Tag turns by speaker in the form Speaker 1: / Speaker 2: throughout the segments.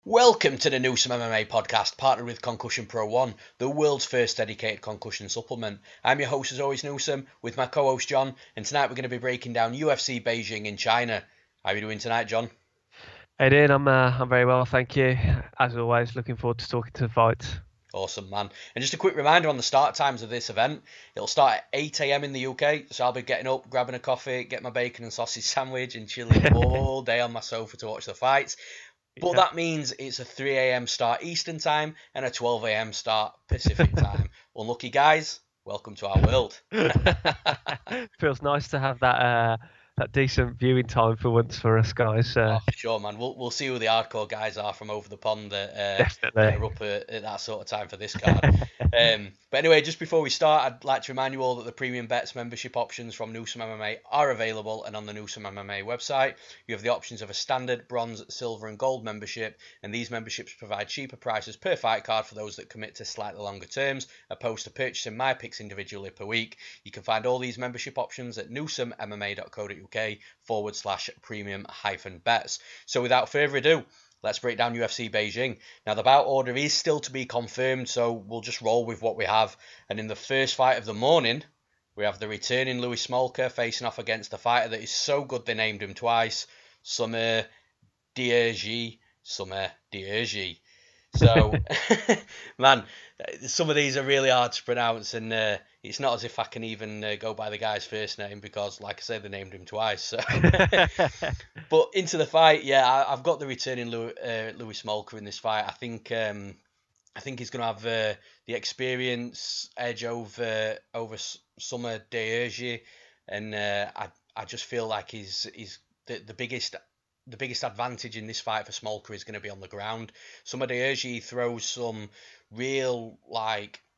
Speaker 1: Welcome to the Newsome MMA podcast, partnered with Concussion Pro 1, the world's first dedicated concussion supplement. I'm your host as always, Newsome, with my co-host Jon, and tonight we're going to be breaking down UFC Beijing in China. How are you doing tonight, Jon?
Speaker 2: Hey Dean, I'm very well, thank you. As always, looking forward to talking to the fights.
Speaker 1: Awesome, man. And just a quick reminder on the start times of this event. It'll start at 8 a.m. in the UK, so I'll be getting up, grabbing a coffee, getting my bacon and sausage sandwich and chilling all day on my sofa to watch the fights. But that means it's a 3 a.m. start Eastern time and a 12 a.m. start Pacific time. Unlucky guys, welcome to our world.
Speaker 2: Feels nice to have that decent viewing time for once for us guys.
Speaker 1: Oh, sure, man. We'll see who the hardcore guys are from over the pond that are up at that sort of time for this card. But anyway, just before we start, I'd like to remind you all that the Premium Bets membership options from Newsome MMA are available, and on the Newsome MMA website, you have the options of a standard, bronze, silver, and gold membership, and these memberships provide cheaper prices per fight card for those that commit to slightly longer terms, opposed to purchasing my picks individually per week. You can find all these membership options at newsomemma.co.uk/premium-bets. So without further ado, let's break down UFC Beijing. Now, the bout order is still to be confirmed, so we'll just roll with what we have. And in the first fight of the morning, we have the returning Smolka facing off against the fighter that is so good they named him twice, Sumudaerji. So, man, some of these are really hard to pronounce, and it's not as if I can even go by the guy's first name because, like I said, they named him twice. So. But into the fight, yeah, I've got the returning Smolka in this fight. I think he's going to have the experience edge over Sumudaerji, and I just feel like he's the biggest advantage in this fight for Smolka is going to be on the ground. Sumudaerji throws some real,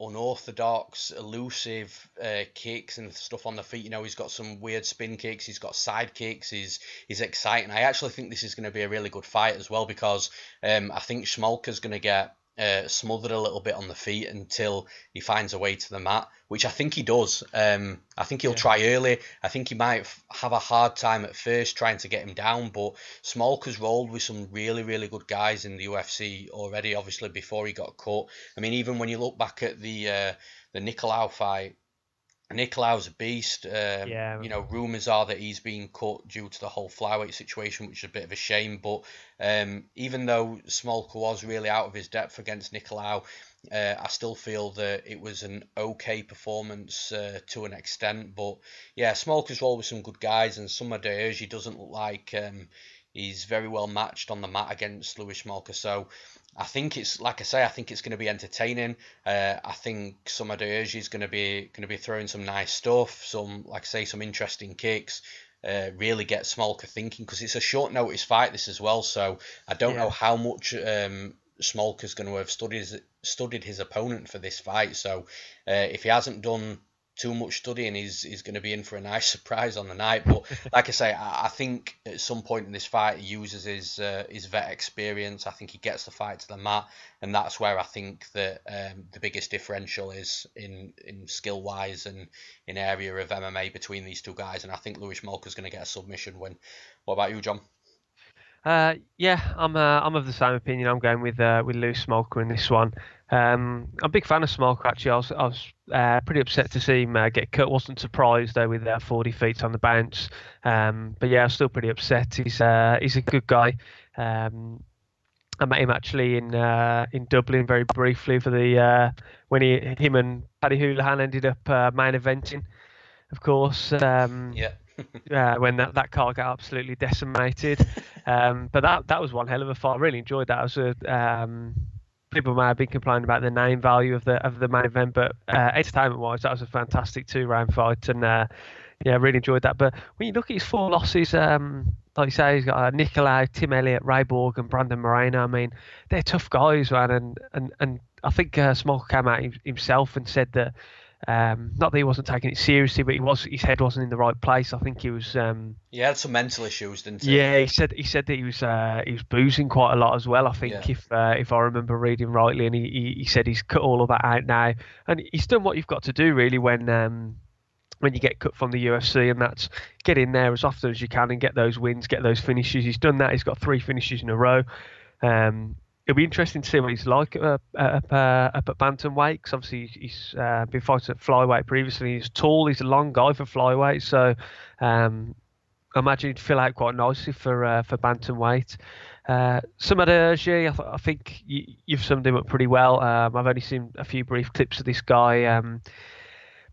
Speaker 1: unorthodox, elusive kicks and stuff on the feet. You know, he's got some weird spin kicks. He's got side kicks. He's exciting. I actually think this is going to be a really good fight as well because I think Smolka's going to get smothered a little bit on the feet until he finds a way to the mat, which I think he does. I think he'll try early. I think he might have a hard time at first trying to get him down, but Smolka's rolled with some really, really good guys in the UFC already, obviously, before he got cut. I mean, even when you look back at the Nicolau fight, Nicolau's a beast. You know, rumours are that he's been cut due to the whole flyweight situation, which is a bit of a shame. But even though Smolka was really out of his depth against Nicolau, I still feel that it was an okay performance to an extent. But yeah, Smolka's rolled with some good guys, and Sumudaerji doesn't look like he's very well matched on the mat against Smolka. So I think it's, like I say, I think it's going to be entertaining. I think Sumudaerji is going to be throwing some nice stuff, some interesting kicks. Really get Smolka thinking because it's a short notice fight this as well. So I don't know how much Smolka's going to have studied his opponent for this fight. So if he hasn't done too much studying, he's going to be in for a nice surprise on the night. But like I say, I think at some point in this fight he uses his vet experience. I think he gets the fight to the mat, and that's where I think that the biggest differential is in skill wise and in area of MMA between these two guys. And I think Smolka's going to get a submission win. What about you, Jon?
Speaker 2: Yeah, I'm of the same opinion. I'm going with Smolka in this one. I'm a big fan of Smolka actually. I was pretty upset to see him get cut. Wasn't surprised though with 40 feet on the bounce. But yeah, I'm still pretty upset. He's a good guy. I met him actually in Dublin very briefly for the when him and Paddy Houlihan ended up main eventing, of course. When that car got absolutely decimated. But that was one hell of a fight. I really enjoyed that. People may have been complaining about the name value of the main event, but entertainment wise, that was a fantastic 2-round fight, and really enjoyed that. But when you look at his 4 losses, like you say, he's got Nicolau, Tim Elliott, Ray Borg, and Brandon Moreno. I mean, they're tough guys, man, and I think Smolka came out himself and said that. Not that he wasn't taking it seriously, but his head wasn't in the right place. I think he was.
Speaker 1: He had some mental issues, didn't he?
Speaker 2: Yeah, he said that he was boozing quite a lot as well. I think if I remember reading rightly, and he said he's cut all of that out now, and he's done what you've got to do really when you get cut from the UFC, and that's get in there as often as you can and get those wins, get those finishes. He's done that. He's got 3 finishes in a row. it'll be interesting to see what he's like up at bantamweight, because obviously he's been fighting at flyweight previously. He's tall, he's a long guy for flyweight, so I imagine he'd fill out quite nicely for bantamweight. Sumudaerji, I think you've summed him up pretty well. I've only seen a few brief clips of this guy.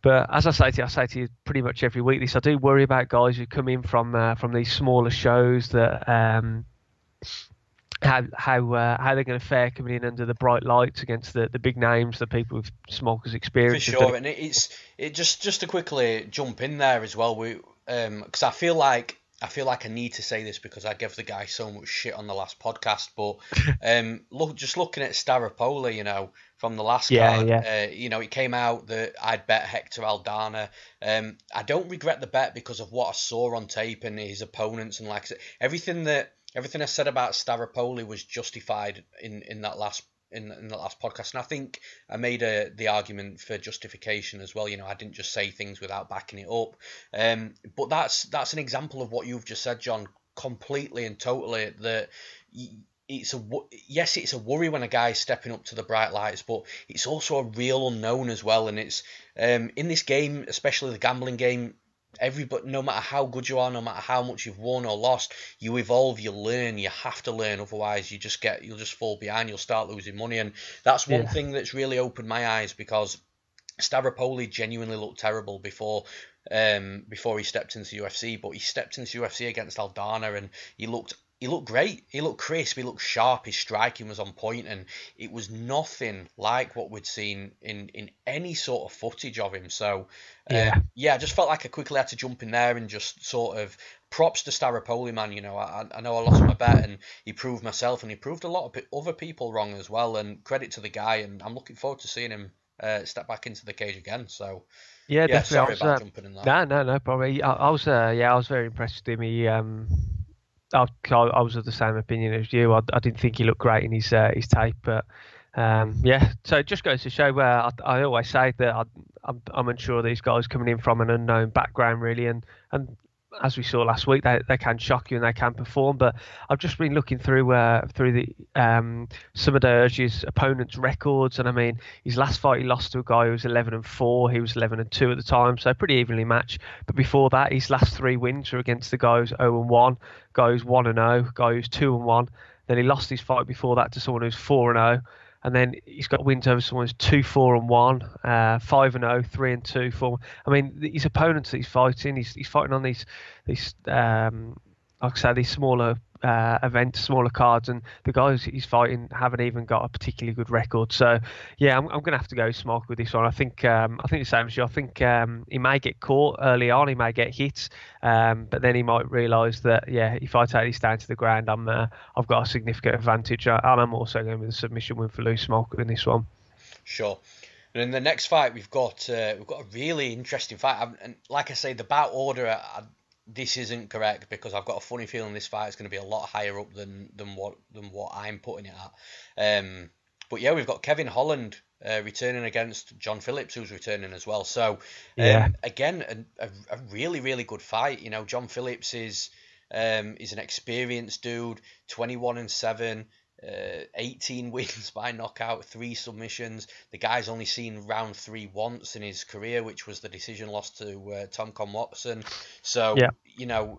Speaker 2: But as I say to you pretty much every week, I do worry about guys who come in from these smaller shows, that how they're going to fare coming in under the bright lights against the big names, the people with Smolka's experience.
Speaker 1: For sure, and it just to quickly jump in there as well, because I feel like I need to say this because I gave the guy so much shit on the last podcast, but looking at Staropoli, from the last card, it came out that I'd bet Hector Aldana. I don't regret the bet because of what I saw on tape and his opponents, and like I said, everything I said about Staropoli was justified in that last podcast, and I think I made the argument for justification as well. I didn't just say things without backing it up. But that's an example of what you've just said, John, completely and totally. That it's a worry when a guy's stepping up to the bright lights, but it's also a real unknown as well. And it's in this game, especially the gambling game, everybody, no matter how good you are, no matter how much you've won or lost, you evolve, you learn, you have to learn, otherwise you'll just fall behind, you'll start losing money. And that's one thing that's really opened my eyes, because Staropoli genuinely looked terrible before he stepped into the UFC, but he stepped into the UFC against Aldana and he looked great. He looked crisp. He looked sharp. His striking was on point, and it was nothing like what we'd seen in any sort of footage of him. So, I just felt like I quickly had to jump in there and just sort of props to Staropoli, man. I know I lost my bet, and he proved myself, and he proved a lot of other people wrong as well. And credit to the guy, and I'm looking forward to seeing him step back into the cage again. So.
Speaker 2: Yeah, definitely.
Speaker 1: Sorry about jumping in there.
Speaker 2: No, probably. I was very impressed with him. I was of the same opinion as you. I didn't think he looked great in his tape, but so it just goes to show where I always say that I'm unsure these guys coming in from an unknown background, really, and as we saw last week, they can shock you and they can perform. But I've just been looking through the Sumudaerji's opponents' records, and I mean, his last fight he lost to a guy who was 11-4. He was 11-2 at the time, so pretty evenly matched. But before that, his last 3 wins were against the guy who's 0-1, guy who's 1-0, guy who's 2-1. Then he lost his fight before that to someone who's 4-0. And then he's got wins over someone who's 2-4-1, 5-0, 3-2, 4. I mean, his opponents that he's fighting, he's fighting on these like I say, these smaller events, smaller cards, and the guys he's fighting haven't even got a particularly good record. So yeah, I'm going to have to go Smolka with this one. I think the same as you. I think he may get caught early on, he may get hit, but then he might realise that if I take this down to the ground, I've got a significant advantage, and I'm also going with a submission win for Loose Smolka in this one.
Speaker 1: Sure. And in the next fight, we've got a really interesting fight, and like I say, the bout order. This isn't correct because I've got a funny feeling this fight is going to be a lot higher up than what I'm putting it at. But yeah, we've got Kevin Holland returning against John Phillips, who's returning as well. So again, a really, really good fight. John Phillips is an experienced dude, 21-7. 18 wins by knockout, 3 submissions. The guy's only seen round 3 once in his career, which was the decision loss to Tom Con Watson. So,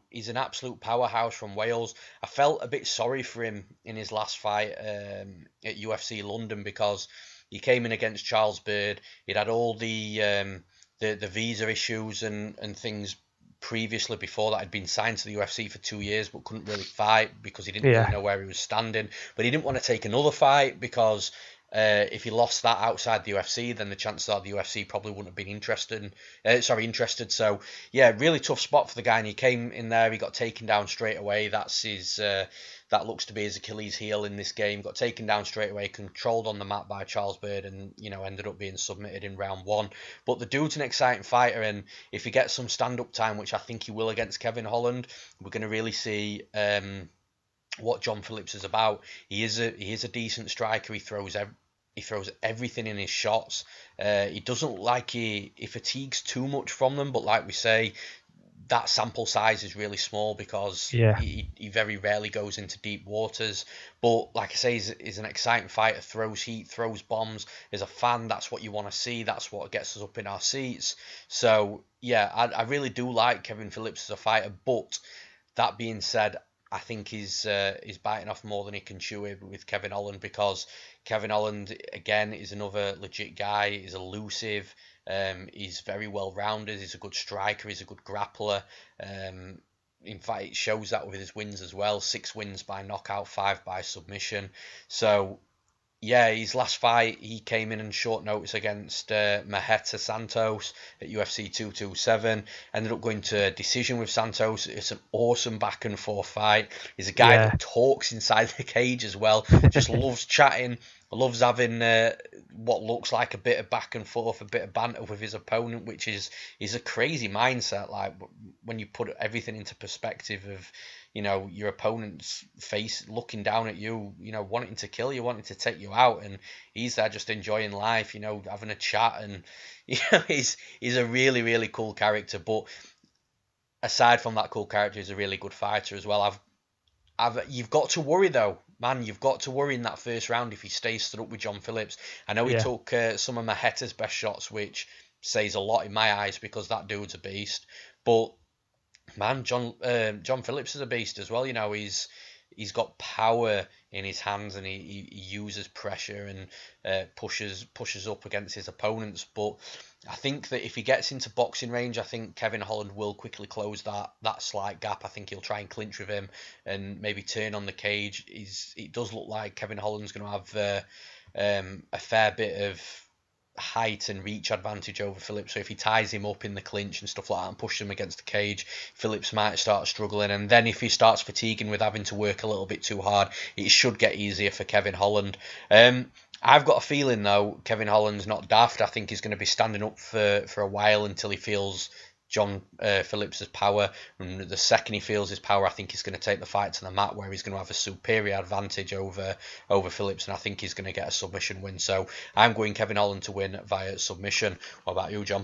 Speaker 1: he's an absolute powerhouse from Wales. I felt a bit sorry for him in his last fight at UFC London because he came in against Charles Byrd. He'd had all the visa issues and things previously before that. Had been signed to the UFC for 2 years but couldn't really fight because he didn't really know where he was standing. But he didn't want to take another fight because if he lost that outside the UFC, then the chances are the UFC probably wouldn't have been interested. So yeah, really tough spot for the guy, and he came in there, he got taken down straight away. That's his that looks to be his Achilles heel in this game. Got taken down straight away, controlled on the mat by Charles Byrd, and ended up being submitted in round 1. But the dude's an exciting fighter, and if he gets some stand-up time, which I think he will against Kevin Holland, we're going to really see what John Phillips is about. He is a decent striker. He throws everything in his shots. He doesn't look like he fatigues too much from them, but like we say, that sample size is really small because he very rarely goes into deep waters. But like I say, he's an exciting fighter, throws heat, throws bombs. As a fan, that's what you want to see. That's what gets us up in our seats. So, yeah, I really do like Kevin Phillips as a fighter. But that being said, I think he's biting off more than he can chew with Kevin Holland, because Kevin Holland, again, is another legit guy. He's elusive. He's very well rounded. He's a good striker. He's a good grappler. In fact, it shows that with his wins as well. 6 wins by knockout, 5 by submission. So, yeah, his last fight, he came in on short notice against Maheta Santos at UFC 227. Ended up going to decision with Santos. It's an awesome back and forth fight. He's a guy that talks inside the cage as well. Just loves chatting. Loves having what looks like a bit of back and forth, a bit of banter with his opponent, which is a crazy mindset. Like, when you put everything into perspective of, your opponent's face looking down at you, wanting to kill you, wanting to take you out, and he's there just enjoying life, having a chat, and he's a really, really cool character. But aside from that cool character, he's a really good fighter as well. You've got to worry though. Man, you've got to worry in that first round if he stays stood up with John Phillips. I know he took some of Maheta's best shots, which says a lot in my eyes because that dude's a beast. But, man, John Phillips is a beast as well. He's got power in his hands, and he uses pressure and pushes up against his opponents. But I think that if he gets into boxing range, I think Kevin Holland will quickly close that slight gap. I think he'll try and clinch with him and maybe turn on the cage. It does look like Kevin Holland's going to have a fair bit of height and reach advantage over Phillips. So if he ties him up in the clinch and stuff like that and pushes him against the cage, Phillips might start struggling. And then if he starts fatiguing with having to work a little bit too hard, it should get easier for Kevin Holland. I've got a feeling, though, Kevin Holland's not daft. I think he's going to be standing up for a while until he feels John Phillips' power. And the second he feels his power, I think he's going to take the fight to the mat, where he's going to have a superior advantage over Phillips, and I think he's going to get a submission win. So I'm going Kevin Holland to win via submission. What about you, John?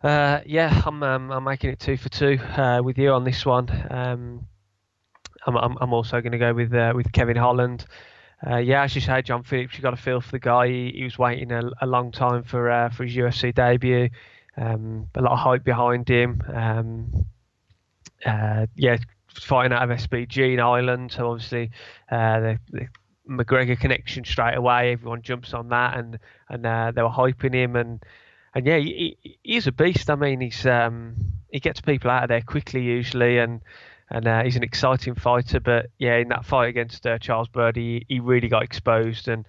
Speaker 2: I'm making it 2 for 2 with you on this one. I'm also going to go with Kevin Holland. As you say, John Phillips, you got to feel for the guy. He was waiting a long time for his UFC debut. A lot of hype behind him. Fighting out of SBG in Ireland, so obviously the McGregor connection straight away. Everyone jumps on that, and they were hyping him, and he's a beast. I mean, he gets people out of there quickly usually, and he's an exciting fighter. But in that fight against Charles Byrd, he really got exposed, and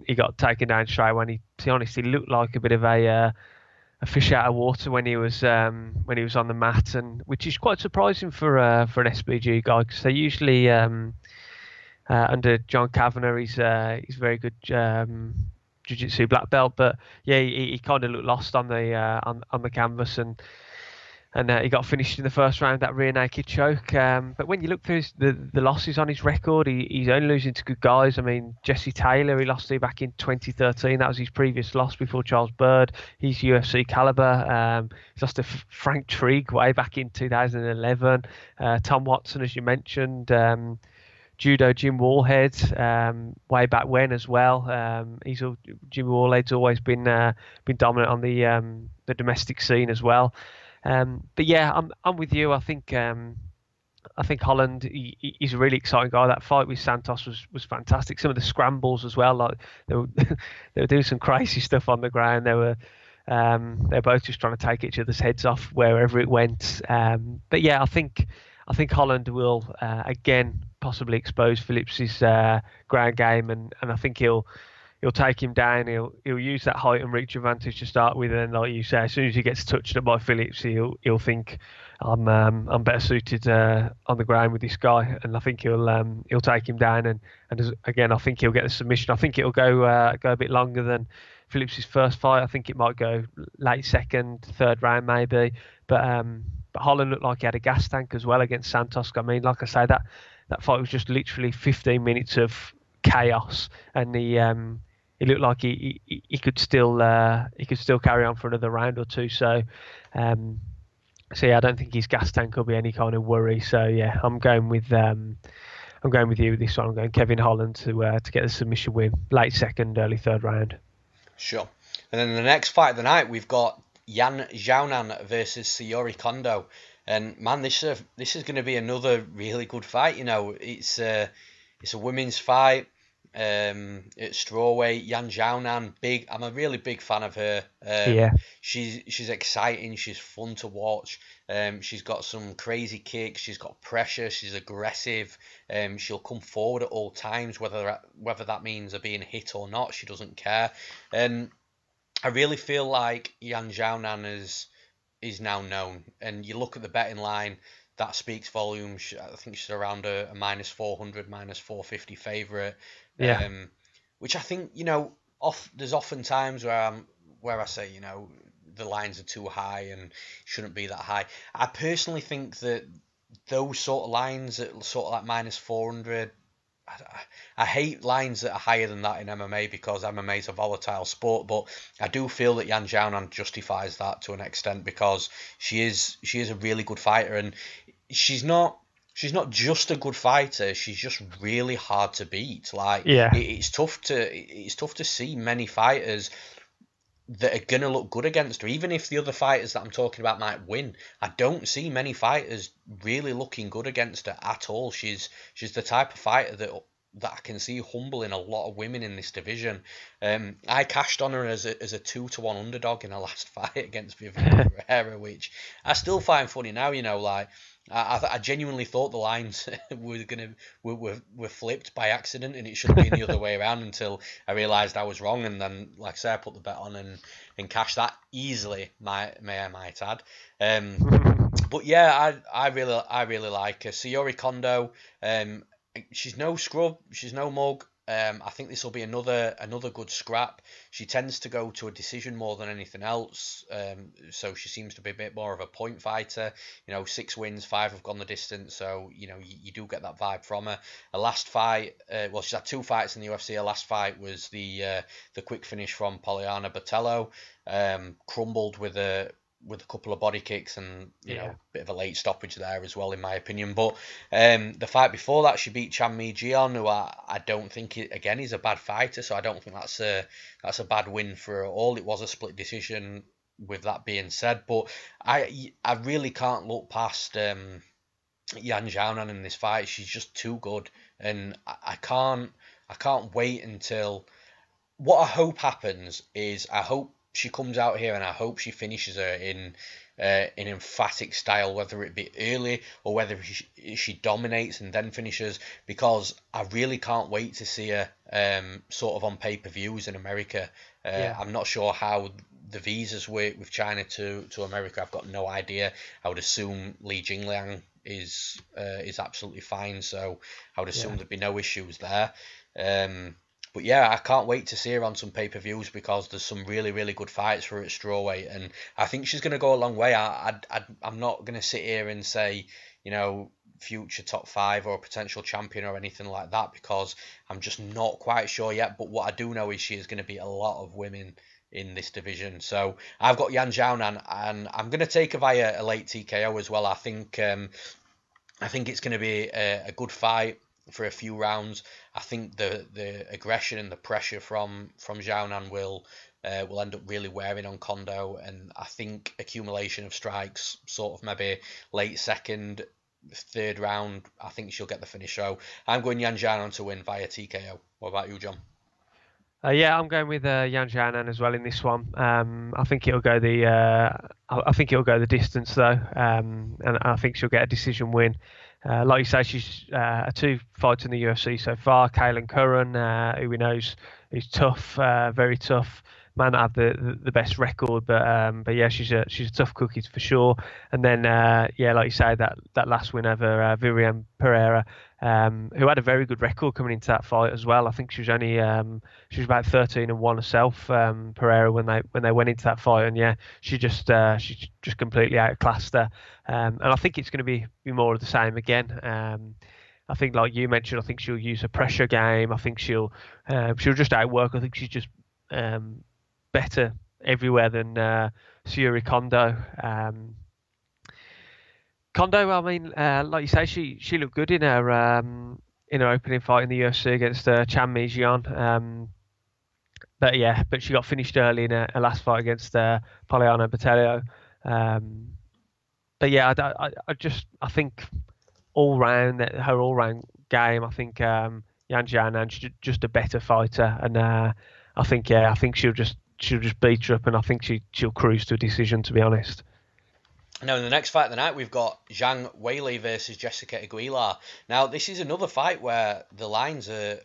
Speaker 2: he got taken down straight away. To be honest, he looked like a bit of a fish out of water when he was on the mat, and which is quite surprising for an SBG guy, because they usually under John Kavanagh, he's very good jiu-jitsu black belt, but he kind of looked lost on the canvas, and he got finished in the first round, that rear naked choke. But when you look through the losses on his record, he's only losing to good guys. I mean, Jesse Taylor, he lost to back in 2013. That was his previous loss before Charles Byrd. He's UFC caliber. He's lost to Frank Trigg way back in 2011. Tom Watson, as you mentioned. Judo Jim Wallhead, way back when as well. Jim Wallhead's always been dominant on the domestic scene as well. I'm with you. I think Holland, he's a really exciting guy. That fight with Santos was fantastic. Some of the scrambles as well, like they were doing some crazy stuff on the ground. They were both just trying to take each other's heads off wherever it went. I think Holland will again possibly expose Phillips's ground game, and I think he'll take him down. He'll use that height and reach advantage to start with, and like you say, as soon as he gets touched up by Phillips, he'll think I'm better suited on the ground with this guy, and I think he'll take him down. And again, I think he'll get the submission. I think it'll go a bit longer than Phillips's first fight. I think it might go late second, third round maybe. But Holland looked like he had a gas tank as well against Santos. I mean, like I say, that fight was just literally 15 minutes of chaos, and he looked like he could still carry on for another round or two. So So yeah, I don't think his gas tank will be any kind of worry. So yeah, I'm going with you with this one. I'm going Kevin Holland to get the submission win, late second, early third round.
Speaker 1: Sure. And then the next fight of the night, we've got Xiaonan versus Syuri Kondo. And man, this is going to be another really good fight. You know, it's a women's fight. At strawweight, Xiaonan, big. I'm a really big fan of her.
Speaker 2: Yeah,
Speaker 1: She's exciting. She's fun to watch. She's got some crazy kicks. She's got pressure. She's aggressive. She'll come forward at all times, whether that means her being hit or not. She doesn't care. And I really feel like Yan Xiaonan is now known. And you look at the betting line, that speaks volumes. I think she's around a minus 400, minus 450 favourite.
Speaker 2: yeah,
Speaker 1: Which I think, you know, there's often times where I say, you know, the lines are too high and shouldn't be that high. I personally think that those sort of lines at sort of like minus 400, I hate lines that are higher than that in MMA because MMA is a volatile sport, but I do feel that Yan Xiaonan justifies that to an extent because she is a really good fighter, and she's not just a good fighter. She's just really hard to beat. Like
Speaker 2: yeah,
Speaker 1: it's tough to see many fighters that are gonna look good against her, even if the other fighters that I'm talking about might win. I don't see many fighters really looking good against her at all. She's the type of fighter that I can see humbling a lot of women in this division. I cashed on her as a 2-1 underdog in her last fight against Vivian Pereira, which I still find funny now. You know, like I genuinely thought the lines were flipped by accident, and it should have been the other way around until I realised I was wrong, and then like I say, I put the bet on and cashed that easily. May I might add. But yeah, I really like her. Syuri Kondo. She's no scrub. She's no mug. I think this will be another good scrap. She tends to go to a decision more than anything else. So she seems to be a bit more of a point fighter. You know, 6 wins, 5 have gone the distance. So you know, you do get that vibe from her. Her last fight, well, she's had 2 fights in the UFC. Her last fight was the quick finish from Poliana Botello. Crumbled with a couple of body kicks and you know, bit of a late stoppage there as well in my opinion. But the fight before that, she beat Chan Mi Jion, who I don't think again is a bad fighter, so I don't think that's a bad win for her at all. It was a split decision with that being said, but I really can't look past Yan Xiaonan in this fight. She's just too good, and I can't wait until what I hope happens is I hope she comes out here and I hope she finishes her in emphatic style, whether it be early or whether she dominates and then finishes, because I really can't wait to see her sort of on pay-per-views in America. I'm not sure how the visas work with China to America. I've got no idea. I would assume Li Jingliang is absolutely fine, so I would assume there'd be no issues there. But yeah, I can't wait to see her on some pay-per-views because there's some really, really good fights for her at strawweight, and I think she's going to go a long way. I'm not going to sit here and say, you know, future top 5 or potential champion or anything like that, because I'm just not quite sure yet. But what I do know is she is going to beat a lot of women in this division. So I've got Yan Xiaonan, and I'm going to take her via a late TKO as well. I think it's going to be a good fight for a few rounds. I think the aggression and the pressure from Xiaonan will end up really wearing on Kondo, and I think accumulation of strikes, sort of maybe late second, 3rd round, I think she'll get the finish. So I'm going Yan Xiaonan to win via TKO. What about you, John?
Speaker 2: Yeah, I'm going with Yan Xiaonan as well in this one. I think it'll go the distance though, and I think she'll get a decision win. Like you say, she's 2 fights in the UFC so far. Kaelan Curran, who we know is tough, very tough. Might not have the best record, but yeah, she's a tough cookie for sure. And then yeah, like you say, that last win over Vivian Pereira, who had a very good record coming into that fight as well. I think she was only she was about 13-1 herself, Pereira, when they went into that fight, and yeah, she just completely outclassed her. And I think it's going to be more of the same again. I think, like you mentioned, I think she'll use a pressure game. I think she'll just outwork. I think she's just better everywhere than Syuri Kondo. Kondo, I mean, like you say, she looked good in her opening fight in the UFC against Pingyuan. But she got finished early in her last fight against Poliano Botelho. I think her all round game, I think Xiaonan's just a better fighter, and I think she'll just beat her up, and I think she'll cruise to a decision, to be honest.
Speaker 1: Now, in the next fight of the night, we've got Zhang Weili versus Jessica Aguilar. Now, this is another fight where the lines are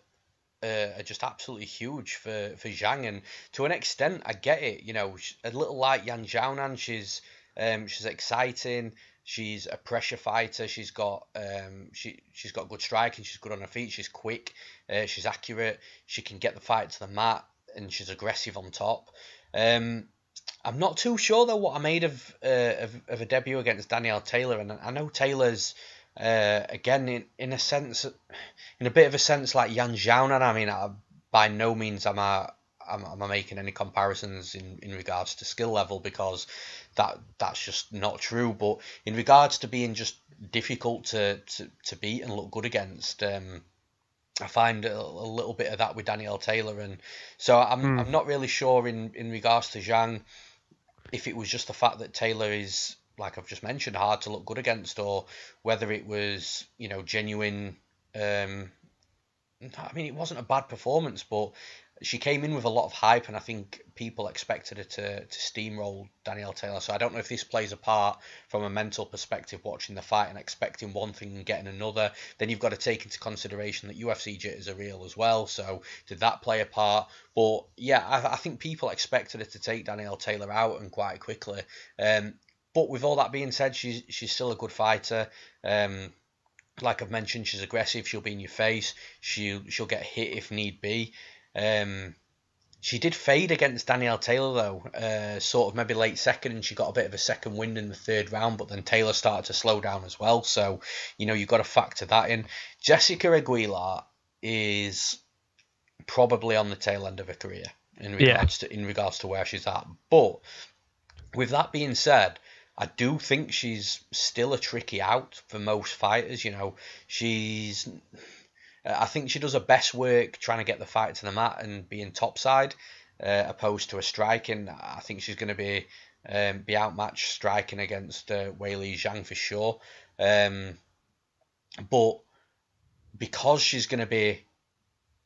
Speaker 1: just absolutely huge for Zhang, and to an extent, I get it. You know, a little like Xiaonan, she's exciting. She's a pressure fighter. She's got she's got good striking. She's good on her feet. She's quick. She's accurate. She can get the fight to the mat, and she's aggressive on top. I'm not too sure though what I made of a debut against Danielle Taylor, and I know Taylor's again in a bit of a sense like Yan Xiaonan. I mean, by no means am I making any comparisons in regards to skill level, because that's just not true. But in regards to being just difficult to beat and look good against, I find a little bit of that with Danielle Taylor, and so I'm not really sure in regards to Zhang if it was just the fact that Taylor is, like I've just mentioned, hard to look good against, or whether it was, you know, genuine. I mean, it wasn't a bad performance, but she came in with a lot of hype, and I think people expected her to steamroll Danielle Taylor. So I don't know if this plays a part from a mental perspective, watching the fight and expecting one thing and getting another. Then you've got to take into consideration that UFC jitters are real as well. So did that play a part? But yeah, I think people expected her to take Danielle Taylor out, and quite quickly. But with all that being said, she's still a good fighter. Like I've mentioned, she's aggressive. She'll be in your face. She'll get hit if need be. She did fade against Danielle Taylor though, sort of maybe late second, and she got a bit of a second wind in the third round, but then Taylor started to slow down as well. So, you know, you've got to factor that in. Jessica Aguilar is probably on the tail end of her career in regards to where she's at. But with that being said, I do think she's still a tricky out for most fighters. You know, I think she does her best work trying to get the fight to the mat and being topside, opposed to a striking. I think she's going to be outmatched striking against Weili Zhang for sure. But because she's going to be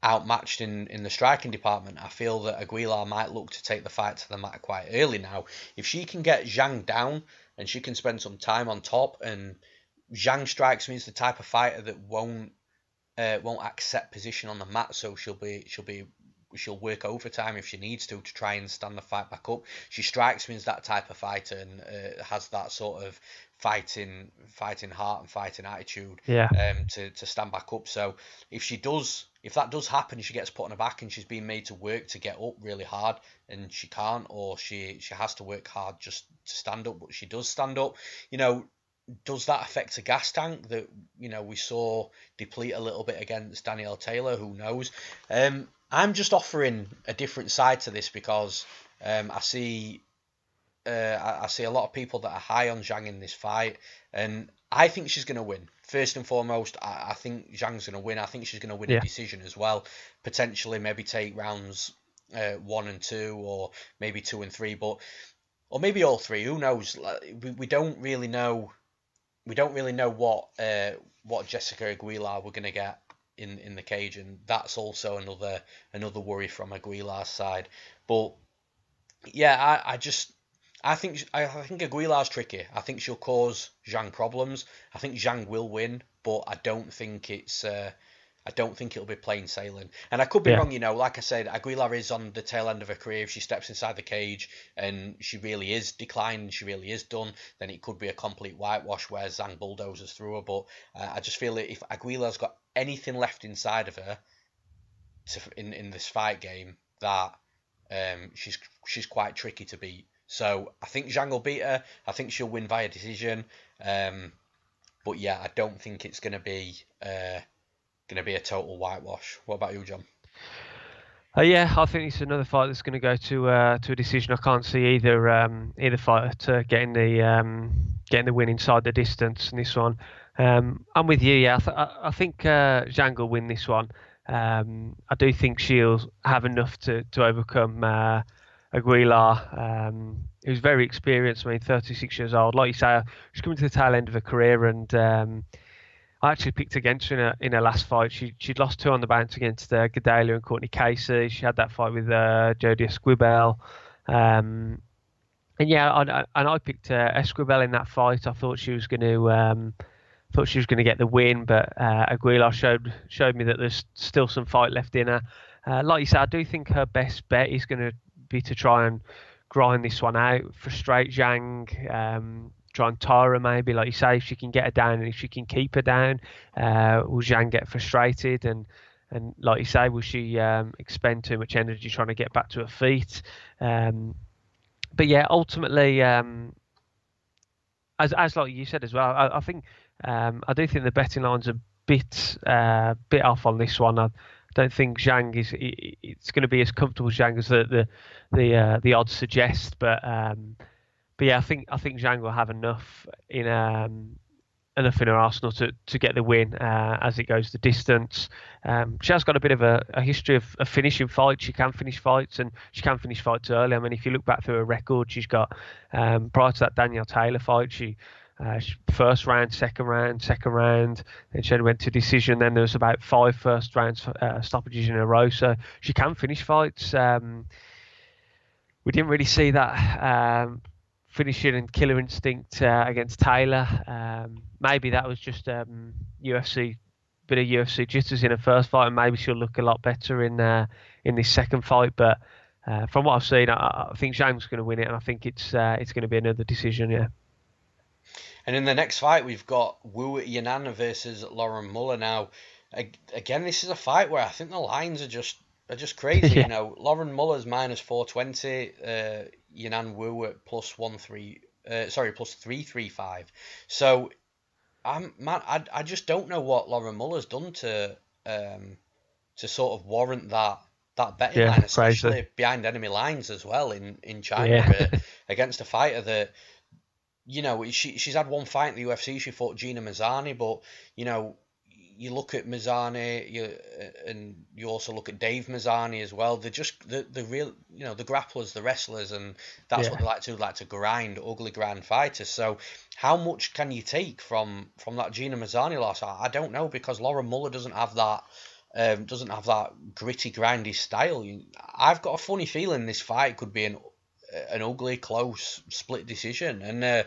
Speaker 1: outmatched in the striking department, I feel that Aguilar might look to take the fight to the mat quite early now. If she can get Zhang down and she can spend some time on top, and Zhang strikes me as the type of fighter that won't accept position on the mat, so she'll work overtime if she needs to try and stand the fight back up. She strikes me as that type of fighter, and has that sort of fighting heart and fighting attitude to stand back up. So if that does happen, she gets put on her back and she's being made to work to get up really hard, and she can't, or she has to work hard just to stand up, but she does stand up, you know. Does that affect a gas tank that, you know, we saw deplete a little bit against Danielle Taylor? Who knows? I'm just offering a different side to this, because I see a lot of people that are high on Zhang in this fight, and I think she's going to win. First and foremost, I think Zhang's going to win. I think she's going to win a decision as well. Potentially maybe take rounds 1 and 2, or maybe 2 and 3, or maybe all 3. Who knows? We don't really know. We don't really know what Jessica Aguilar we're going to get in the cage, and that's also another worry from Aguilar's side. But yeah, I think Aguilar's tricky. I think she'll cause Zhang problems. I think Zhang will win, but I don't think it'll be plain sailing. And I could be wrong, you know. Like I said, Aguilar is on the tail end of her career. If she steps inside the cage and she really is declined, she really is done, then it could be a complete whitewash where Zhang bulldozes through her. But I just feel that if Aguilar's got anything left inside of her in this fight game, that she's quite tricky to beat. So I think Zhang will beat her. I think she'll win via decision. But yeah, I don't think it's going to be a total whitewash. What about you, John?
Speaker 2: Yeah, I think it's another fight that's going to go to a decision. I can't see either fighter getting getting the win inside the distance in this one. I'm with you. Yeah, I think Zhang will win this one. I do think she'll have enough to overcome Aguilar, who's very experienced. I mean, 36 years old. Like you say, she's coming to the tail end of her career, and I actually picked against her in her last fight. She'd lost 2 on the bounce against Gadelia and Courtney Casey. She had that fight with Jodie Esquibel. And yeah, I picked Esquibel in that fight. I thought she was going to get the win, but Aguilar showed me that there's still some fight left in her. Like you said, I do think her best bet is going to be to try and grind this one out, frustrate Zhang, try and tire her maybe. Like you say, if she can get her down and if she can keep her down, will Zhang get frustrated? And like you say, will she expend too much energy trying to get back to her feet? But yeah, ultimately, as like you said as well, I think I do think the betting line's a bit off on this one. I don't think Zhang it's going to be as comfortable as Zhang as the odds suggest. But yeah, I think Zhang will have enough in her arsenal to get the win as it goes the distance. She has got a bit of a history of finishing fights. She can finish fights, and she can finish fights early. I mean, if you look back through her record, she's got prior to that Danielle Taylor fight, she first round, second round, then she went to decision. Then there was about 5 first round stoppages in a row. So she can finish fights. We didn't really see that finishing and killer instinct against Taylor. Maybe that was just bit of UFC jitters in her first fight, and maybe she'll look a lot better in this second fight. But from what I've seen, I think Zhang's going to win it, and I think it's going to be another decision. Yeah.
Speaker 1: And in the next fight, we've got Wu Yanan versus Lauren Mueller. Now, again, this is a fight where I think the lines are just crazy.
Speaker 2: Yeah.
Speaker 1: You know, Lauren Muller's minus 420, Yanan Wu at plus 335. So, I just don't know what Lauren Muller's done to sort of warrant that betting line, especially
Speaker 2: crazy.
Speaker 1: behind enemy lines as well in China against a fighter that. You know, she's had one fight in the UFC. She fought Gina Mazzani, but you know, you look at Mazzani, and you also look at Dave Mazzani as well. They're just the real, you know, the grapplers, the wrestlers, and that's what they like to grind, ugly grind fighters. So, how much can you take from that Gina Mazzani loss? I don't know, because Lauren Mueller doesn't have that gritty, grindy style. I've got a funny feeling this fight could be an ugly, close, split decision. And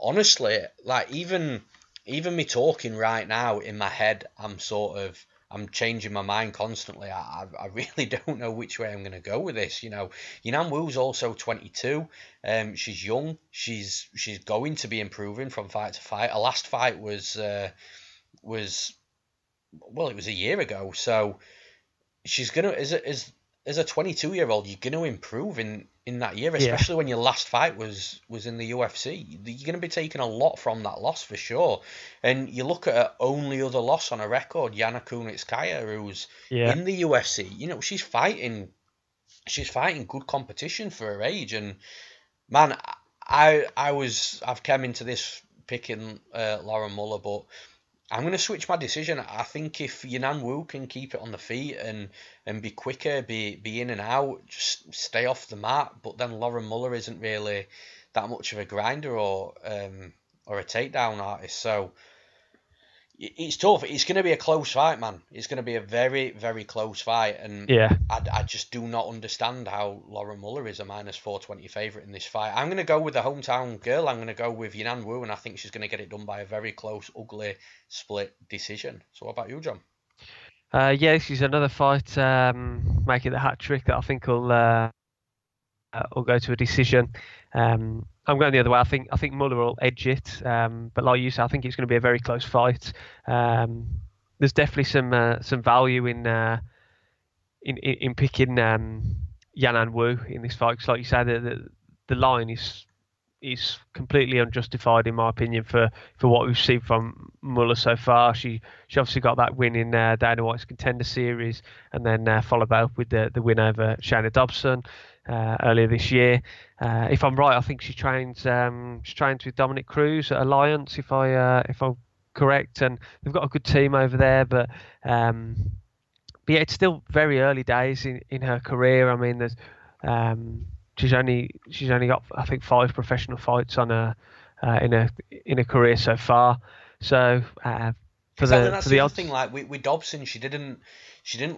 Speaker 1: honestly, like even me talking right now in my head, I'm changing my mind constantly. I really don't know which way I'm going to go with this. You know, Yanan Wu's also 22. She's young. She's going to be improving from fight to fight. Her last fight was it was a year ago. So she's gonna as a 22-year-old, you're going to improve in that year, especially when your last fight was in the UFC. You're going to be taking a lot from that loss for sure. And you look at her only other loss on her record, Yana Kunitskaya, who's in the UFC. You know, she's fighting good competition for her age. And man, I've come into this picking Lauren Mueller, but I'm going to switch my decision. I think if Yanan Wu can keep it on the feet and be quicker, be in and out, just stay off the mat, but then Lauren Mueller isn't really that much of a grinder or a takedown artist. So it's tough. It's going to be a close fight, man. It's going to be a very, very close fight. And I just do not understand how Lauren Mueller is a minus 420 favourite in this fight. I'm going to go with the hometown girl. I'm going to go with Yanan Wu, and I think she's going to get it done by a very close, ugly split decision. So what about you, John?
Speaker 2: This is another fight making the hat trick that I think will go to a decision. I'm going the other way. I think Mueller will edge it, but like you said, I think it's going to be a very close fight. There's definitely some value in picking Yanan Wu in this fight, because like you said, the line is completely unjustified in my opinion for what we've seen from Mueller so far. She obviously got that win in Dana White's Contender Series, and then followed that up with the win over Shayna Dobson. earlier this year. If I'm right, I think she trains with Dominic Cruz at Alliance, if I'm correct, and they've got a good team over there. But yeah, it's still very early days in her career. I mean, there's she's only got, I think, 5 professional fights on her in a career so far. So for the odds
Speaker 1: thing, like with Dobson, she didn't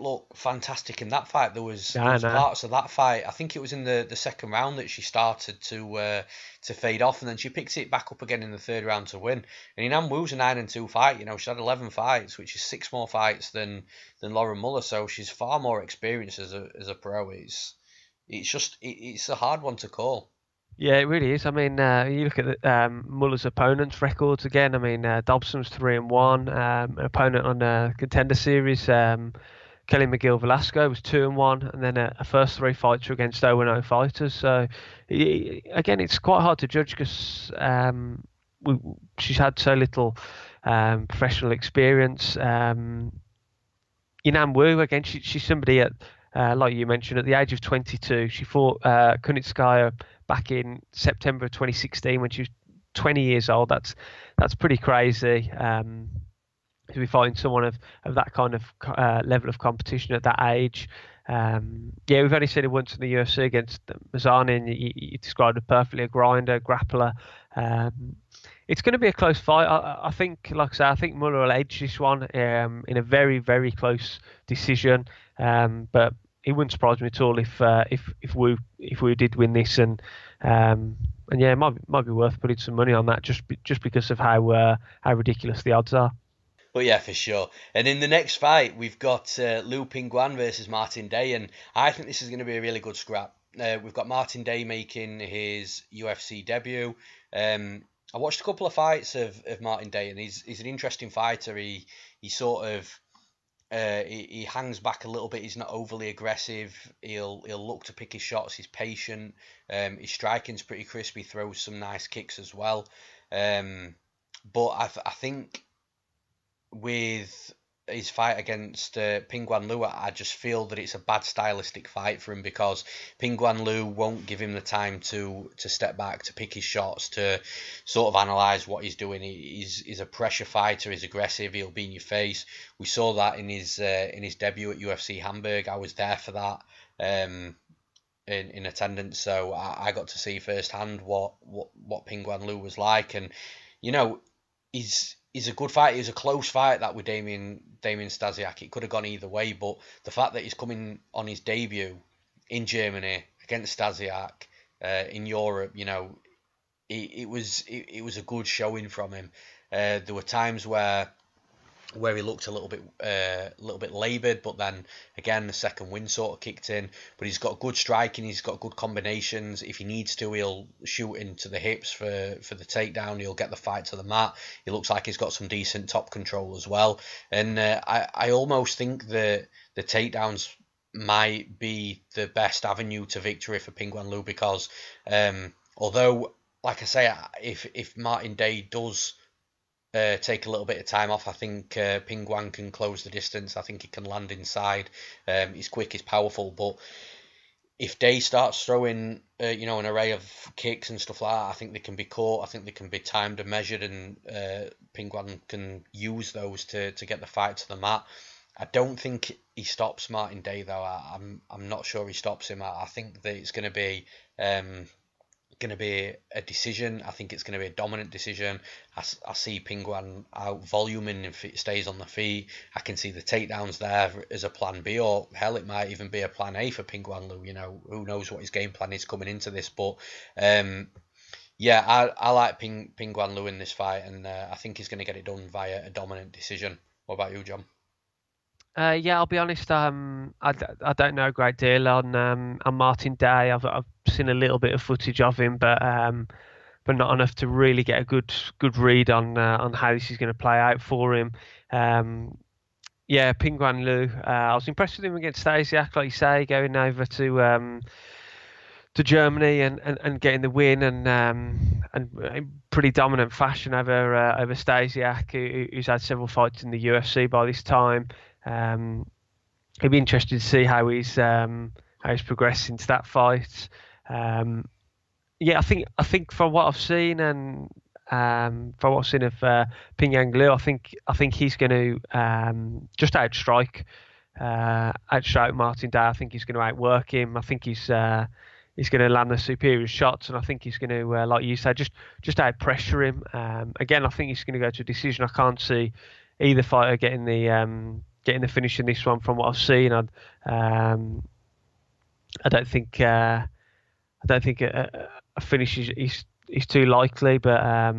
Speaker 1: look fantastic in that fight. There was
Speaker 2: no.
Speaker 1: parts of that fight. I think it was in the second round that she started to fade off, and then she picks it back up again in the third round to win. And Yanan Wu's a 9-2 fight. You know, she had 11 fights, which is 6 more fights than Lauren Mueller. So she's far more experienced as a pro. It's a hard one to call.
Speaker 2: Yeah, it really is. I mean, you look at Muller's opponents' records again. I mean, Dobson's 3-1. An opponent on the Contender Series, Kelly McGill Velasco, was 2-1, and then her first 3 fights were against 0-0 fighters. So again, it's quite hard to judge because she's had so little professional experience. Yanan Wu, again, she's somebody at like you mentioned, at the age of 22, she fought Kunitskaya back in September of 2016 when she was 20 years old. That's pretty crazy to be fighting someone of that kind of level of competition at that age. Yeah, we've only seen it once in the UFC against Mazanin. You described it perfectly, a grinder, grappler. It's going to be a close fight. I think, like I say, I think Mueller will edge this one in a very, very close decision. But it wouldn't surprise me at all if Wu did win this, and yeah, it might be worth putting some money on that just because of how ridiculous the odds are.
Speaker 1: But yeah, for sure. And in the next fight, we've got Liu Pingyuan versus Martin Day, and I think this is going to be a really good scrap. We've got Martin Day making his UFC debut. I watched a couple of fights of Martin Day, and he's an interesting fighter. He sort of he hangs back a little bit. He's not overly aggressive. He'll look to pick his shots. He's patient. His striking's pretty crisp. He throws some nice kicks as well. But I think with his fight against Pingyuan Liu, I just feel that it's a bad stylistic fight for him because Pingyuan Liu won't give him the time to step back, to pick his shots, to sort of analyse what he's doing. He's a pressure fighter. He's aggressive. He'll be in your face. We saw that in his debut at UFC Hamburg. I was there for that in attendance, so I got to see firsthand what Pingyuan Liu was like, and you know, he's a good fight. It was a close fight that with Damien Stasiak. It could have gone either way, but the fact that he's coming on his debut in Germany against Stasiak in Europe, you know, it was a good showing from him. There were times where he looked a little bit laboured, but then again the second wind sort of kicked in. But he's got good striking, he's got good combinations. If he needs to, he'll shoot into the hips for the takedown. He'll get the fight to the mat. He looks like he's got some decent top control as well. And I almost think that the takedowns might be the best avenue to victory for Pingyuan Liu because although, like I say, if Martin Day does take a little bit of time off, I think Pingyuan can close the distance. I think he can land inside. He's quick, he's powerful, but if Day starts throwing an array of kicks and stuff like that, I think they can be caught. I think they can be timed and measured, and Pingyuan can use those to get the fight to the mat. I don't think he stops Martin Day though. I'm not sure he stops him. I think that it's going to be a decision. I think it's going to be a dominant decision. I see Pingyuan out voluming if it stays on the feet. I can see the takedowns there as a plan B, or hell, it might even be a plan A for Pingyuan Liu. You know, who knows what his game plan is coming into this, but yeah, I like Pingyuan Liu in this fight, and I think he's going to get it done via a dominant decision. What about you, John?
Speaker 2: Yeah, I'll be honest. I don't know a great deal on Martin Day. I've seen a little bit of footage of him, but not enough to really get a good read on how this is going to play out for him. Yeah, Pingyuan Liu. I was impressed with him against Stasiak, like you say, going over to Germany and getting the win and in pretty dominant fashion over Stasiak, who's had several fights in the UFC by this time. It'd be interesting to see how his he's progressed into that fight. Yeah, I think from what I've seen and from what I've seen of Pingyuan Liu, I think he's going to just outstrike Martin Day. I think he's going to outwork him. I think he's going to land the superior shots, and I think he's going to, like you said, just out pressure him. Again, I think he's going to go to a decision. I can't see either fighter getting the finish in this one from what I've seen. I don't think a finish is too likely, but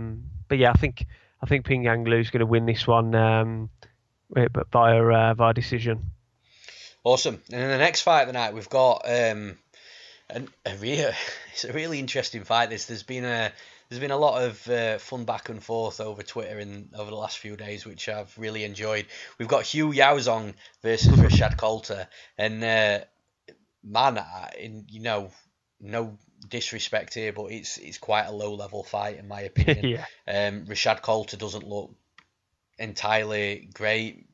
Speaker 2: yeah, I think Pingyuan Liu's going to win this one, but via decision.
Speaker 1: Awesome. And in the next fight of the night, we've got it's a really interesting fight. There's been a lot of fun back and forth over Twitter over the last few days, which I've really enjoyed. We've got Yaozong versus Rashad Coulter, and man, no disrespect here, but it's quite a low level fight in my opinion.
Speaker 2: Yeah.
Speaker 1: Rashad Coulter doesn't look entirely great.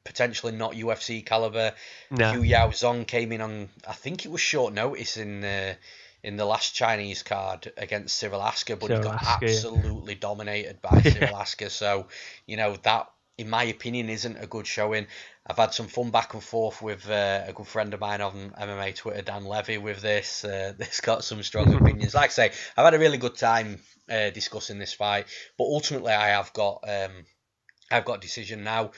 Speaker 1: Potentially not UFC caliber.
Speaker 2: No.
Speaker 1: Yaozong came in on, I think it was short notice in the last Chinese card against Cyril Asker, but he got absolutely dominated by Cyril Asker. So, that, in my opinion, isn't a good showing. I've had some fun back and forth with a good friend of mine on MMA Twitter, Dan Levy, with this. This got some strong opinions. Like I say, I've had a really good time discussing this fight, but ultimately I've got decision now.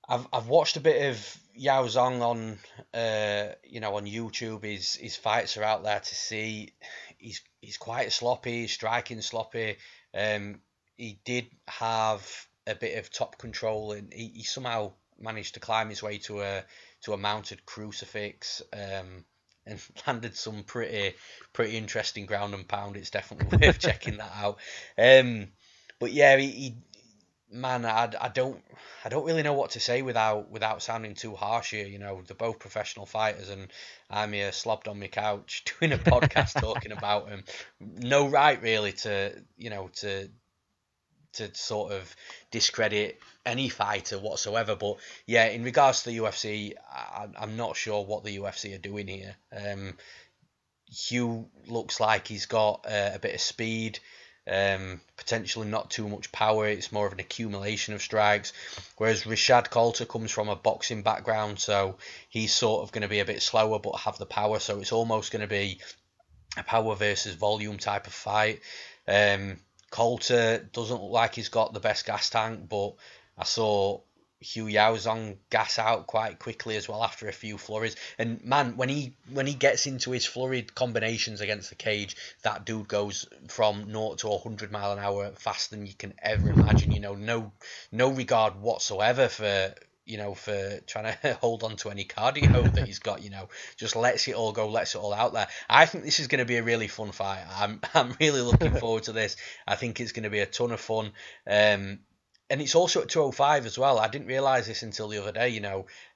Speaker 1: I've watched a bit of Yaozong on on YouTube. His fights are out there to see. He's quite sloppy. He's striking sloppy. He did have a bit of top control, and he somehow managed to climb his way to a mounted crucifix, and landed some pretty interesting ground and pound. It's definitely worth checking that out. But yeah, I don't really know what to say without sounding too harsh here. They're both professional fighters, and I'm here slobbed on my couch doing a podcast talking about them. No right really to sort of discredit any fighter whatsoever. But yeah, in regards to the UFC, I'm not sure what the UFC are doing here. Hugh looks like he's got a bit of speed. Potentially not too much power. It's more of an accumulation of strikes, whereas Rashad Coulter comes from a boxing background, so he's sort of going to be a bit slower but have the power. So it's almost going to be a power versus volume type of fight. Coulter doesn't look like he's got the best gas tank, but I saw Yaozong gas out quite quickly as well after a few flurries. And man, when he gets into his flurried combinations against the cage, that dude goes from 0 to 100 mile an hour faster than you can ever imagine. No regard whatsoever for trying to hold on to any cardio that he's got. Just lets it all go, lets it all out there. I think this is going to be a really fun fight. I'm really looking forward to this. I think it's going to be a ton of fun. And it's also at 205 as well. I didn't realise this until the other day.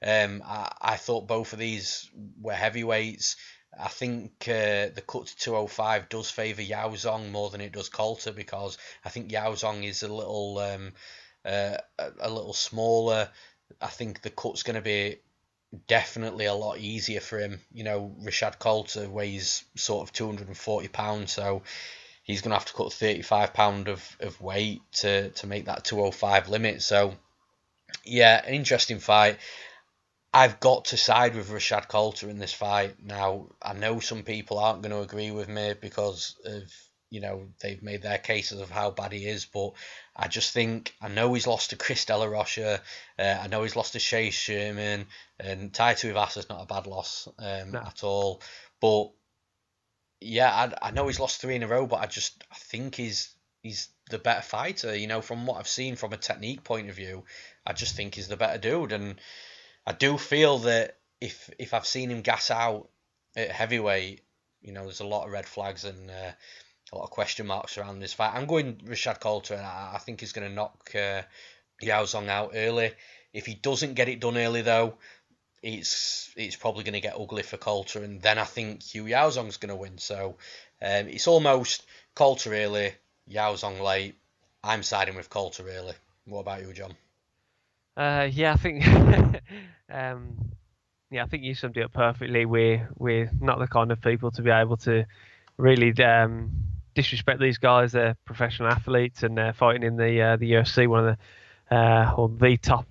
Speaker 1: I thought both of these were heavyweights. I think the cut to 205 does favour Yaozong more than it does Coulter, because I think Yaozong is a little smaller. I think the cut's going to be definitely a lot easier for him. Rashad Coulter weighs sort of 240 pounds, so he's going to have to cut 35 pound of weight to make that 205 limit. So yeah, an interesting fight. I've got to side with Rashad Coulter in this fight. Now, I know some people aren't going to agree with me because of, they've made their cases of how bad he is, but I just think, I know he's lost to Chris De La Rocha, I know he's lost to Shea Sherman, and Tai Tuivasa's not a bad loss at all, but yeah, I know he's lost 3 in a row, but I think he's the better fighter. From what I've seen from a technique point of view, I just think he's the better dude, and I do feel that if I've seen him gas out at heavyweight, there's a lot of red flags and a lot of question marks around this fight. I'm going Rashad Coulter, and I think he's going to knock Yaozong out early. If he doesn't get it done early, though, it's probably going to get ugly for Coulter, and then I think Yaozong's going to win. So it's almost Coulter early, Yaozong late. I'm siding with Coulter early. What about you, John?
Speaker 2: Yeah, I think Yeah, I think you summed it up perfectly. We're not the kind of people to be able to really disrespect these guys. They're professional athletes and they're fighting in the UFC, one of the or the top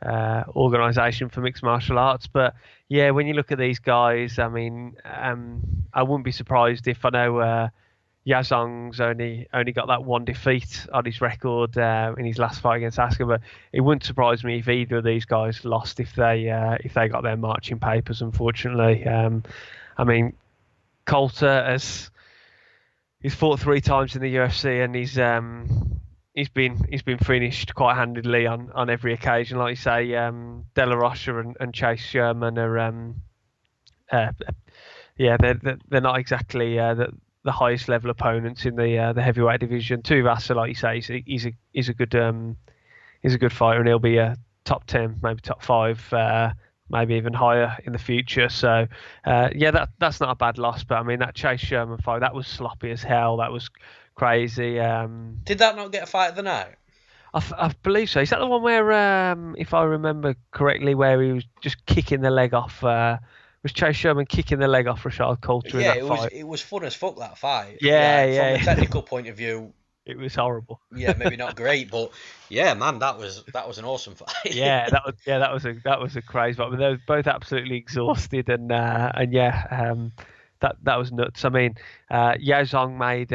Speaker 2: organisation for mixed martial arts. But yeah, when you look at these guys, I mean, I wouldn't be surprised if I know. Yaozong's only got that one defeat on his record in his last fight against Asker, but it wouldn't surprise me if either of these guys lost if they got their marching papers. Unfortunately, I mean, Coulter he's fought 3 times in the UFC and he's been finished quite handedly on every occasion. Like you say, De La Rocha and Chase Sherman are they're not exactly the highest level opponents in the heavyweight division. Tuivasa, like you say, he's a good fighter, and he'll be a top 10, maybe top 5, maybe even higher in the future. So that's not a bad loss. But I mean, that Chase Sherman fight, that was sloppy as hell. That was crazy.
Speaker 1: Did that not get a fight of the night?
Speaker 2: I believe so. Is that the one where, if I remember correctly, where he was just kicking the leg off? Was Chase Sherman kicking the leg off Rashad Coulter in that fight?
Speaker 1: It was fun as fuck, that fight.
Speaker 2: Yeah.
Speaker 1: From a technical point of view,
Speaker 2: it was horrible.
Speaker 1: Yeah, maybe not great, but yeah, man, that was an awesome fight.
Speaker 2: that was a crazy fight. But they were both absolutely exhausted, and that was nuts. I mean, Yaozong made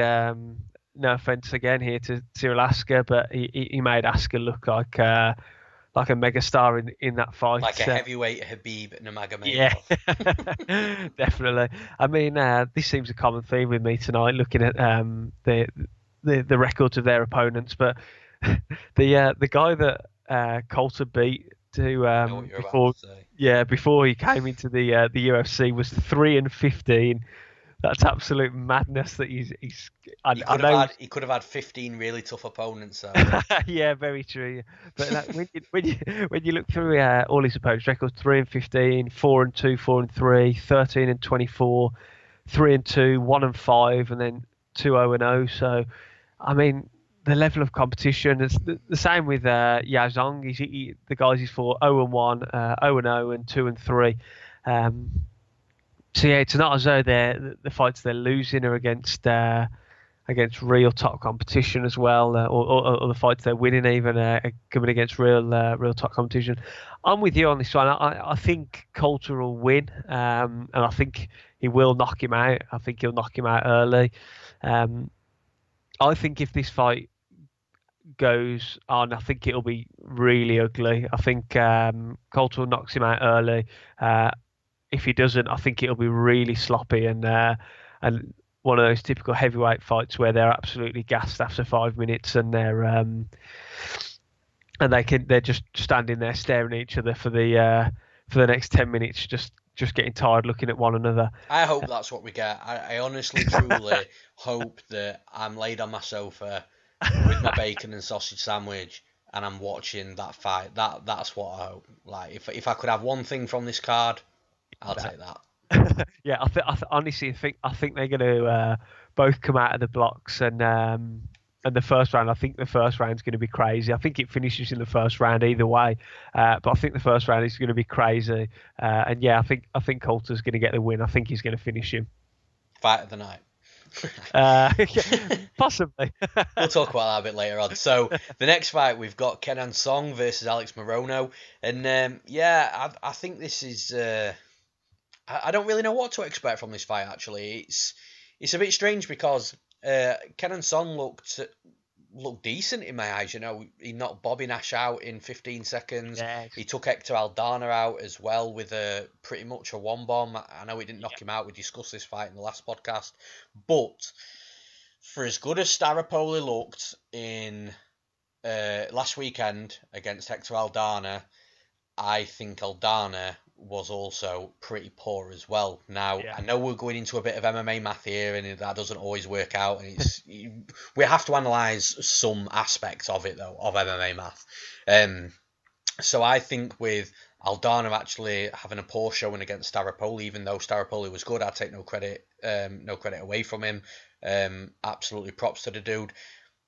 Speaker 2: no offense again here to Cyril Asker, but he made Asker look like a megastar in that fight.
Speaker 1: Like a heavyweight Khabib Nurmagomedov.
Speaker 2: Yeah, definitely. I mean, this seems a common theme with me tonight, looking at the records of their opponents. But the guy that Coulter beat before he came into the UFC was 3-15. That's absolute madness. That he
Speaker 1: could have had 15 really tough opponents. So.
Speaker 2: Yeah, very true. But when you look through all his opponents' records, 3-15, 4-2, 4-3, 13-24, 3-2, 1-5, and then 2-0-0. So, I mean, the level of competition is the same with Yaozong. The guys he's fought 0-1, 0-0, and 2-3. So yeah, it's not as though the fights they're losing are against real top competition as well, or the fights they're winning even are coming against real top competition. I'm with you on this one. I think Coulter will win, and I think he will knock him out. I think he'll knock him out early. I think if this fight goes on, I think it'll be really ugly. I think Coulter knocks him out early. If he doesn't, I think it'll be really sloppy and one of those typical heavyweight fights where they're absolutely gassed after 5 minutes and they're just standing there staring at each other for the next 10 minutes, just getting tired looking at one another.
Speaker 1: I hope that's what we get. I honestly, truly hope that I'm laid on my sofa with my bacon and sausage sandwich and I'm watching that fight. That's what I hope. Like if I could have one thing from this card, I'll take that.
Speaker 2: Yeah, I honestly think they're going to both come out of the blocks and the first round. I think the first round's going to be crazy. I think it finishes in the first round either way, but I think the first round is going to be crazy. And yeah, I think Coulter's going to get the win. I think he's going to finish him.
Speaker 1: Fight of the night.
Speaker 2: Possibly.
Speaker 1: We'll talk about that a bit later on. So the next fight we've got Kenan Song versus Alex Morono, and I think this is. I don't really know what to expect from this fight. Actually, it's a bit strange because Kenan Song looked decent in my eyes. You know, he knocked Bobby Nash out in 15 seconds.
Speaker 2: Yeah.
Speaker 1: He took Hector Aldana out as well with pretty much a one bomb. I know he didn't knock him out. We discussed this fight in the last podcast, but for as good as Staropoli looked in last weekend against Hector Aldana, I think Aldana was also pretty poor as well. Now, I know we're going into a bit of MMA math here, and that doesn't always work out. And we have to analyse some aspects of it, though, of MMA math. So I think with Aldana actually having a poor showing against Staropoli, even though Staropoli was good, I'd take no credit away from him. Absolutely props to the dude.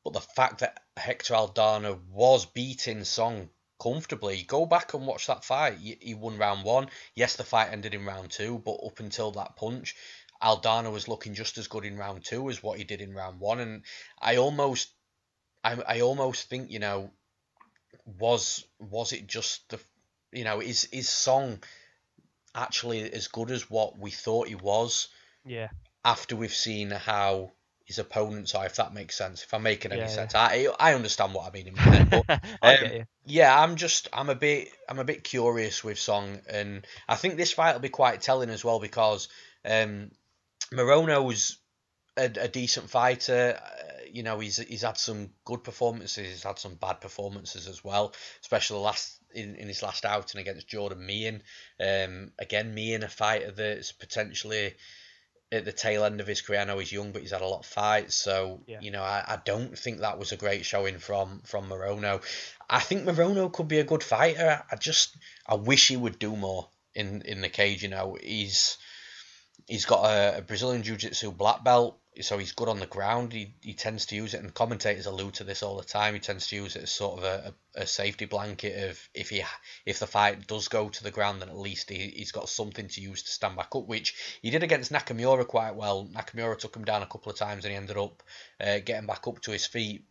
Speaker 1: But the fact that Hector Aldana was beating Song comfortably. Go back and watch that fight. He won round 1. Yes, the fight ended in round 2, but up until that punch, Aldana was looking just as good in round 2 as what he did in round 1. And I almost think, was it just the, is Song actually as good as what we thought he was?
Speaker 2: Yeah.
Speaker 1: After we've seen how his opponents are, if that makes sense, if I'm making any sense.
Speaker 2: Yeah.
Speaker 1: I understand what I mean in my head, but
Speaker 2: I get you.
Speaker 1: yeah, I'm a bit curious with Song, and I think this fight will be quite telling as well because Morono's a decent fighter. He's had some good performances. He's had some bad performances as well, especially in his last outing against Jordan Meehan. Again, Meehan, a fighter that's potentially at the tail end of his career. I know he's young, but he's had a lot of fights. So, I don't think that was a great showing from Morono. I think Morono could be a good fighter. I wish he would do more in the cage. He's got a Brazilian Jiu-Jitsu black belt, so he's good on the ground. He tends to use it, and commentators allude to this all the time. He tends to use it as sort of a safety blanket of if the fight does go to the ground, then at least he's got something to use to stand back up, which he did against Nakamura quite well. Nakamura took him down a couple of times, and he ended up getting back up to his feet.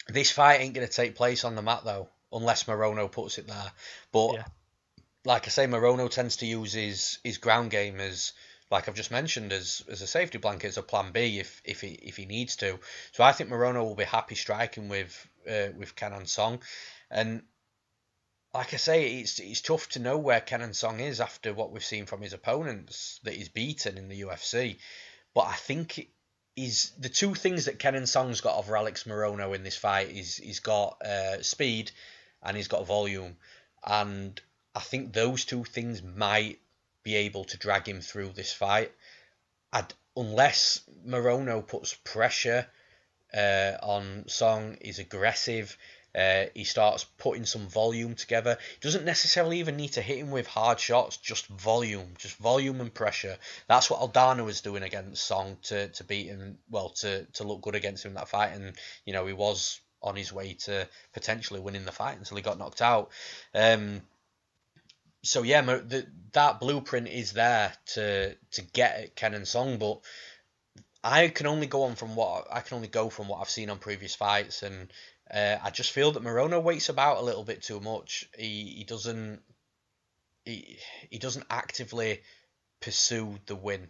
Speaker 1: This fight ain't going to take place on the mat, though, unless Morono puts it there. But, like I say, Morono tends to use his ground game as, like I've just mentioned, as a safety blanket, as a plan B if he needs to. So I think Morono will be happy striking with Kenan Song. And like I say, it's tough to know where Kenan Song is after what we've seen from his opponents that he's beaten in the UFC. But I think the two things that Kenan Song's got over Alex Morono in this fight is he's got speed and he's got volume. And I think those two things might be able to drag him through this fight. Unless Morono puts pressure on Song, is aggressive, he starts putting some volume together. He doesn't necessarily even need to hit him with hard shots, just volume and pressure. That's what Aldana was doing against Song to beat him, to look good against him in that fight. And, he was on his way to potentially winning the fight until he got knocked out. So yeah, that blueprint is there to get at Kenan Song, but I can only go from what I've seen on previous fights, and I just feel that Morono waits about a little bit too much. He doesn't actively pursue the win,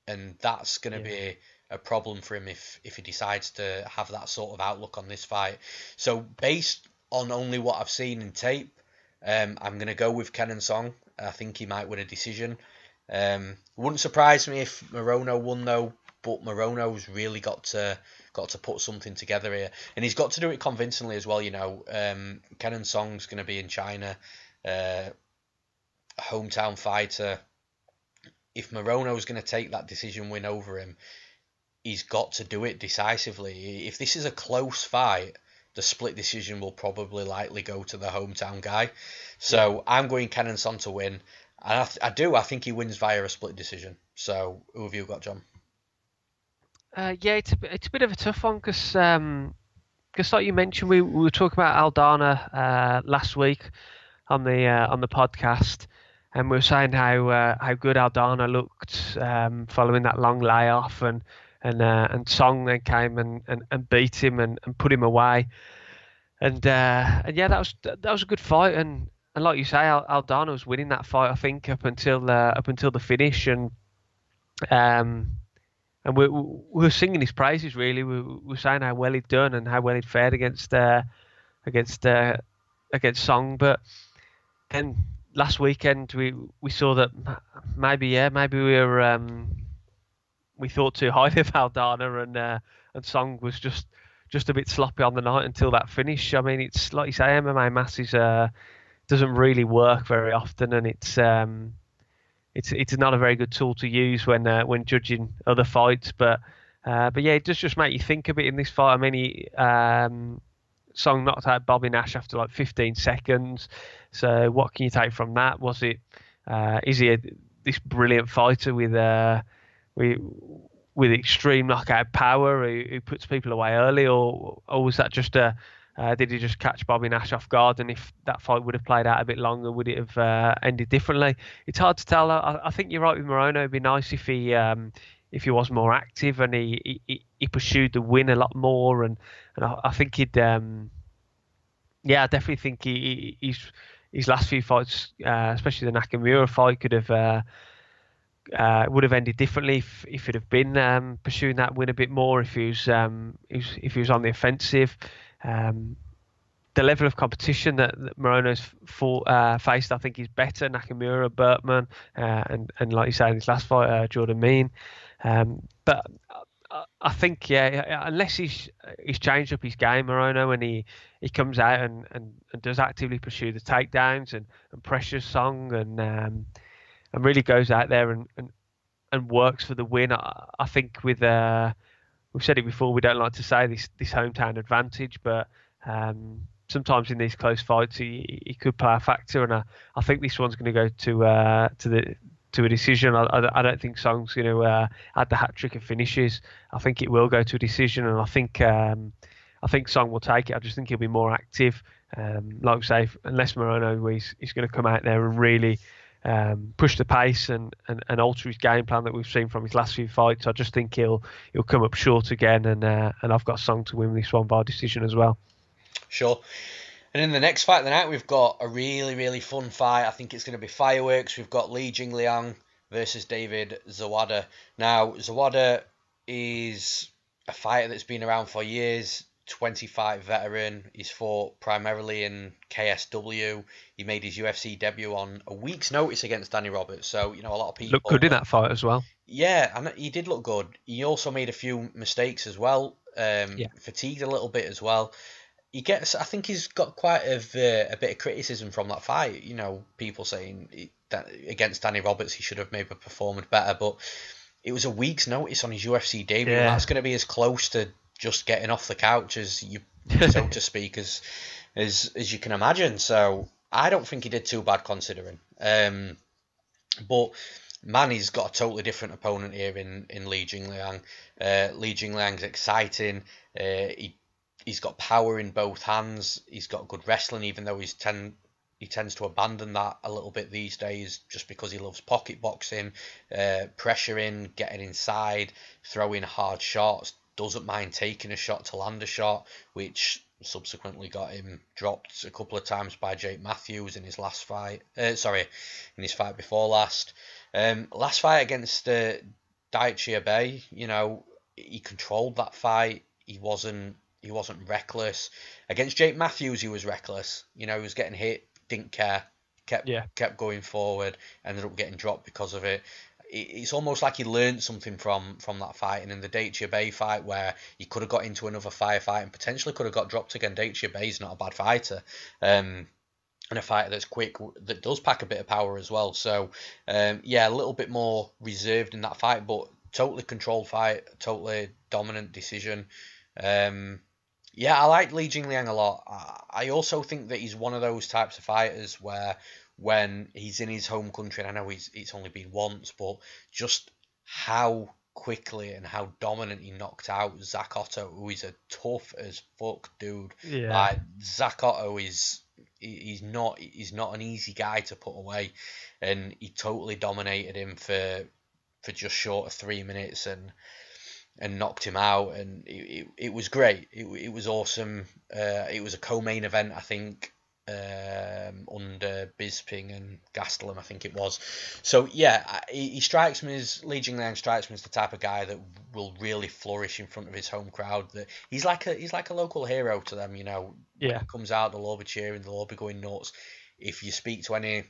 Speaker 1: and that's going to be a problem for him if he decides to have that sort of outlook on this fight. So based on only what I've seen in tape, I'm going to go with Kenan Song. I think he might win a decision. Wouldn't surprise me if Morono won though, but Morono's really got to put something together here, and he's got to do it convincingly as well. Kenan Song's going to be in China, a hometown fighter. If Morono's going to take that decision win over him, he's got to do it decisively. If this is a close fight, the split decision will probably likely go to the hometown guy. So I'm going Kenan Song to win. And I think he wins via a split decision. So who have you got, John?
Speaker 2: It's a bit of a tough one because like you mentioned, we were talking about Aldana last week on the podcast, and we were saying how good Aldana looked following that long layoff, and Song then came and beat him and put him away, and yeah, that was a good fight, and like you say, Aldana was winning that fight, I think, up until the finish, and we were singing his praises really. We were saying how well he'd done and how well he'd fared against Song, but then last weekend we saw that maybe we thought too highly of Aldana, and Song was just a bit sloppy on the night until that finish. I mean, it's like you say, MMA masses doesn't really work very often, and it's not a very good tool to use when judging other fights. But yeah, it does just make you think a bit in this fight. I mean, Song knocked out Bobby Nash after like 15 seconds. So what can you take from that? Was it is he this brilliant fighter with extreme knockout power who puts people away early, or was that just a Did he just catch Bobby Nash off guard? And if that fight would have played out a bit longer, would it have ended differently? It's hard to tell. I think you're right with Morono. It'd be nice if he was more active and he pursued the win a lot more. And I think he'd I definitely think his last few fights, especially the Nakamura fight, could have would have ended differently if it had been pursuing that win a bit more. If he was on the offensive. The level of competition that Morono's faced, I think, is better. Nakamura, Bertman, and like you say in his last fight, Jordan Mean. But I think, unless he's changed up his game, Morono, and he comes out and does actively pursue the takedowns and pressures Song and really goes out there and works for the win. I think with we've said it before, we don't like to say this hometown advantage, but sometimes in these close fights he could play a factor, and I think this one's going to go to a decision. I don't think Song's going to add the hat trick of finishes. I think it will go to a decision, and I think Song will take it. I just think he'll be more active. Like I say, unless Morono is going to come out there and really push the pace and alter his game plan that we've seen from his last few fights, I just think he'll come up short again, and I've got Song to win this one by decision as well.
Speaker 1: Sure. And in the next fight of the night, we've got a really, really fun fight. I think it's going to be fireworks. We've got Jingliang versus David Zawada. Now, Zawada is a fighter that's been around for years, 25 veteran. He's fought primarily in KSW. He made his UFC debut on a week's notice against Danny Roberts. So, a lot of people...
Speaker 2: Looked good in that fight as well.
Speaker 1: Yeah, and he did look good. He also made a few mistakes as well. Fatigued a little bit as well. I think he's got quite a bit of criticism from that fight. People saying that against Danny Roberts he should have maybe performed better, but it was a week's notice on his UFC debut. Yeah. And that's going to be as close to just getting off the couch as you, so to speak, as you can imagine. So I don't think he did too bad considering. But man, he's got a totally different opponent here in Jingliang. Jingliang's exciting. He's got power in both hands. He's got good wrestling, even though he tends to abandon that a little bit these days, just because he loves pocket boxing, pressuring, getting inside, throwing hard shots. Doesn't mind taking a shot to land a shot, which subsequently got him dropped a couple of times by Jake Matthews in his last fight. In his fight before last. Last fight against Daichi Abe, he controlled that fight. He wasn't reckless. Against Jake Matthews, he was reckless. He was getting hit, didn't care, kept going forward, ended up getting dropped because of it. It's almost like he learned something from that fight. And in the Daichi Abe fight, where he could have got into another firefight and potentially could have got dropped again, Daichi Abe's not a bad fighter. And a fighter that's quick, that does pack a bit of power as well. So, a little bit more reserved in that fight, but totally controlled fight, totally dominant decision. I like Jingliang a lot. I also think that he's one of those types of fighters where when he's in his home country, and I know it's only been once, but just how quickly and how dominant he knocked out Zach Otto, who is a tough as fuck dude. Yeah. Like, Zach Otto he's not an easy guy to put away, and he totally dominated him for just short of 3 minutes and knocked him out, and it was great. It was awesome. It was a co-main event, I think, under Bisping and Gastelum, I think it was. So he strikes me as Jingliang strikes me as the type of guy that will really flourish in front of his home crowd. That he's like a local hero to them. When he comes out, they'll all be cheering, they'll all be going nuts. If you speak to any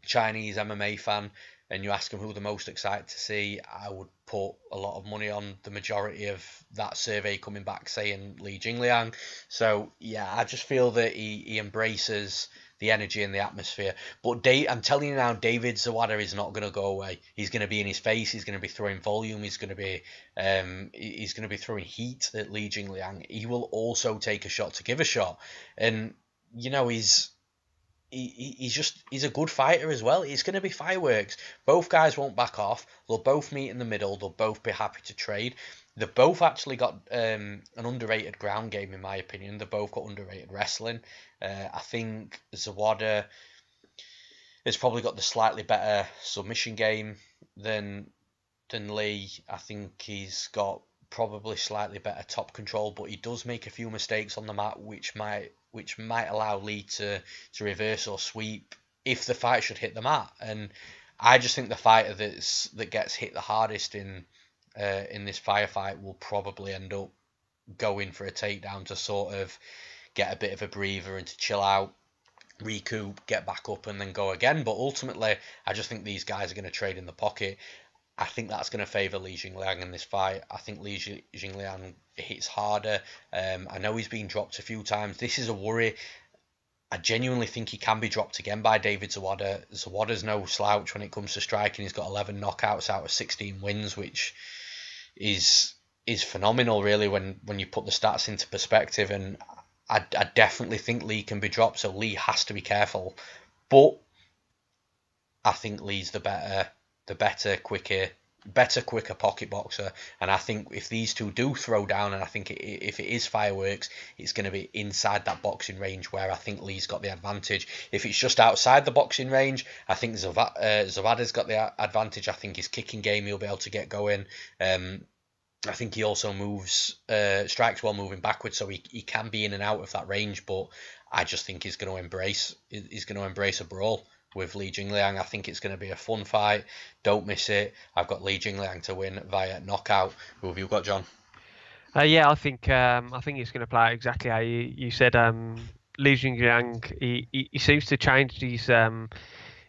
Speaker 1: Chinese MMA fan and you ask them who they're most excited to see, I would put a lot of money on the majority of that survey coming back saying Jingliang. So, I just feel that he embraces the energy and the atmosphere. But I'm telling you now, David Zawada is not going to go away. He's going to be in his face. He's going to be throwing volume. He's going to be throwing heat at Jingliang. He will also take a shot to give a shot. And, he's a good fighter as well. It's going to be fireworks. Both guys won't back off. They'll both meet in the middle. They'll both be happy to trade. They've both actually got an underrated ground game, in my opinion. They've both got underrated wrestling. I think Zawada has probably got the slightly better submission game than Lee. I think he's got probably slightly better top control, but he does make a few mistakes on the mat, which might allow Lee to reverse or sweep if the fight should hit the mat. And I just think the fighter that gets hit the hardest in this firefight will probably end up going for a takedown to sort of get a bit of a breather and to chill out, recoup, get back up and then go again. But ultimately, I just think these guys are going to trade in the pocket. I think that's going to favour Li Jingliang in this fight. I think Li Jingliang hits harder. I know he's been dropped a few times. This is a worry. I genuinely think he can be dropped again by David Zawada. Zawada's no slouch when it comes to striking. He's got 11 knockouts out of 16 wins, which is phenomenal, really, when you put the stats into perspective. And I definitely think Lee can be dropped, so Lee has to be careful. But I think Lee's the better, quicker pocket boxer. And I think if these two do throw down, and I think if it is fireworks, it's going to be inside that boxing range where I think Lee's got the advantage. If it's just outside the boxing range, I think Zawada's got the advantage. I think his kicking game, he'll be able to get going. I think he also strikes well moving backwards, so he can be in and out of that range. But I just think he's going to embrace a brawl with Li Jingliang. I think it's going to be a fun fight. Don't miss it. I've got Li Jingliang to win via knockout. Who have you got, John?
Speaker 2: Yeah, I think it's going to play out exactly how you said. Li Jingliang, he seems to change his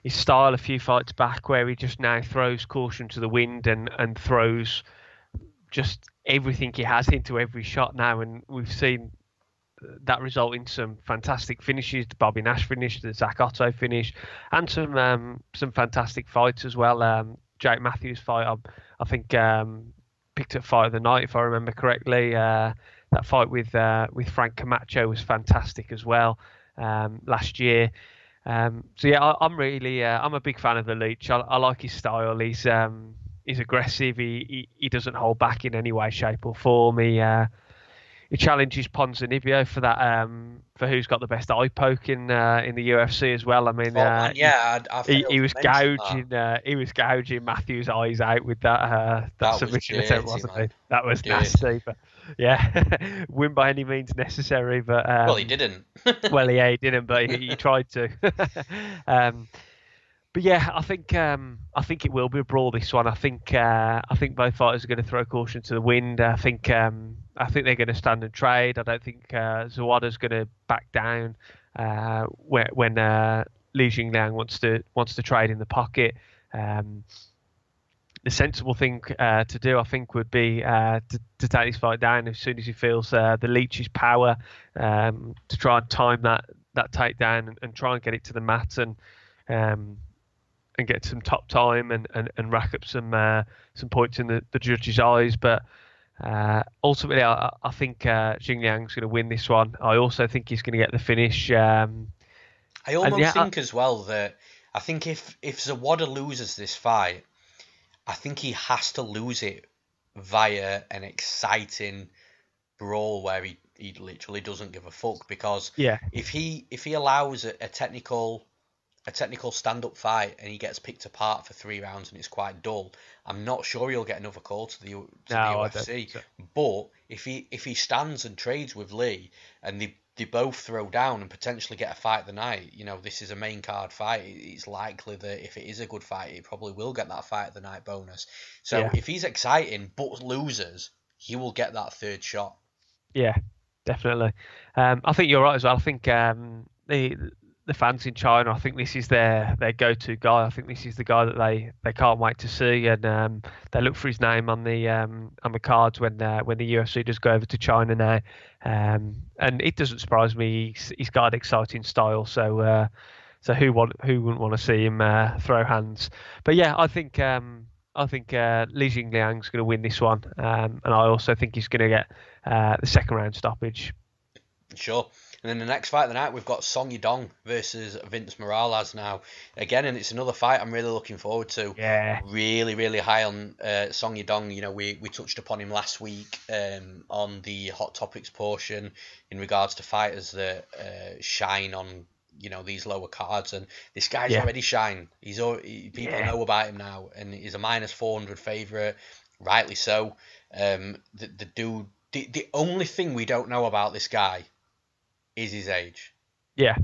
Speaker 2: style a few fights back, where he just now throws caution to the wind and throws just everything he has into every shot now, and we've seen that result in some fantastic finishes, the Bobby Nash finish, the Zach Otto finish, and some fantastic fights as well. Jake Matthews fight, I think picked up fight of the night if I remember correctly. That fight with Frank Camacho was fantastic as well last year. So yeah, I'm a big fan of the Leech. I like his style. He's aggressive. He doesn't hold back in any way, shape or form. He challenges Ponzinibbio for that for who's got the best eye poke in the UFC as well. I mean, he was gouging Matthews' eyes out with that submission attempt, wasn't he? That was nasty, but yeah, win by any means necessary. But
Speaker 1: well, he didn't.
Speaker 2: Well, yeah, he didn't, but he tried to. But yeah, I think it will be a brawl, this one. I think both fighters are going to throw caution to the wind. I think they're going to stand and trade. I don't think Zawada's going to back down when Li Jingliang wants to trade in the pocket. The sensible thing to do, I think, would be to take this fight down as soon as he feels the Leech's power, to try and time that takedown and try and get it to the mat and get some top time and rack up some points in the judges' eyes. But ultimately, I think Jingliang's going to win this one. I also think he's going to get the finish. I almost
Speaker 1: think as well that I think if Zawada loses this fight, I think he has to lose it via an exciting brawl where he literally doesn't give a fuck, because if he allows a technical stand-up fight and he gets picked apart for 3 rounds and it's quite dull, I'm not sure he'll get another call to the UFC. So. But if he stands and trades with Lee and they both throw down and potentially get a fight of the night, this is a main card fight. It's likely that if it is a good fight, he probably will get that fight of the night bonus. So if he's exciting but loses, he will get that third shot.
Speaker 2: Yeah, definitely. I think you're right as well. I think the fans in China, I think this is their go-to guy. I think this is the guy that they can't wait to see, and they look for his name on the cards when the UFC does go over to China now. And it doesn't surprise me. He's got an exciting style, so who wouldn't want to see him throw hands? But yeah, I think Li Jingliang's going to win this one, and I also think he's going to get the second round stoppage.
Speaker 1: Sure. And then the next fight of the night, we've got Song Yadong versus Vince Morales now. Again, and it's another fight I'm really looking forward to.
Speaker 2: Yeah.
Speaker 1: Really, really high on Song Yadong. You know, we touched upon him last week on the Hot Topics portion in regards to fighters that shine on, you know, these lower cards. And this guy's already shine. People know about him now. And he's a minus 400 favourite, rightly so. The dude, the only thing we don't know about this guy is his age.
Speaker 2: Yeah.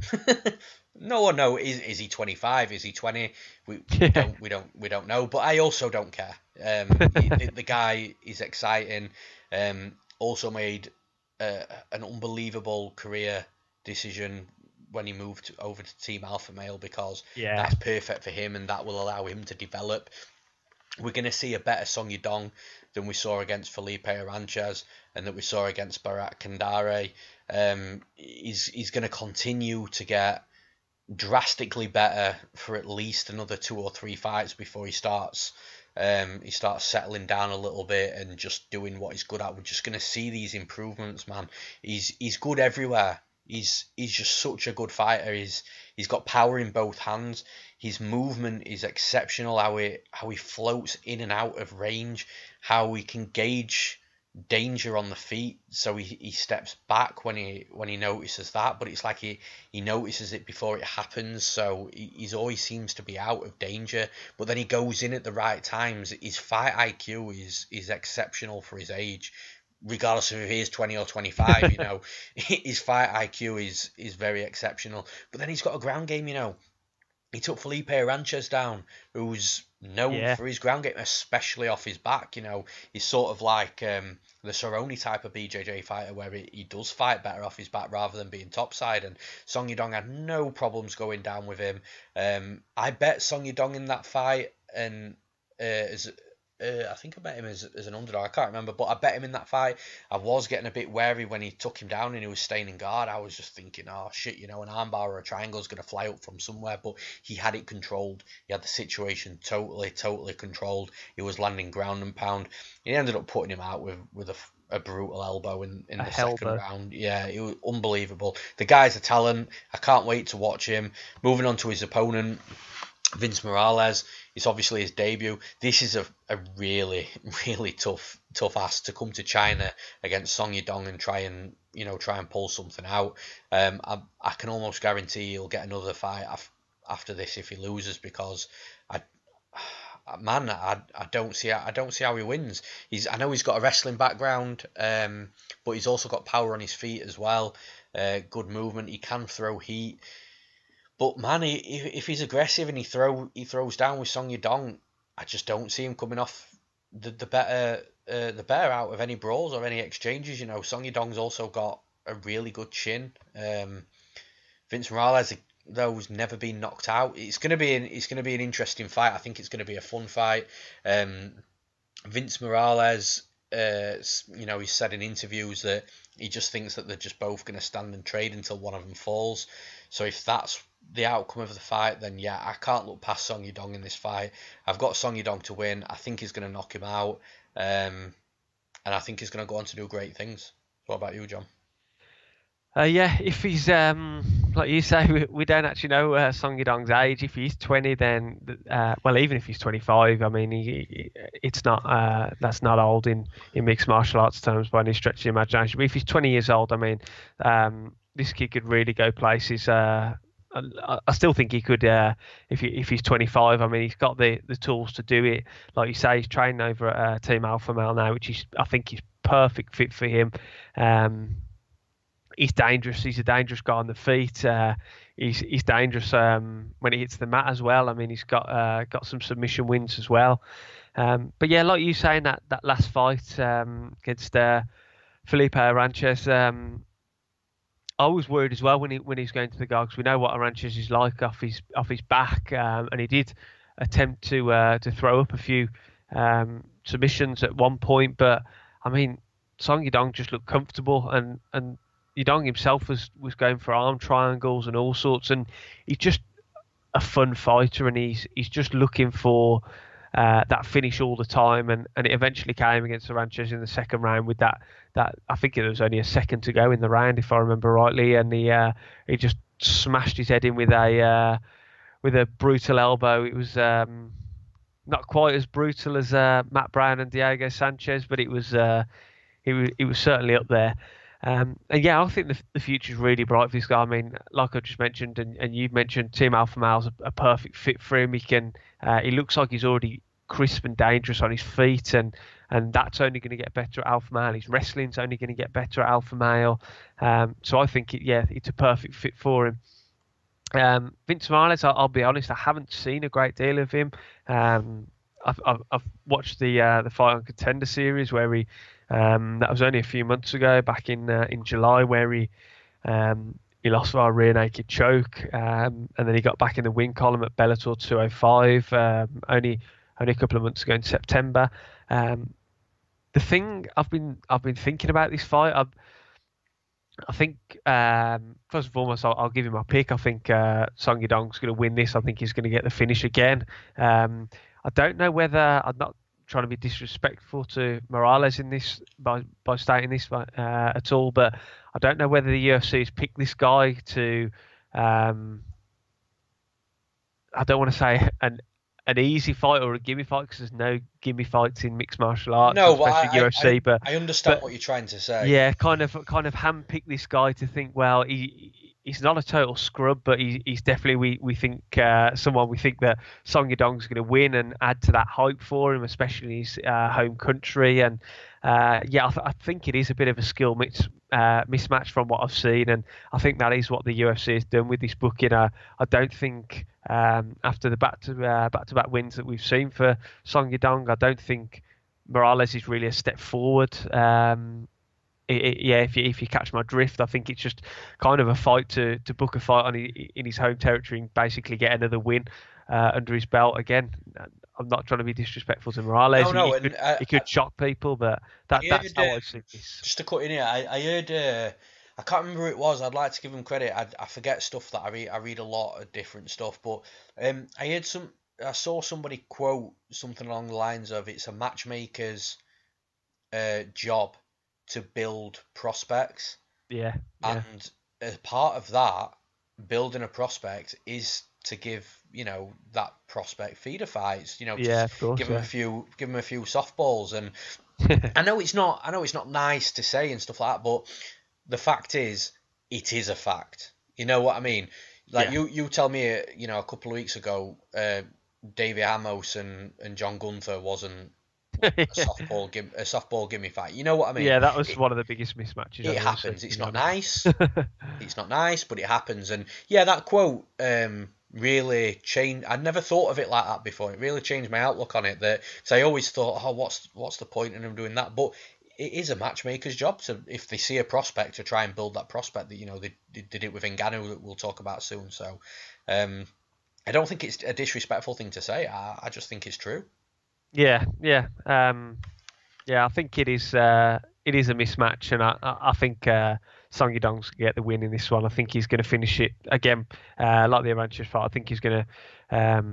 Speaker 1: No one knows. Is he 25? Is he 20? We don't know. But I also don't care. The guy is exciting. Also made an unbelievable career decision when he moved over to Team Alpha Male, because that's perfect for him, and that will allow him to develop. We're going to see a better Song Yadong than we saw against Felipe Aranches and that we saw against Barat Kandare. He's going to continue to get drastically better for at least another 2 or 3 fights before he starts settling down a little bit and just doing what he's good at. We're just going to see these improvements, man. He's good everywhere. He's just such a good fighter. He's got power in both hands. His movement is exceptional. How he floats in and out of range. How he can gauge danger on the feet. So he steps back when he notices that. But it's like he notices it before it happens. So he's always seems to be out of danger. But then he goes in at the right times. His fight IQ is exceptional for his age. Regardless of if he is 20 or 25, you know, his fight IQ is very exceptional. But then he's got a ground game, you know. He took Felipe Aranches down, who's known for his ground game, especially off his back. You know, he's sort of like the Cerrone type of BJJ fighter, where he does fight better off his back rather than being topside. And Song Yadong had no problems going down with him. I bet Song Yadong in that fight, and I think I bet him as an underdog. I can't remember, but I bet him in that fight. I was getting a bit wary when he took him down and he was staying in guard. I was just thinking, oh shit, you know, an armbar or a triangle is going to fly up from somewhere. But he had it controlled. He had the situation totally controlled. He was landing ground and pound. He ended up putting him out with a brutal elbow in the second round. Yeah, it was unbelievable. The guy's a talent. I can't wait to watch him. Moving on to his opponent, Vince Morales. It's obviously his debut. This is a really, really tough ask to come to China against Song Yadong and try and pull something out. I can almost guarantee he'll get another fight after this if he loses, because I don't see how he wins. I know he's got a wrestling background, but he's also got power on his feet as well. Good movement. He can throw heat. But man, if he's aggressive and he throws down with Song Yadong, I just don't see him coming off the better out of any brawls or any exchanges. You know, Song Yadong's also got a really good chin. Vince Morales, though, has never been knocked out. It's gonna be an interesting fight. I think it's gonna be a fun fight. Vince Morales, he said in interviews that he just thinks that they're just both gonna stand and trade until one of them falls. So if that's the outcome of the fight, then yeah, I can't look past Song Yadong in this fight. I've got Song Yadong to win. I think he's going to knock him out, and I think he's going to go on to do great things. What about you, John?
Speaker 2: If he's like you say, we don't actually know Song Yadong's age. If he's 20, then even if he's 25, I mean, it's not that's not old in mixed martial arts terms by any stretch of the imagination. But if he's 20 years old, I mean, this kid could really go places. I still think he could, if he's 25. I mean, he's got the tools to do it. Like you say, he's training over at Team Alpha Male now, which I think is perfect fit for him. He's dangerous. He's a dangerous guy on the feet. He's dangerous when he hits the mat as well. I mean, he's got some submission wins as well. But yeah, like you saying, that last fight against Felipe Aranches, I was worried as well when he's going to the guard, because we know what Aranches is like off his back, and he did attempt to throw up a few submissions at one point. But I mean, Song Yadong just looked comfortable, and Yadong himself was going for arm triangles and all sorts, and he's just a fun fighter, and he's just looking for that finish all the time, and it eventually came against Sanchez in the second round with that I think it was only a second to go in the round if I remember rightly, and he just smashed his head in with a brutal elbow. It was not quite as brutal as Matt Brown and Diego Sanchez, but it was certainly up there. And yeah, I think the future's really bright for this guy. I mean, like I just mentioned, and you've mentioned, Team Alpha Male's a perfect fit for him. He looks like he's already crisp and dangerous on his feet, and that's only going to get better at Alpha Male. His wrestling's only going to get better at Alpha Male. So I think it's a perfect fit for him. Vince Morales, I'll be honest, I haven't seen a great deal of him. I've watched the Fight on Contender series where that was only a few months ago, back in July, where he lost via rear naked choke, and then he got back in the win column at Bellator 205 only a couple of months ago in September. The thing I've been thinking about this fight, I think first and foremost, I'll give him my pick. I think Song Yadong's going to win this. I think he's going to get the finish again. I don't know whether, I'm not trying to be disrespectful to Morales in this by stating this at all, but I don't know whether the UFC has picked this guy to I don't want to say an easy fight or a gimme fight, because there's no gimme fights in mixed martial arts, especially UFC. But
Speaker 1: I understand what you're trying to say.
Speaker 2: Yeah, kind of handpick this guy to think, well, he's not a total scrub, but he's definitely we think someone we think that Song Yadong's going to win, and add to that hype for him, especially in his home country. And I think it is a bit of a skill mismatch from what I've seen, and I think that is what the UFC has done with this booking. I don't think after the back-to-back wins that we've seen for Song Yadong, I don't think Morales is really a step forward. If you catch my drift, I think it's just kind of a fight to book a fight in his home territory and basically get another win under his belt again. I'm not trying to be disrespectful to Morales. He could shock people, but that's how I see this.
Speaker 1: Just to cut in here, I heard. I can't remember who it was. I'd like to give him credit. I forget stuff that I read. I read a lot of different stuff, but I saw somebody quote something along the lines of, it's a matchmaker's job to build prospects.
Speaker 2: Yeah.
Speaker 1: And as part of that, building a prospect is to give that prospect feeder fights.
Speaker 2: Of course,
Speaker 1: give him a few softballs. And I know it's not nice to say and stuff like that, but the fact is, it is a fact. You know what I mean? Like you tell me, a couple of weeks ago, Davey Amos and John Gunther wasn't a softball gimme fight. You know what I mean?
Speaker 2: Yeah, that was one of the biggest mismatches.
Speaker 1: It happens. It's not nice. It's not nice, but it happens. And yeah, that quote really changed. I'd never thought of it like that before. It really changed my outlook on it. Because I always thought, what's the point in them doing that? But it is a matchmaker's job to, if they see a prospect, to try and build that prospect. That they did it with Ngannou, that we'll talk about soon. So I don't think it's a disrespectful thing to say. I just think it's true.
Speaker 2: Yeah. I think it is a mismatch, and I think Song Yadong's going to get the win in this one. I think he's going to finish it again, like the Aranches fight. I think he's going to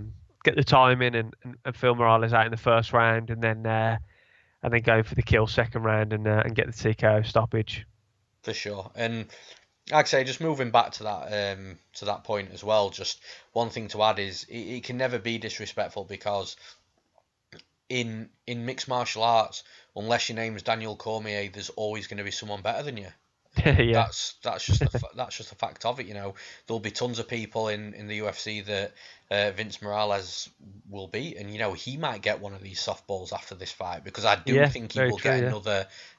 Speaker 2: get the time in and Phil Morales out in the first round, and then go for the kill second round and get the TKO stoppage.
Speaker 1: For sure. And like I say, just moving back to that point as well, just one thing to add is it can never be disrespectful, because in mixed martial arts, unless your name's Daniel Cormier, there's always going to be someone better than you.
Speaker 2: Yeah.
Speaker 1: That's just a fact of it. There'll be tons of people in the UFC that Vince Morales will beat, and he might get one of these softballs after this fight, because I do think he will get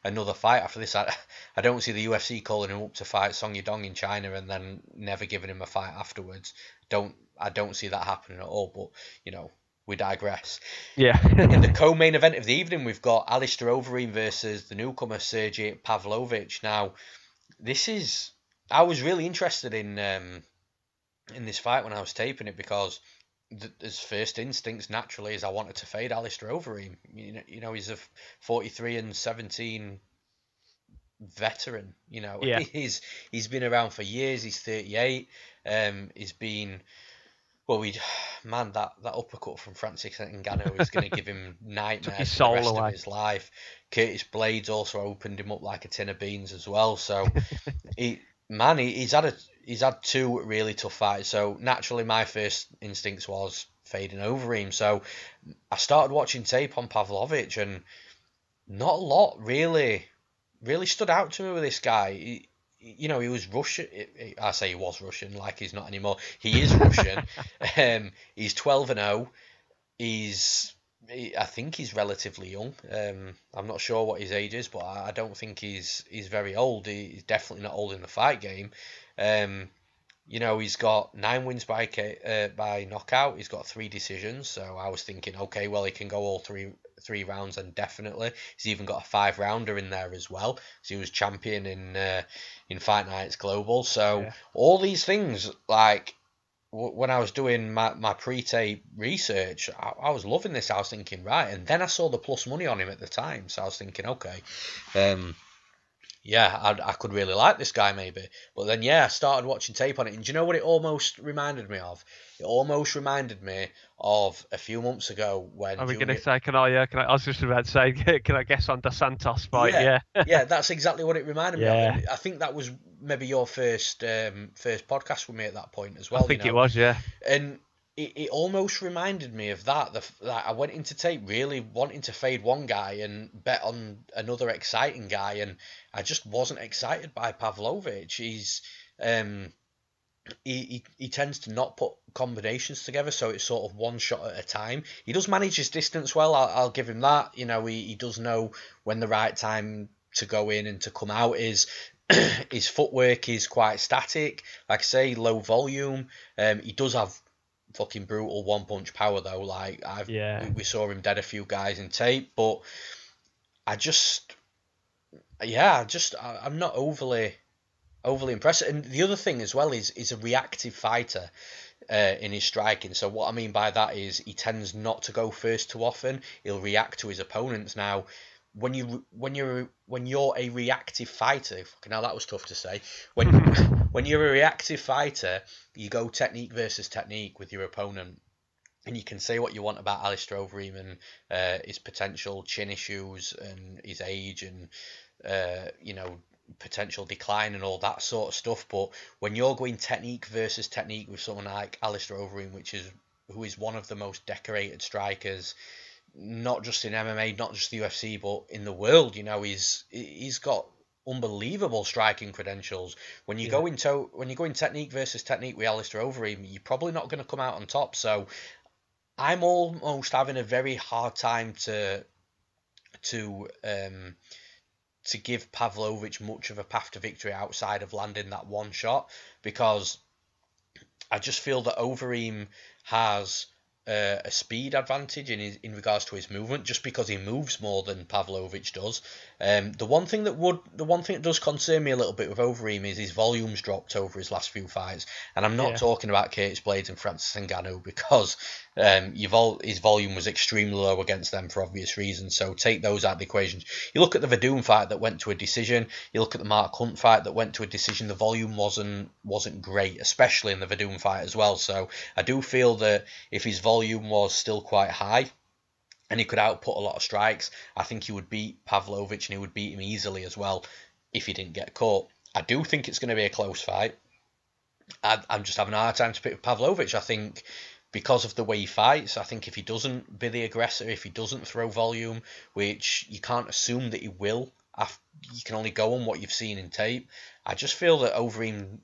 Speaker 1: another fight after this. I don't see the UFC calling him up to fight Song Yadong in China and then never giving him a fight afterwards. I don't see that happening at all. But we digress.
Speaker 2: Yeah.
Speaker 1: In the co-main event of the evening, we've got Alistair Overeem versus the newcomer Sergey Pavlovich. Now, I was really interested in this fight when I was taping it, because his first instincts naturally is I wanted to fade Alistair Overeem. He's a 43-17 veteran. He's been around for years. He's 38. He's been Well, that uppercut from Francis Ngannou is going to give him nightmares
Speaker 2: soul
Speaker 1: for the rest
Speaker 2: away.
Speaker 1: of his life. Curtis Blaydes also opened him up like a tin of beans as well. So, he's had two really tough fights. So naturally, my first instincts was fading Overeem. So I started watching tape on Pavlovich, and not a lot really stood out to me with this guy. He was Russian. I say he was Russian, like he's not anymore. He is Russian. He's 12-0. I think he's relatively young. I'm not sure what his age is, but I don't think he's very old. He's definitely not old in the fight game. He's got 9 wins by knockout. He's got 3 decisions. So I was thinking, okay, well, he can go all three rounds, and definitely he's even got a 5-rounder in there as well. So he was champion in Fight Nights Global. So all these things, like when I was doing my pre-tape research, I was loving this. I was thinking, right, and then I saw the plus money on him at the time, so I was thinking, okay, I could really like this guy maybe. But then, I started watching tape on it, and do you know what it almost reminded me of? It almost reminded me of a few months ago when...
Speaker 2: Are we going to say, I was just about to say, can I guess on Dos Santos fight?
Speaker 1: Yeah, that's exactly what it reminded me of. And I think that was maybe your first podcast with me at that point as well.
Speaker 2: I think it was, yeah.
Speaker 1: And it almost reminded me of that. I went into tape really wanting to fade one guy and bet on another exciting guy, and I just wasn't excited by Pavlovich. He tends to not put combinations together, so it's sort of one shot at a time. He does manage his distance well. I'll give him that. He does know when the right time to go in and to come out is. His footwork is quite static. Like I say, low volume. He does have fucking brutal one-punch power though. Like we saw him dead a few guys in tape, but I'm not overly impressed. And the other thing as well is he's a reactive fighter in his striking. So what I mean by that is he tends not to go first too often. He'll react to his opponents. Now, when you're a reactive fighter, now that was tough to say. When you're a reactive fighter, you go technique versus technique with your opponent. And you can say what you want about Alistair Overeem and his potential chin issues and his age and potential decline and all that sort of stuff. But when you're going technique versus technique with someone like Alistair Overeem, who is one of the most decorated strikers, not just in MMA, not just the UFC, but in the world, he's got unbelievable striking credentials. When you go in technique versus technique with Alistair Overeem, you're probably not going to come out on top. So I'm almost having a very hard time to give Pavlovich much of a path to victory outside of landing that one shot, because I just feel that Overeem has a speed advantage in regards to his movement, just because he moves more than Pavlovich does. The one thing that does concern me a little bit with Overeem is his volume's dropped over his last few fights, and I'm not talking about Curtis Blaydes and Francis Ngannou, because his volume was extremely low against them for obvious reasons. So take those out of the equation. You look at the Verdun fight that went to a decision. You look at the Mark Hunt fight that went to a decision. The volume wasn't great, especially in the Verdun fight as well. So I do feel that if his volume was still quite high and he could output a lot of strikes, I think he would beat Pavlovich, and he would beat him easily as well if he didn't get caught. I do think it's going to be a close fight. I'm just having a hard time to pick Pavlovich. I think because of the way he fights, I think if he doesn't be the aggressor, if he doesn't throw volume, which you can't assume that he will, you can only go on what you've seen in tape. I just feel that Overeem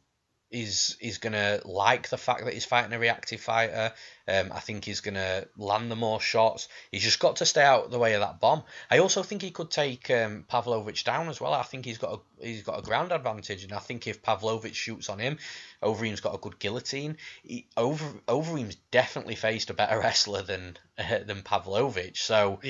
Speaker 1: is going to like the fact that he's fighting a reactive fighter. I think he's going to land the more shots. He's just got to stay out of the way of that bomb. I also think he could take Pavlovich down as well. I think he's got a ground advantage, and I think if Pavlovich shoots on him, Overeem's got a good guillotine. Overeem's definitely faced a better wrestler than Pavlovich. So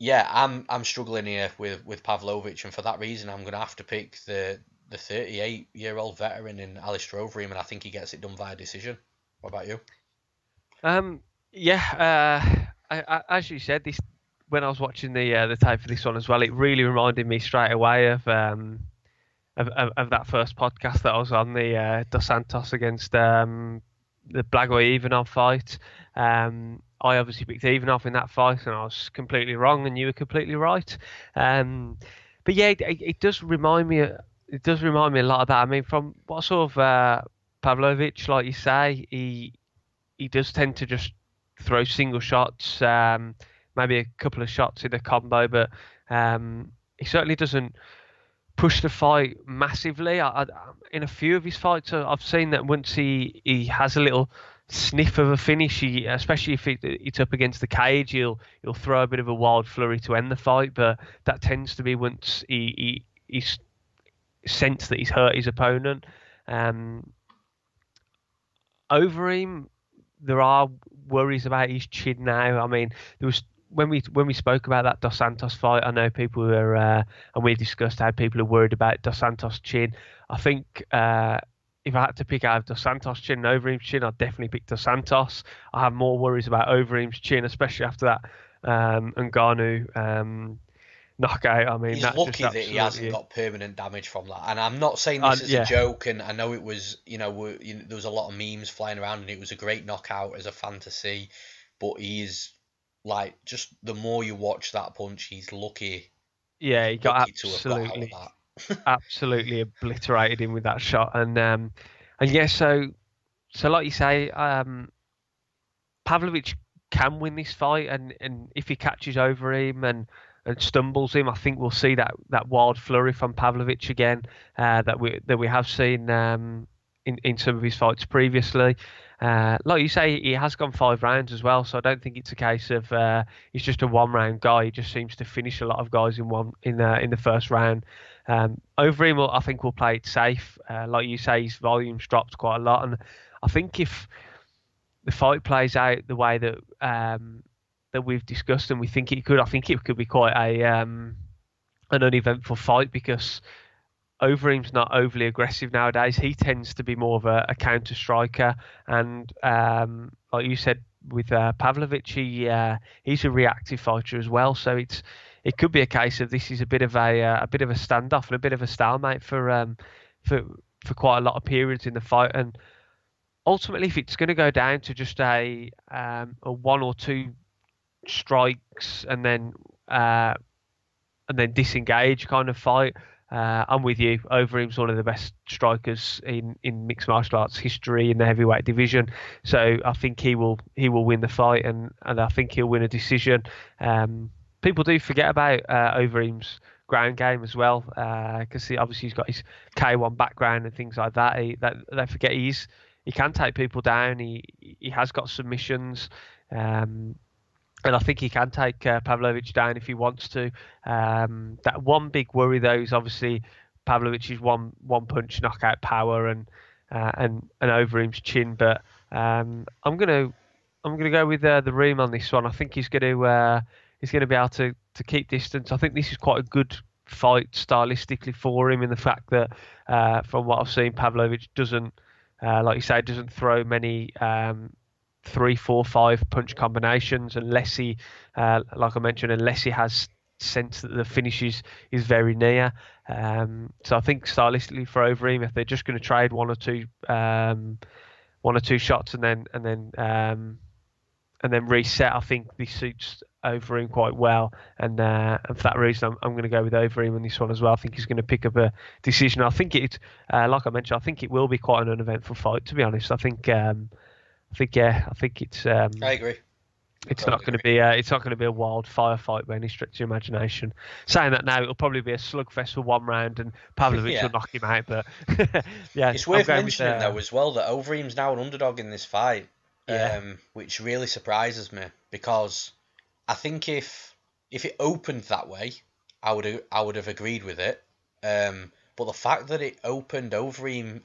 Speaker 1: I'm struggling here with Pavlovich, and for that reason, I'm going to have to pick the 38-year-old veteran in Alistair Overeem, and I think he gets it done via decision. What about you?
Speaker 2: As you said, when I was watching the tape for this one as well, it really reminded me straight away of that first podcast that I was on, the Dos Santos against the Blagoy Ivanov fight. I obviously picked Ivanov in that fight, and I was completely wrong, and you were completely right. But yeah, it does remind me. It does remind me a lot of that. I mean, from what sort of Pavlovich, like you say, he does tend to just throw single shots, maybe a couple of shots in a combo, but he certainly doesn't push the fight massively. In a few of his fights, I've seen that once he has a little sniff of a finish, especially if it's up against the cage, he'll throw a bit of a wild flurry to end the fight. But that tends to be once he's sensed that he's hurt his opponent. Overeem, there are worries about his chin now. I mean, there was when we spoke about that Dos Santos fight, I know people were and we discussed how people are worried about Dos Santos' chin. I think if I had to pick out of Dos Santos' chin and Overeem's chin, I'd definitely pick Dos Santos. I have more worries about Overeem's chin, especially after that Ngannou knockout. I mean,
Speaker 1: he's lucky that he hasn't got permanent damage from that. And I'm not saying this as a joke, and I know it was, there was a lot of memes flying around, and it was a great knockout as a fantasy, but he's like, just the more you watch that punch, he's lucky.
Speaker 2: Yeah, he got absolutely, absolutely obliterated him with that shot, and yeah, so like you say, Pavlovich can win this fight, and if he catches Overeem and stumbles him, I think we'll see that wild flurry from Pavlovich again that we have seen in some of his fights previously. Like you say, he has gone 5 rounds as well, so I don't think it's a case of he's just a 1-round guy. He just seems to finish a lot of guys in the first round. Overeem, I think, will play it safe. Like you say, his volume's dropped quite a lot, and I think if the fight plays out the way that that we've discussed and we think it could, I think it could be quite an uneventful fight, because Overeem's not overly aggressive nowadays. He tends to be more of a counter striker, and like you said with Pavlovich, he's a reactive fighter as well. So it could be a case of this is a bit of a standoff and a bit of a stalemate for quite a lot of periods in the fight. And ultimately, if it's going to go down to just a 1 or 2 strikes and then disengage kind of fight, I'm with you. Overeem's one of the best strikers in mixed martial arts history in the heavyweight division. So I think he will win the fight, and I think he'll win a decision. People do forget about Overeem's ground game as well, because obviously he's got his K1 background and things like that. They forget he can take people down. He has got submissions. And I think he can take Pavlovich down if he wants to. That one big worry, though, is obviously Pavlovich's one punch knockout power and Overeem's chin. But I'm gonna go with the Reem on this one. I think he's gonna be able to keep distance. I think this is quite a good fight stylistically for him, in the fact that from what I've seen, Pavlovich doesn't, like you say, doesn't throw many 3, 4, 5 punch combinations unless he, like I mentioned, unless he has sense that the finish is very near. So I think stylistically for Overeem, if they're just going to trade one or two shots and then reset, I think this suits Overeem quite well. And for that reason, I'm going to go with Overeem on this one as well. I think he's going to pick up a decision. I think like I mentioned, I think it will be quite an uneventful fight, to be honest. I think it's. I
Speaker 1: agree.
Speaker 2: It's not going to be a wildfire fight by any stretch of the imagination. Saying that now, it'll probably be a slugfest for 1 round, and Pavlovich will knock him out. But yeah,
Speaker 1: it's worth mentioning though as well that Overeem's now an underdog in this fight, which really surprises me, because I think if it opened that way, I would have agreed with it. But the fact that it opened Overeem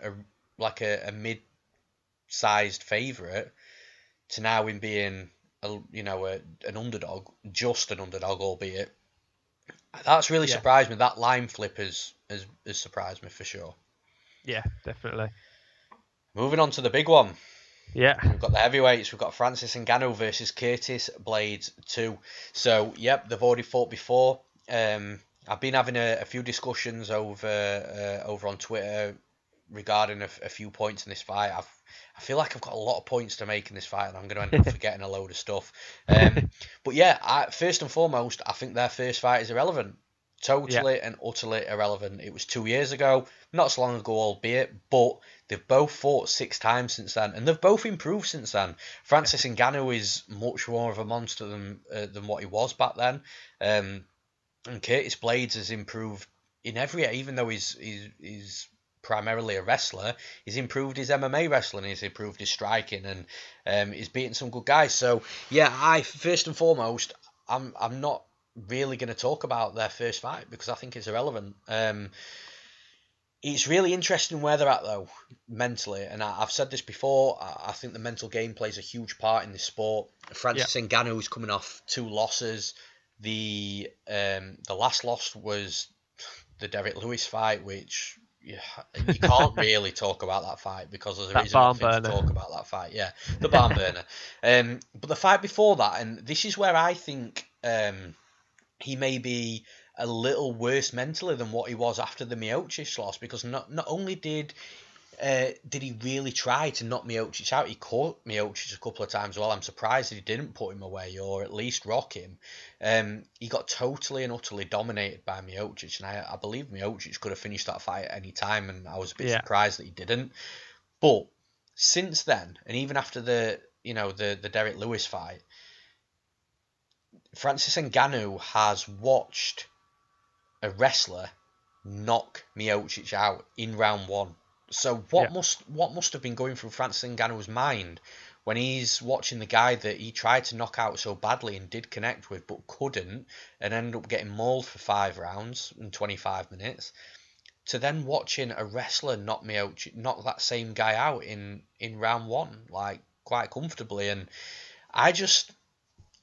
Speaker 1: like a mid-sized favourite to now him being an underdog, just an underdog, albeit, that's really surprised me. That line flip has surprised me for sure.
Speaker 2: Yeah, definitely.
Speaker 1: Moving on to the big one.
Speaker 2: Yeah.
Speaker 1: We've got the heavyweights. We've got Francis Ngannou versus Curtis Blaydes 2. So, yep, they've already fought before. I've been having a few discussions over on Twitter regarding a few points in this fight. I've I feel like I've got a lot of points to make in this fight, and I'm going to end up forgetting a load of stuff. But yeah, first and foremost, I think their first fight is irrelevant. Totally and utterly irrelevant. It was 2 years ago, not so long ago, albeit, but they've both fought 6 times since then, and they've both improved since then. Francis Ngannou is much more of a monster than what he was back then, and Curtis Blaydes has improved in every, even though he's primarily a wrestler, he's improved his MMA wrestling, he's improved his striking, and he's beaten some good guys. So yeah, I first and foremost, I'm not really going to talk about their first fight because I think it's irrelevant. It's really interesting where they're at though, mentally, and I've said this before. I think the mental game plays a huge part in this sport. Francis Ngannou's coming off 2 losses. The last loss was the Derek Lewis fight, which you can't really talk about that fight because there is nothing to talk about that fight. Yeah, the barn burner. But the fight before that, and this is where I think he may be a little worse mentally than what he was after the Miocic loss, because not only did he really try to knock Miocic out, he caught Miocic a couple of times. Well, I'm surprised that he didn't put him away or at least rock him. He got totally and utterly dominated by Miocic, and I believe Miocic could have finished that fight at any time, and I was a bit surprised that he didn't. But since then, and even after the Derek Lewis fight, Francis Ngannou has watched a wrestler knock Miocic out in round 1. So what must have been going through Francis Ngannou's mind when he's watching the guy that he tried to knock out so badly and did connect with but couldn't, and ended up getting mauled for 5 rounds in 25 minutes, to then watching a wrestler knock that same guy out in round 1, like, quite comfortably. And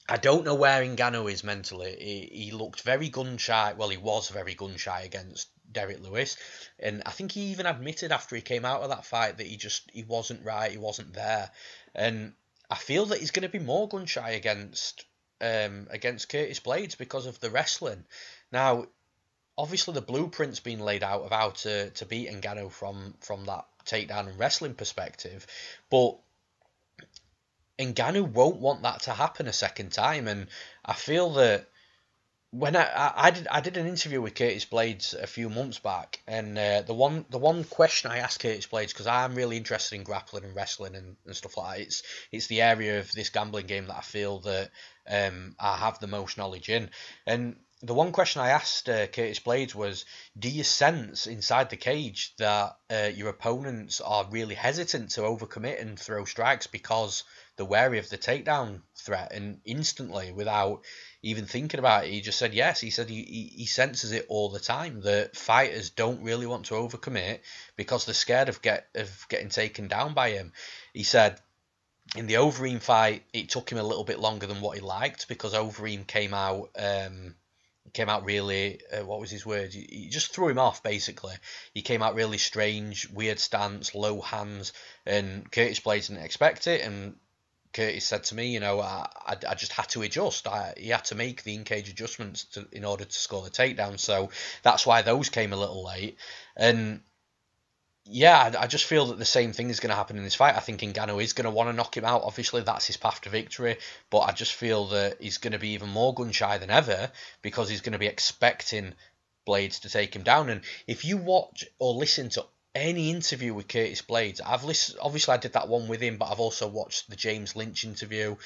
Speaker 1: I don't know where Ngannou is mentally. He looked very gun-shy. Well, he was very gun-shy against Derek Lewis. And I think he even admitted after he came out of that fight that he wasn't right, he wasn't there. And I feel that he's going to be more gun-shy against Curtis Blaydes because of the wrestling. Now, obviously the blueprint's been laid out of how to beat Ngannou from that takedown and wrestling perspective. But Ngannou won't want that to happen a second time, and I feel that when I did an interview with Curtis Blaydes a few months back, and the one question I asked Curtis Blaydes, because I'm really interested in grappling and wrestling and stuff like that, it's the area of this gambling game that I feel that I have the most knowledge in, and the one question I asked Curtis Blaydes was, do you sense inside the cage that your opponents are really hesitant to overcommit and throw strikes because they're wary of the takedown threat? And instantly, without even thinking about it, he just said yes. He said he senses it all the time, that fighters don't really want to overcommit because they're scared of getting taken down by him. He said in the Overeem fight, it took him a little bit longer than what he liked, because Overeem came out really, what was his word? He just threw him off, basically. He came out really strange, weird stance, low hands, and Curtis Blaydes didn't expect it, and Curtis said to me, I just had to adjust. He had to make the in-cage adjustments in order to score the takedown, so that's why those came a little late. And yeah, I just feel that the same thing is going to happen in this fight. I think Ngannou is going to want to knock him out. Obviously, that's his path to victory. But I just feel that he's going to be even more gun-shy than ever, because he's going to be expecting Blaydes to take him down. And if you watch or listen to any interview with Curtis Blaydes, obviously I did that one with him, but I've also watched the James Lynch interview.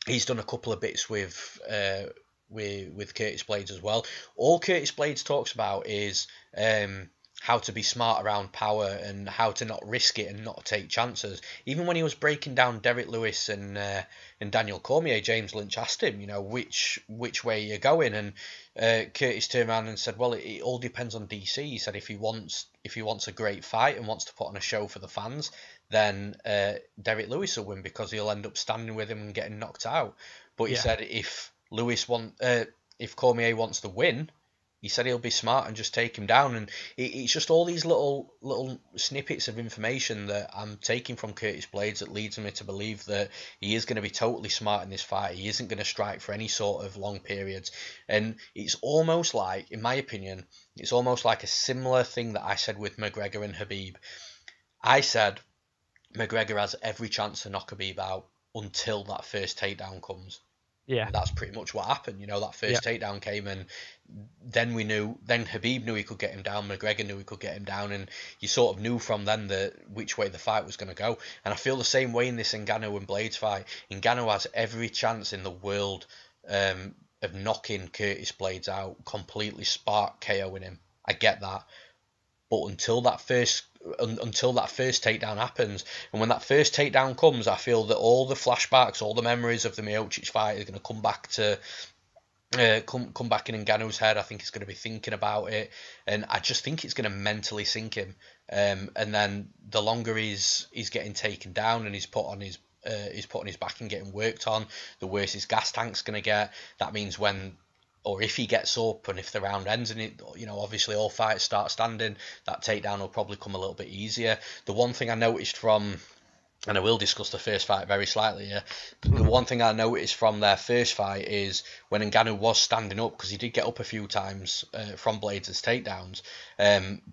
Speaker 1: He's done a couple of bits with Curtis Blaydes as well. All Curtis Blaydes talks about is how to be smart around power and how to not risk it and not take chances. Even when he was breaking down Derek Lewis and Daniel Cormier, James Lynch asked him, which way you're going, and Curtis turned around and said, well, it all depends on DC. He said if he wants a great fight and wants to put on a show for the fans, then Derek Lewis will win, because he'll end up standing with him and getting knocked out. But he said if Cormier wants to win, he said he'll be smart and just take him down. And it's just all these little snippets of information that I'm taking from Curtis Blaydes that leads me to believe that he is going to be totally smart in this fight. He isn't going to strike for any sort of long periods. And it's almost like, in my opinion, it's almost like a similar thing that I said with McGregor and Khabib. I said McGregor has every chance to knock Khabib out until that first takedown comes.
Speaker 2: Yeah.
Speaker 1: And that's pretty much what happened. You know, that first takedown came, and then then Khabib knew he could get him down, McGregor knew he could get him down, and you sort of knew from then which way the fight was going to go. And I feel the same way in this Ngannou and Blaydes fight. Ngannou has every chance in the world of knocking Curtis Blaydes out, completely spark KOing him. I get that. But until that first takedown happens, and when that first takedown comes, I feel that all the flashbacks, all the memories of the Miocic fight are going to come back to come back in Ngannou's head. I think he's going to be thinking about it, and I just think it's going to mentally sink him. And then the longer he's getting taken down and he's put on his back and getting worked on, the worse his gas tank's going to get. That means if he gets up and if the round ends and it, you know, obviously all fights start standing, that takedown will probably come a little bit easier. The one thing I noticed from, and I will discuss the first fight very slightly here, the one thing I noticed from their first fight is when Ngannou was standing up, because he did get up a few times from Blaydes' takedowns,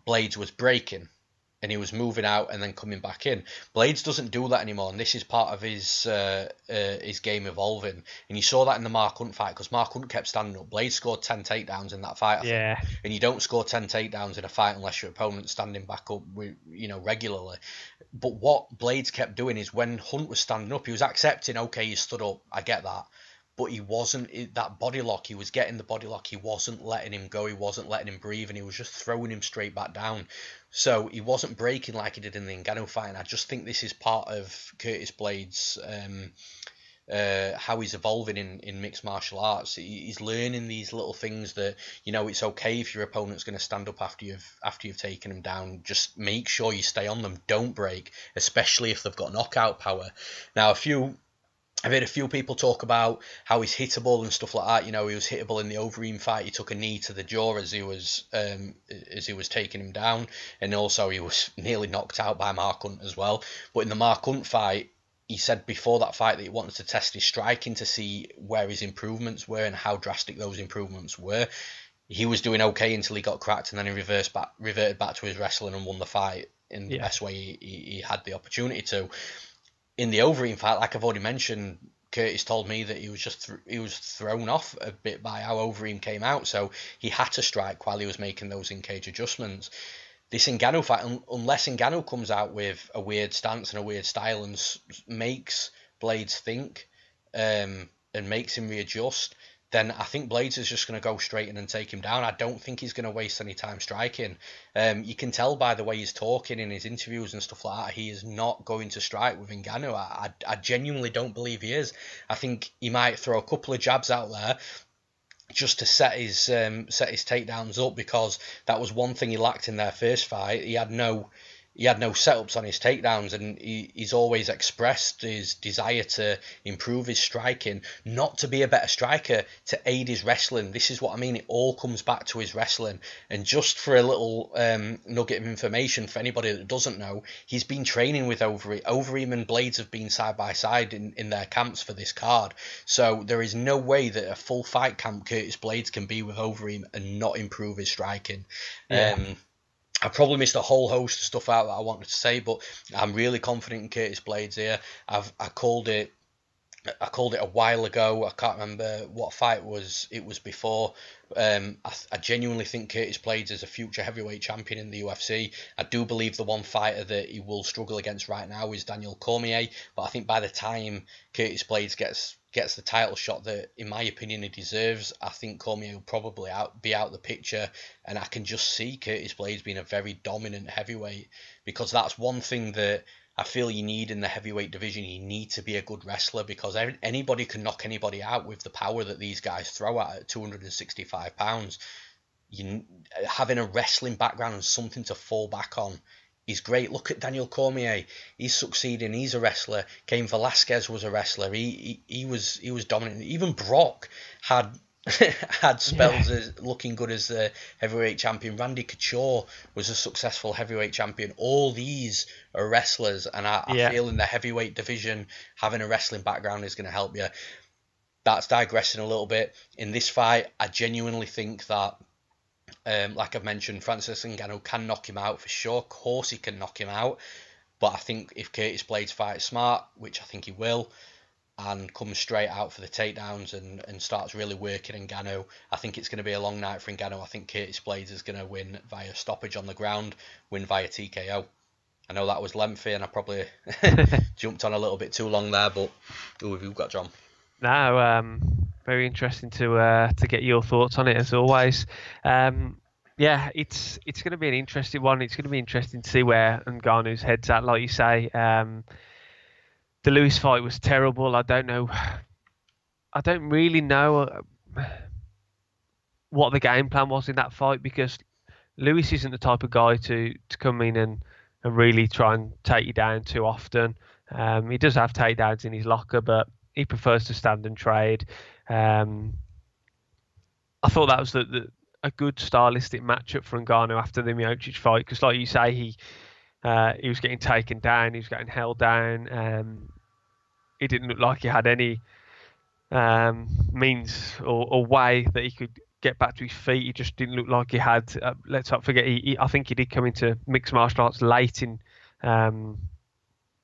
Speaker 1: Blaydes was breaking. And he was moving out and then coming back in. Blaydes doesn't do that anymore, and this is part of his game evolving. And you saw that in the Mark Hunt fight, because Mark Hunt kept standing up. Blaydes scored 10 takedowns in that fight, I think. And you don't score 10 takedowns in a fight unless your opponent's standing back up, regularly. But what Blaydes kept doing is when Hunt was standing up, he was accepting, okay, he stood up, I get that. But he wasn't, that body lock, he was getting the body lock, he wasn't letting him go, he wasn't letting him breathe, and he was just throwing him straight back down. So he wasn't breaking like he did in the Ngannou fight, and I just think this is part of Curtis Blaydes' how he's evolving in mixed martial arts. He's learning these little things that, you know, it's okay if your opponent's going to stand up after you've taken him down. Just make sure you stay on them, don't break, especially if they've got knockout power. Now, I've heard a few people talk about how he's hittable and stuff like that. You know, he was hittable in the Overeem fight. He took a knee to the jaw as he was taking him down, and also he was nearly knocked out by Mark Hunt as well. But in the Mark Hunt fight, he said before that fight that he wanted to test his striking to see where his improvements were and how drastic those improvements were. He was doing okay until he got cracked, and then he reverted back to his wrestling and won the fight in the best way he had the opportunity to. In the Overeem fight, like I've already mentioned, Curtis told me that he was thrown off a bit by how Overeem came out, so he had to strike while he was making those in-cage adjustments. This Ngannou fight, unless Ngannou comes out with a weird stance and a weird style and makes Blaydes think and makes him readjust, then I think Blaydes is just going to go straight in and take him down. I don't think he's going to waste any time striking. You can tell by the way he's talking in his interviews and stuff like that, he is not going to strike with Ngannou. I genuinely don't believe he is. I think he might throw a couple of jabs out there just to set his takedowns up, because that was one thing he lacked in their first fight. He had no setups on his takedowns, and he's always expressed his desire to improve his striking, not to be a better striker, to aid his wrestling. This is what I mean. It all comes back to his wrestling. And just for a little nugget of information for anybody that doesn't know, he's been training with Overeem. Overeem and Blaydes have been side by side in their camps for this card. So there is no way that a full fight camp Curtis Blaydes can be with Overeem and not improve his striking. I probably missed a whole host of stuff out that I wanted to say, but I'm really confident in Curtis Blaydes here. I called it a while ago. I can't remember what fight it was before. I genuinely think Curtis Blaydes is a future heavyweight champion in the UFC. I do believe the one fighter that he will struggle against right now is Daniel Cormier, but I think by the time Curtis Blaydes gets the title shot that, in my opinion, he deserves, I think Cormier will probably be out the picture, and I can just see Curtis Blaydes being a very dominant heavyweight, because that's one thing that I feel you need in the heavyweight division. You need to be a good wrestler, because anybody can knock anybody out with the power that these guys throw at 265 pounds. Having a wrestling background and something to fall back on is great. Look at Daniel Cormier. He's succeeding. He's a wrestler. Cain Velasquez was a wrestler. He was dominant. Even Brock had spells as looking good as the heavyweight champion. Randy Couture was a successful heavyweight champion. All these are wrestlers, and I feel in the heavyweight division having a wrestling background is going to help you. That's digressing a little bit. In this fight, I genuinely think that like I've mentioned, Francis Ngannou can knock him out for sure. Of course he can knock him out. But I think if Curtis Blaydes fights smart, which I think he will, and comes straight out for the takedowns and starts really working Ngannou, I think it's going to be a long night for Ngannou. I think Curtis Blaydes is going to win via stoppage on the ground, win via TKO. I know that was lengthy and I probably jumped on a little bit too long there, but who have you got, John?
Speaker 2: No, very interesting to get your thoughts on it as always. Yeah, it's going to be an interesting one. It's going to be interesting to see where Ngannou's head's at. Like you say, the Lewis fight was terrible. I don't really know what the game plan was in that fight, because Lewis isn't the type of guy to come in and really try and take you down too often. He does have takedowns in his locker, but he prefers to stand and trade. I thought that was a good stylistic matchup for Ngannou after the Miocic fight, because like you say, he was getting taken down, he was getting held down. He didn't look like he had any means or way that he could get back to his feet. He just didn't look like he had. Let's not forget, I think he did come into mixed martial arts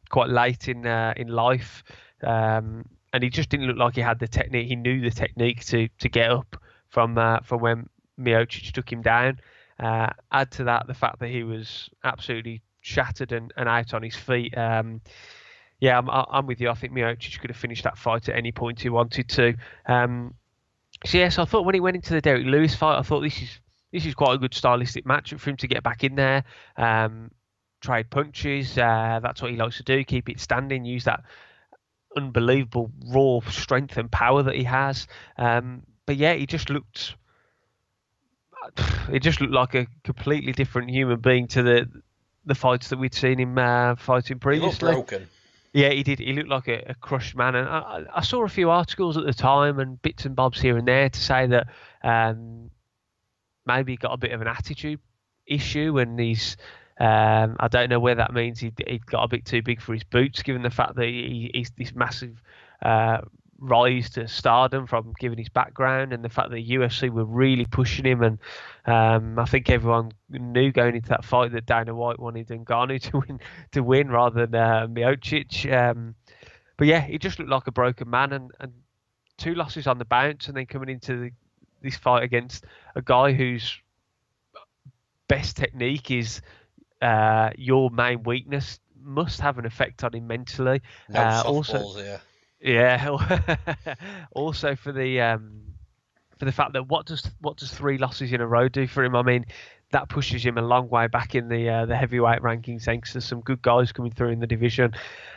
Speaker 2: quite late in life, and he just didn't look like he had the technique. He knew the technique to get up from when Miocic took him down. Add to that the fact that he was absolutely shattered and out on his feet. Yeah, I'm with you. I think Miocic could have finished that fight at any point he wanted to. So I thought when he went into the Derek Lewis fight, I thought this is quite a good stylistic matchup for him to get back in there, trade punches. That's what he likes to do. Keep it standing. Use that unbelievable raw strength and power that he has. But yeah, he just looked like a completely different human being to the fights that we'd seen him fighting previously.
Speaker 1: He looked broken.
Speaker 2: Yeah, he did. He looked like a crushed man. And I saw a few articles at the time and bits and bobs here and there to say that maybe he got a bit of an attitude issue, and he's I don't know where that means he got a bit too big for his boots, given the fact that he's this massive rise to stardom from given his background, and the fact that UFC were really pushing him. And I think everyone knew going into that fight that Dana White wanted Ngannou to win rather than Miocic. But yeah, he just looked like a broken man, and 2 losses on the bounce, and then coming into this fight against a guy whose best technique is your main weakness, must have an effect on him mentally.
Speaker 1: No softballs here.
Speaker 2: Yeah. Also for the fact that what does 3 losses in a row do for him? I mean, that pushes him a long way back in the heavyweight rankings, thanks to some good guys coming through in the division.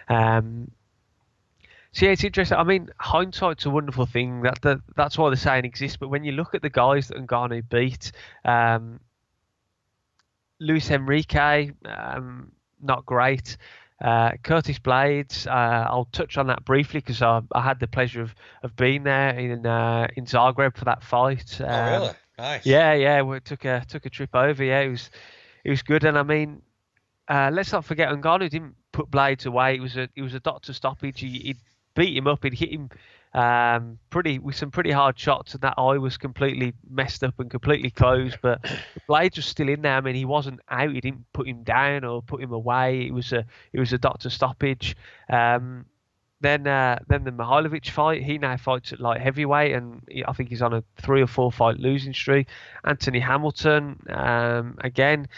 Speaker 2: So yeah, it's interesting. I mean, hindsight's a wonderful thing. That's why the saying exists. But when you look at the guys that Ngannou beat, Luis Enrique, not great. Curtis Blaydes, I'll touch on that briefly because I had the pleasure of being there in Zagreb for that fight.
Speaker 1: Oh, really? Nice.
Speaker 2: Yeah. We took a trip over. Yeah, it was good. And I mean, let's not forget, Ngannou didn't put Blaydes away. It was a doctor stoppage. He beat him up. He'd hit him with some pretty hard shots, and that eye was completely messed up and completely closed. But Blaydes was still in there. I mean, he wasn't out. He didn't put him down or put him away. It was a doctor stoppage. Then the Mihailovic fight, he now fights at light heavyweight, and I think he's on a 3 or 4 fight losing streak. Anthony Hamilton, again,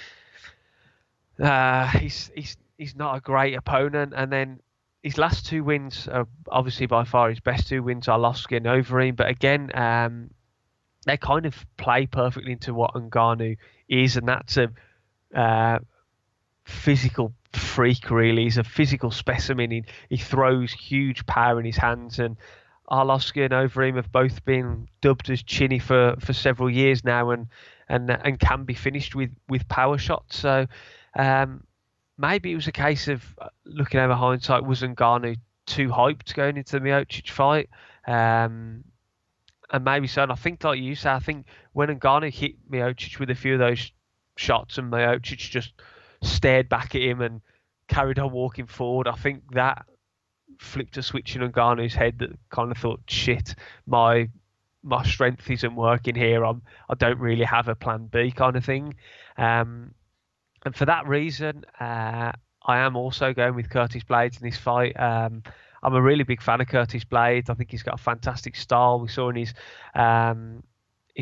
Speaker 2: he's not a great opponent. And then his last 2 wins are obviously by far his best 2 wins are Losky and Overeem. But again, they kind of play perfectly into what Ngannou is, and that's a physical freak, really. He's a physical specimen. He throws huge power in his hands, and Arlovsky and Overeem have both been dubbed as chinny for several years now, and can be finished with power shots. So maybe it was a case of looking over hindsight, was Ngannou too hyped going into the Miocic fight? And maybe so. And I think, like you say, I think when Ngannou hit Miocic with a few of those shots and Miocic just stared back at him and carried on walking forward, I think that flipped a switch in Ngannou's head that kind of thought, shit, my strength isn't working here. I don't really have a plan B kind of thing. And for that reason, I am also going with Curtis Blaydes in this fight. I'm a really big fan of Curtis Blaydes. I think he's got a fantastic style. We saw in his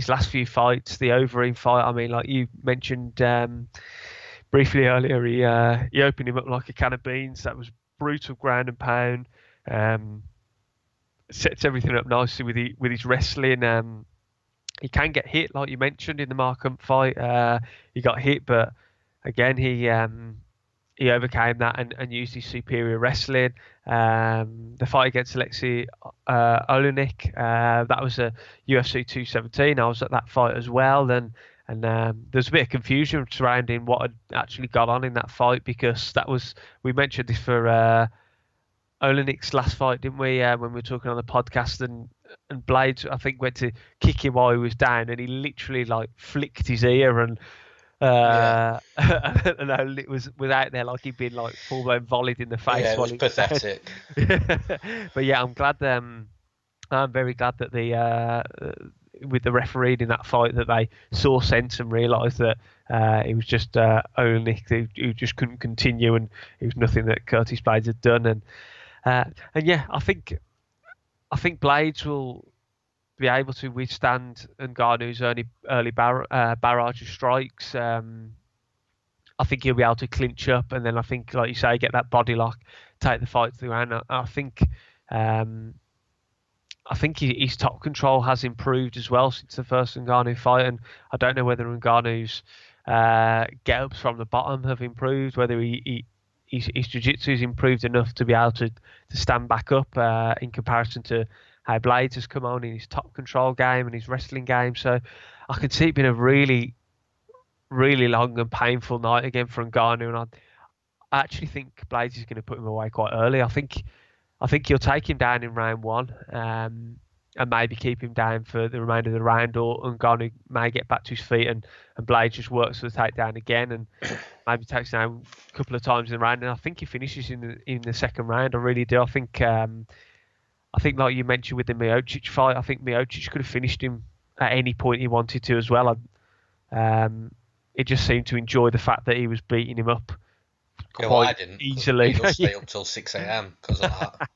Speaker 2: last few fights, the Overeem fight. I mean, like you mentioned briefly earlier, he opened him up like a can of beans. That was brutal ground and pound. Sets everything up nicely with his wrestling. He can get hit, like you mentioned in the Mark Hunt fight. He got hit, but again, he overcame that and used his superior wrestling. The fight against Alexei Olenek, that was a UFC 217. I was at that fight as well, and there's a bit of confusion surrounding what had actually gone on in that fight, because we mentioned this for Olenek's last fight, didn't we? When we were talking on the podcast, and Blaydes, I think, went to kick him while he was down, and he literally like flicked his ear, and and Olenek was out there like he'd been like full blown volleyed in the face.
Speaker 1: Yeah, it was pathetic.
Speaker 2: But yeah, I'm very glad that with the referee in that fight, that they saw sense and realised that it was just Olenek who just couldn't continue, and it was nothing that Curtis Blaydes had done. And yeah, I think Blaydes will be able to withstand Ngannou's early barrage of strikes. I think he'll be able to clinch up, and then I think, like you say, get that body lock, take the fight to the ground. I think his top control has improved as well since the first Ngannou fight, and I don't know whether Ngannou's get-ups from the bottom have improved, whether his jiu-jitsu has improved enough to be able to stand back up in comparison to how Blaydes has come on in his top control game and his wrestling game. So I could see it being a really, really long and painful night again for Ngannou, and I actually think Blaydes is going to put him away quite early. I think he'll take him down in round one, and maybe keep him down for the remainder of the round, or Ngannou may get back to his feet, and Blaydes just works for the takedown again, and maybe takes down a couple of times in the round. And I think he finishes in the second round. I really do. I think like you mentioned with the Miocic fight, I think Miocic could have finished him at any point he wanted to as well. It just seemed to enjoy the fact that he was beating him up
Speaker 1: I didn't
Speaker 2: easily.
Speaker 1: He'll stay up till 6 a.m. because of that.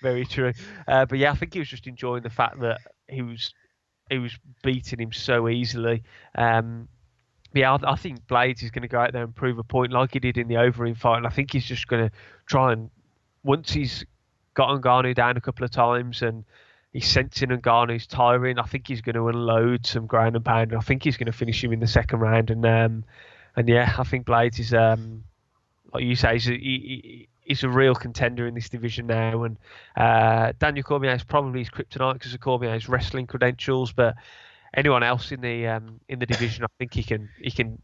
Speaker 2: Very true. But yeah, I think he was just enjoying the fact that he was beating him so easily. Yeah, I think Blaydes is going to go out there and prove a point like he did in the Overeem fight, and I think he's just going to try and, once he's got Ngannou down a couple of times and he's sensing Ngannou's tiring, I think he's going to unload some ground and pound. I think he's going to finish him in the second round, and yeah, I think Blaydes is, like you say, he's a real contender in this division now. And Daniel Cormier is probably his kryptonite because of Cormier's wrestling credentials, but anyone else in the division, I think he can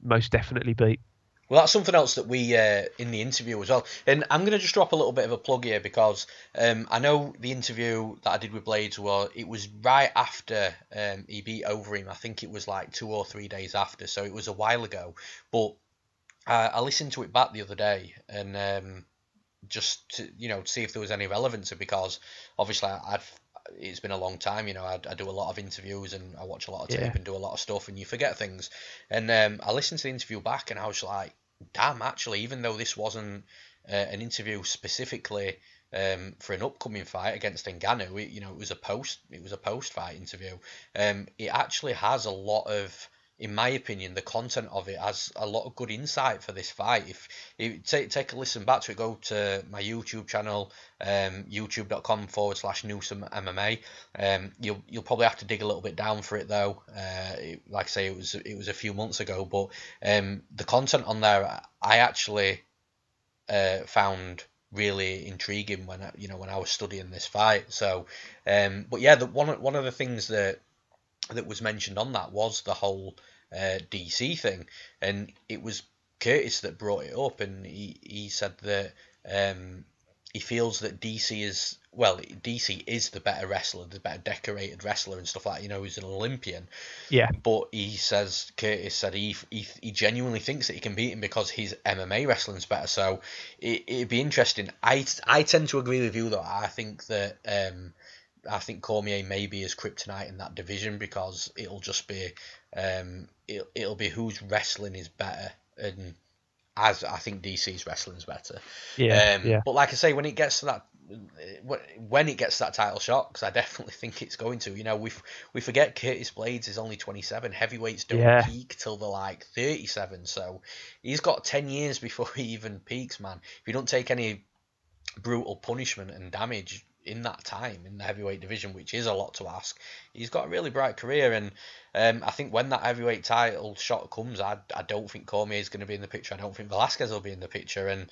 Speaker 2: most definitely beat.
Speaker 1: Well, that's something else that we in the interview as well. And I'm going to just drop a little bit of a plug here, because I know the interview that I did with Blaydes, it was right after he beat Overeem. I think it was like 2 or 3 days after, so it was a while ago. But I listened to it back the other day, and just to see if there was any relevance, because obviously it's been a long time. I do a lot of interviews and I watch a lot of tape and do a lot of stuff, and you forget things. And I listened to the interview back, and I was like, damn, actually, even though this wasn't an interview specifically for an upcoming fight against Ngannou, it was a post fight interview. It actually has a lot of, in my opinion, the content of it has a lot of good insight for this fight. If you take a listen back to it, go to my YouTube channel, youtube.com/Newsome MMA. You'll probably have to dig a little bit down for it though. Like I say, it was a few months ago, but the content on there I actually found really intriguing when I was studying this fight. So, but yeah, one of the things that was mentioned on that was the whole DC thing, and it was Curtis that brought it up, and he said that he feels that DC is the better wrestler, the better decorated wrestler and stuff like that. He's an Olympian. Yeah. But Curtis said he genuinely thinks that he can beat him because his MMA wrestling's better. So it'd be interesting. I tend to agree with you though. I think Cormier may be his kryptonite in that division, because it'll just be it'll be whose wrestling is better, and as I think DC's wrestling's better.
Speaker 2: Yeah.
Speaker 1: But like I say, when it gets to that title shot, because I definitely think it's going to. You know, we forget Curtis Blaydes is only 27. Heavyweights don't peak till they're like 37. So he's got 10 years before he even peaks, man. If you don't take any brutal punishment and damage in that time in the heavyweight division, which is a lot to ask, he's got a really bright career. And I think when that heavyweight title shot comes, I don't think Cormier is going to be in the picture. I don't think Velasquez will be in the picture. And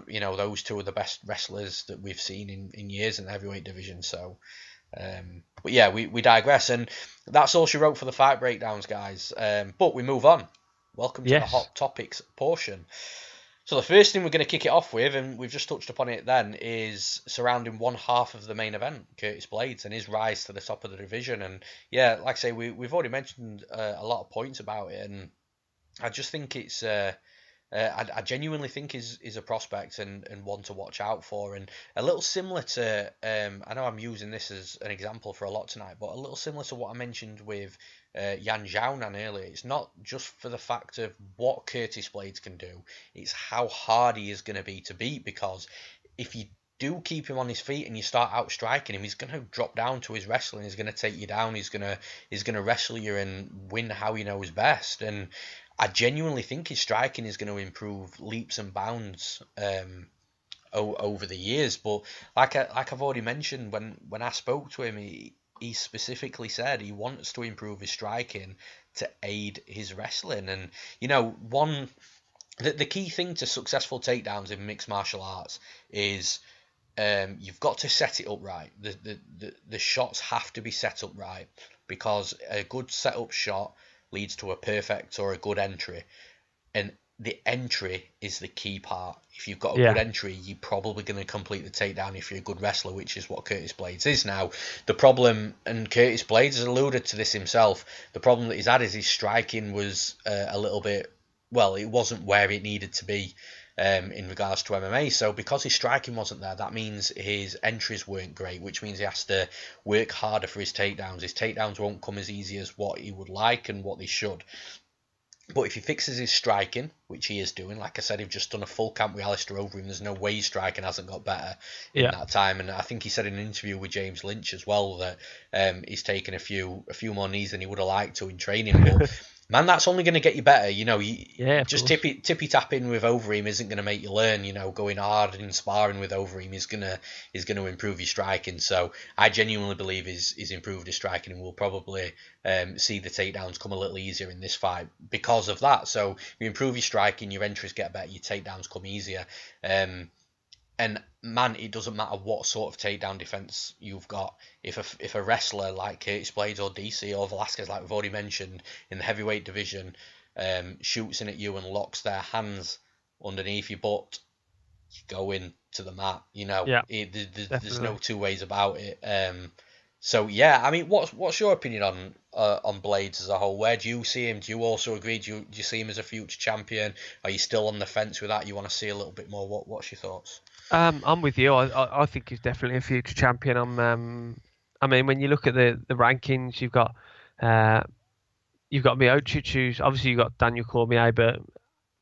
Speaker 1: you know, those two are the best wrestlers that we've seen in years in the heavyweight division. So, but yeah, we digress, and that's all she wrote for the fight breakdowns, guys. But we move on. Welcome to the hot topics portion. So the first thing we're going to kick it off with, and we've just touched upon it then, is surrounding one half of the main event, Curtis Blaydes, and his rise to the top of the division. And yeah, like I say, we've already mentioned a lot of points about it, and I just think it's. I genuinely think is a prospect and one to watch out for, and a little similar to I know I'm using this as an example for a lot tonight, but a little similar to what I mentioned with Xiaonan earlier. It's not just for the fact of what Curtis Blaydes can do, it's how hard he is going to be to beat, because if you do keep him on his feet and you start out striking him, he's going to drop down to his wrestling. He's going to take you down. He's going to wrestle you and win how he knows best. And I genuinely think his striking is going to improve leaps and bounds over the years. But like I've already mentioned, when I spoke to him, he specifically said he wants to improve his striking to aid his wrestling. And you know, the key thing to successful takedowns in mixed martial arts is you've got to set it up right. The shots have to be set up right, because a good set up shot leads to a perfect or a good entry, and the entry is the key part. If you've got a good entry, you're probably going to complete the takedown if you're a good wrestler, which is what Curtis Blaydes is now. The problem, and Curtis Blaydes has alluded to this himself, the problem that he's had is his striking was a little bit, well, it wasn't where it needed to be in regards to MMA. So because his striking wasn't there, that means his entries weren't great, which means he has to work harder for his takedowns. His takedowns won't come as easy as what he would like and what they should. But if he fixes his striking, which he is doing, like I said, he's just done a full camp with Alistair Overeem. There's no way his striking hasn't got better in that time. And I think he said in an interview with James Lynch as well that he's taken a few more knees than he would have liked to in training. But man, that's only going to get you better. You know, just tippy tapping with Overeem isn't going to make you learn. You know, going hard and sparring with Overeem is going to improve your striking. So I genuinely believe he's improved his striking, and we'll probably see the takedowns come a little easier in this fight because of that. So you improve your striking, your entries get better, your takedowns come easier. And man, it doesn't matter what sort of takedown defense you've got. If a wrestler like Curtis Blaydes or DC or Velasquez, like we've already mentioned, in the heavyweight division, shoots in at you and locks their hands underneath your butt, you go into the mat. You know, there's no two ways about it. So yeah, I mean, what's your opinion on Blaydes as a whole? Where do you see him? Do you also agree? Do you see him as a future champion? Are you still on the fence with that? You want to see a little bit more? What's your thoughts?
Speaker 2: I'm with you. I think he's definitely a future champion. I mean, when you look at the rankings, you've got Miocic, who's obviously you've got Daniel Cormier, but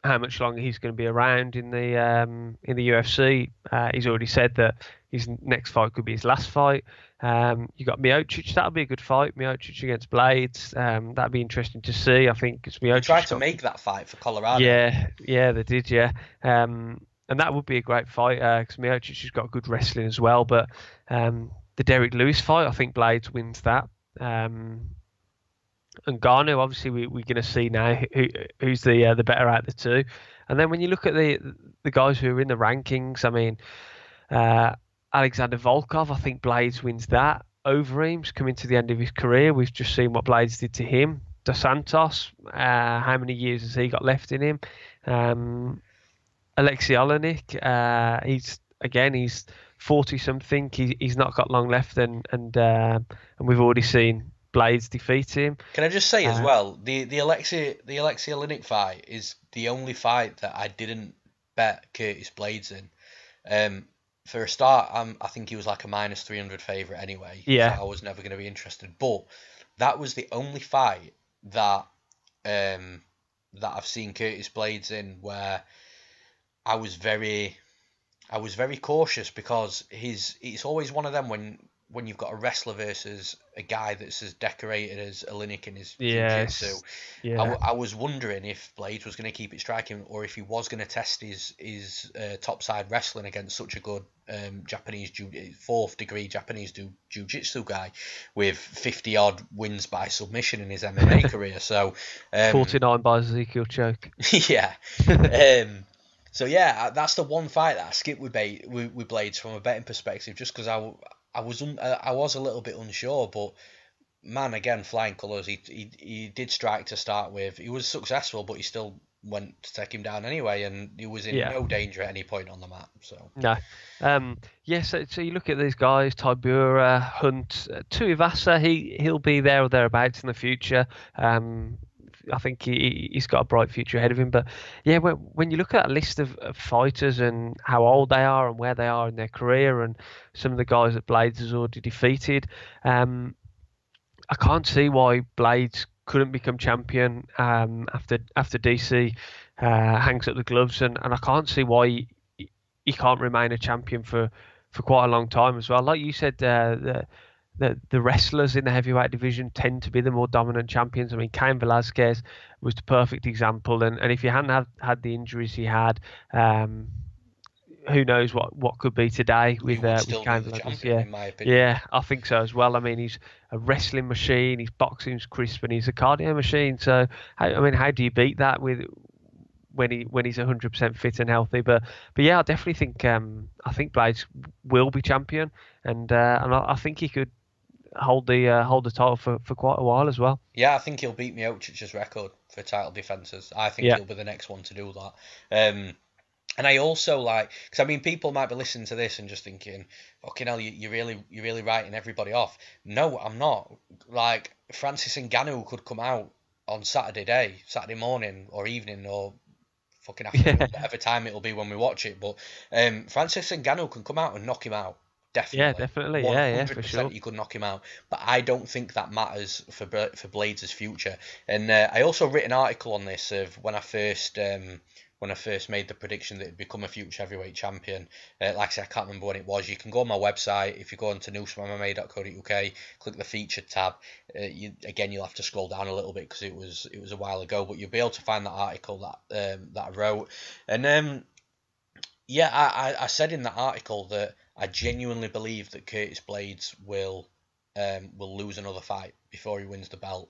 Speaker 2: how much longer he's going to be around in the UFC? He's already said that his next fight could be his last fight. You got Miocic. That'll be a good fight. Miocic against Blaydes. That'd be interesting to see. I think it's Miocic.
Speaker 1: They tried to make that fight for Colorado.
Speaker 2: Yeah, they did. Yeah. And that would be a great fight because Miocic has got good wrestling as well. But the Derek Lewis fight, I think Blaydes wins that. And Ngannou, obviously, we're going to see now who's the better out of the two. And then when you look at the guys who are in the rankings, I mean, Alexander Volkov, I think Blaydes wins that. Overeem's coming to the end of his career. We've just seen what Blaydes did to him. Dos Santos, how many years has he got left in him? Alexei Olenek, he's 40 something. He's not got long left, and we've already seen Blaydes defeat him.
Speaker 1: Can I just say as well, the Alexei Olenek fight is the only fight that I didn't bet Curtis Blaydes in. For a start, I think he was like a minus 300 favourite anyway.
Speaker 2: Yeah.
Speaker 1: So I was never going to be interested. But that was the only fight that that I've seen Curtis Blaydes in, where I was very cautious, because it's always one of them when you've got a wrestler versus a guy that's as decorated as Oleinik in his jiu-jitsu.
Speaker 2: Yeah.
Speaker 1: I was wondering if Blaydes was going to keep it striking, or if he was going to test his topside wrestling against such a good Japanese fourth degree Japanese jiu-jitsu guy with 50 odd wins by submission in his MMA career. So
Speaker 2: 49 by Ezekiel choke.
Speaker 1: Yeah. So yeah, that's the one fight that I skipped with Blaydes from a betting perspective, just because I was a little bit unsure. But man, again, flying colours. He did strike to start with. He was successful, but he still went to take him down anyway, and he was in no danger at any point on the mat. So
Speaker 2: no, So you look at these guys: Tybura, Hunt, Tuivasa. He'll be there or thereabouts in the future. I think he's got a bright future ahead of him. But yeah, when you look at that list of fighters and how old they are and where they are in their career, and some of the guys that Blaydes has already defeated, I can't see why Blaydes couldn't become champion after DC hangs up the gloves, and I can't see why he can't remain a champion for quite a long time as well. Like you said, the wrestlers in the heavyweight division tend to be the more dominant champions. I mean, Cain Velasquez was the perfect example, and if he hadn't had the injuries he had, who knows what could be today with Cain Velasquez. Yeah,
Speaker 1: in my opinion.
Speaker 2: Yeah, I think so as well. I mean, he's a wrestling machine, his boxing's crisp, and he's a cardio machine. So, how do you beat that when he's 100% fit and healthy? But yeah, I definitely think Blaydes will be champion, and I think he could hold the title for quite a while as well.
Speaker 1: Yeah, I think he'll beat Miocic's record for title defenses. I think he'll be the next one to do that. And I also because I mean, people might be listening to this and just thinking, "Fucking hell, you're really writing everybody off." No, I'm not. Like, Francis Ngannou could come out on Saturday morning or evening or fucking afternoon, whatever time it'll be when we watch it. But Francis Ngannou can come out and knock him out. Definitely.
Speaker 2: Yeah, definitely. 100%,
Speaker 1: for sure. You could knock him out. But I don't think that matters for Blaydes' future. And I also wrote an article on this of when I first made the prediction that he'd become a future heavyweight champion. Like I said, I can't remember when it was. You can go on my website. If you go onto newsomemma.co.uk, click the featured tab. You'll have to scroll down a little bit because it was a while ago. But you'll be able to find that article that I wrote. And I said in that article that I genuinely believe that Curtis Blaydes will lose another fight before he wins the belt.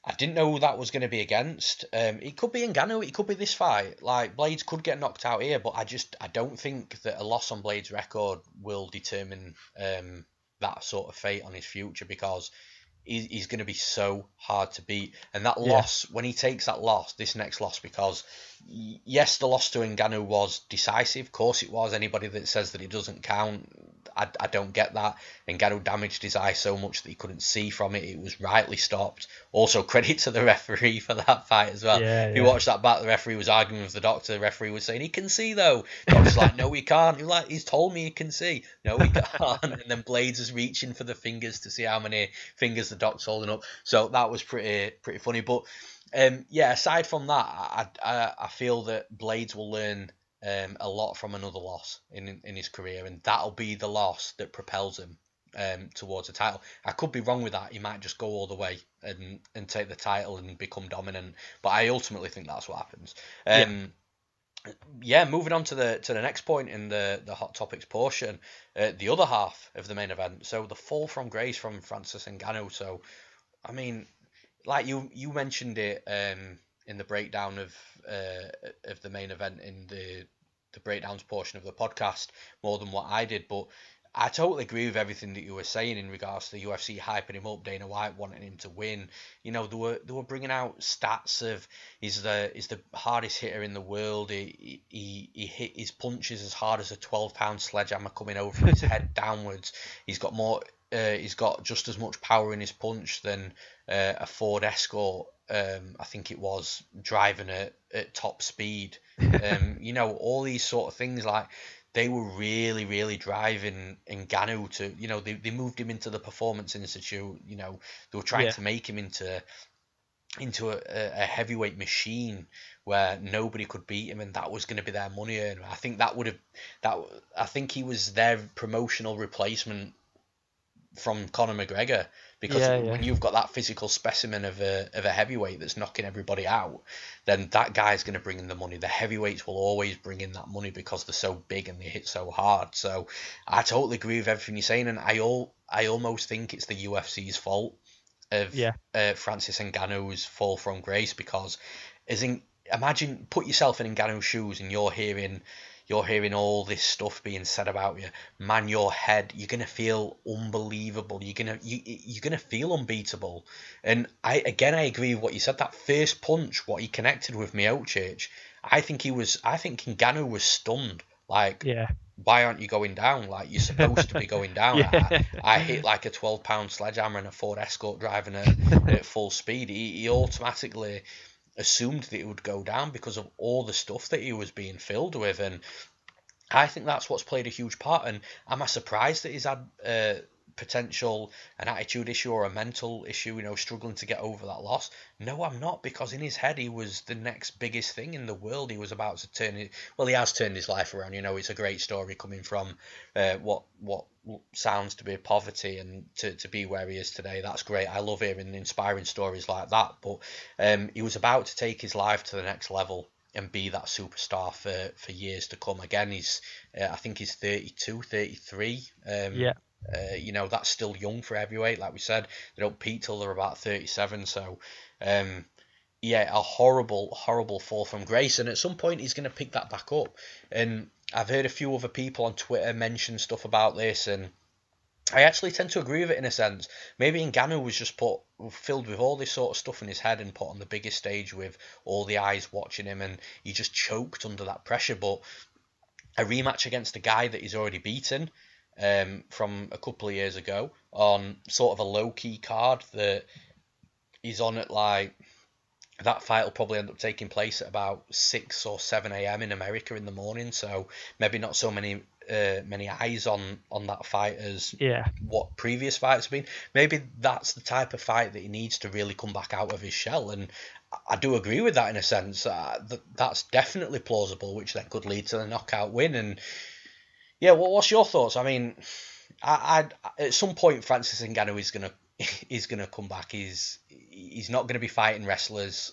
Speaker 1: I didn't know who that was going to be against. It could be Ngannou, it could be this fight. Like, Blaydes could get knocked out here, but I don't think that a loss on Blaydes' record will determine that sort of fate on his future, because he's going to be so hard to beat. And that loss, when he takes that loss, this next loss, because yes, the loss to Ngannou was decisive. Of course it was. Anybody that says that it doesn't count, I don't get that. Ngannou damaged his eye so much that he couldn't see from it. It was rightly stopped. Also, credit to the referee for that fight as well. If you watch that back, the referee was arguing with the doctor. The referee was saying, he can see though. The doctor's like, no, he can't. He's told me he can see. No, he can't. And then Blaydes is reaching for the fingers to see how many fingers the doctor's holding up. So that was pretty funny. But aside from that, I feel that Blaydes will learn a lot from another loss in his career, and that'll be the loss that propels him towards a title. I could be wrong with that. He might just go all the way and take the title and become dominant, but I ultimately think that's what happens. Moving on to the next point in the hot topics portion, the other half of the main event. So the fall from grace from Francis Ngannou. So, I mean, like you mentioned it in the breakdown of the main event in the breakdowns portion of the podcast more than what I did, but I totally agree with everything that you were saying in regards to the UFC hyping him up, Dana White wanting him to win. You know, they were bringing out stats of he's the hardest hitter in the world. He hit his punches as hard as a 12-pound sledgehammer coming over his head downwards. He's got more. He's got just as much power in his punch than a Ford Escort. I think it was driving at top speed. You know, all these sort of things, like, they were really, really driving Ngannou to, you know, they moved him into the Performance Institute. You know, they were trying to make him into a heavyweight machine where nobody could beat him, and that was going to be their money earner. I think I think he was their promotional replacement from Conor McGregor, because
Speaker 2: Yeah,
Speaker 1: when you've got that physical specimen of a heavyweight that's knocking everybody out, then that guy's going to bring in the money. The heavyweights will always bring in that money because they're so big and they hit so hard. So I totally agree with everything you're saying, and I almost think it's the UFC's fault of
Speaker 2: yeah,
Speaker 1: Francis Ngannou's fall from grace, because imagine, put yourself in Ngannou's shoes and you're hearing all this stuff being said about you, man. Your head, you're gonna feel unbelievable. You're gonna feel unbeatable. And I agree with what you said. That first punch, what he connected with Miocic, I think Ngannou was stunned. Like,
Speaker 2: yeah,
Speaker 1: why aren't you going down? Like, you're supposed to be going down.
Speaker 2: yeah,
Speaker 1: I hit like a 12-pound sledgehammer and a Ford Escort driving at full speed. He automatically assumed that it would go down because of all the stuff that he was being filled with, and I think that's what's played a huge part. And am I surprised that he's had potential an attitude issue or a mental issue, struggling to get over that loss? No, I'm not, because in his head he was the next biggest thing in the world. He was about to turn it. Well, he has turned his life around. It's a great story coming from what sounds to be poverty and to be where he is today. That's great. I love hearing inspiring stories like that. But he was about to take his life to the next level and be that superstar for years to come. Again, I think he's 32, 33.
Speaker 2: yeah.
Speaker 1: That's still young for heavyweight. Like we said, they don't peak till they're about 37. So, a horrible fall from grace. And at some point, he's going to pick that back up. And I've heard a few other people on Twitter mention stuff about this, and I actually tend to agree with it in a sense. Maybe Ngannou was just filled with all this sort of stuff in his head and put on the biggest stage with all the eyes watching him, and he just choked under that pressure. But a rematch against a guy that he's already beaten from a couple of years ago on sort of a low-key card that he's on at, like, that fight will probably end up taking place at about 6 or 7 a.m. in America in the morning, so maybe not so many eyes on that fight as what previous fights have been. Maybe that's the type of fight that he needs to really come back out of his shell, and I do agree with that in a sense. That's definitely plausible, which then could lead to the knockout win. And yeah, what's your thoughts? I mean, I at some point Francis Ngannou is gonna come back. He's not going to be fighting wrestlers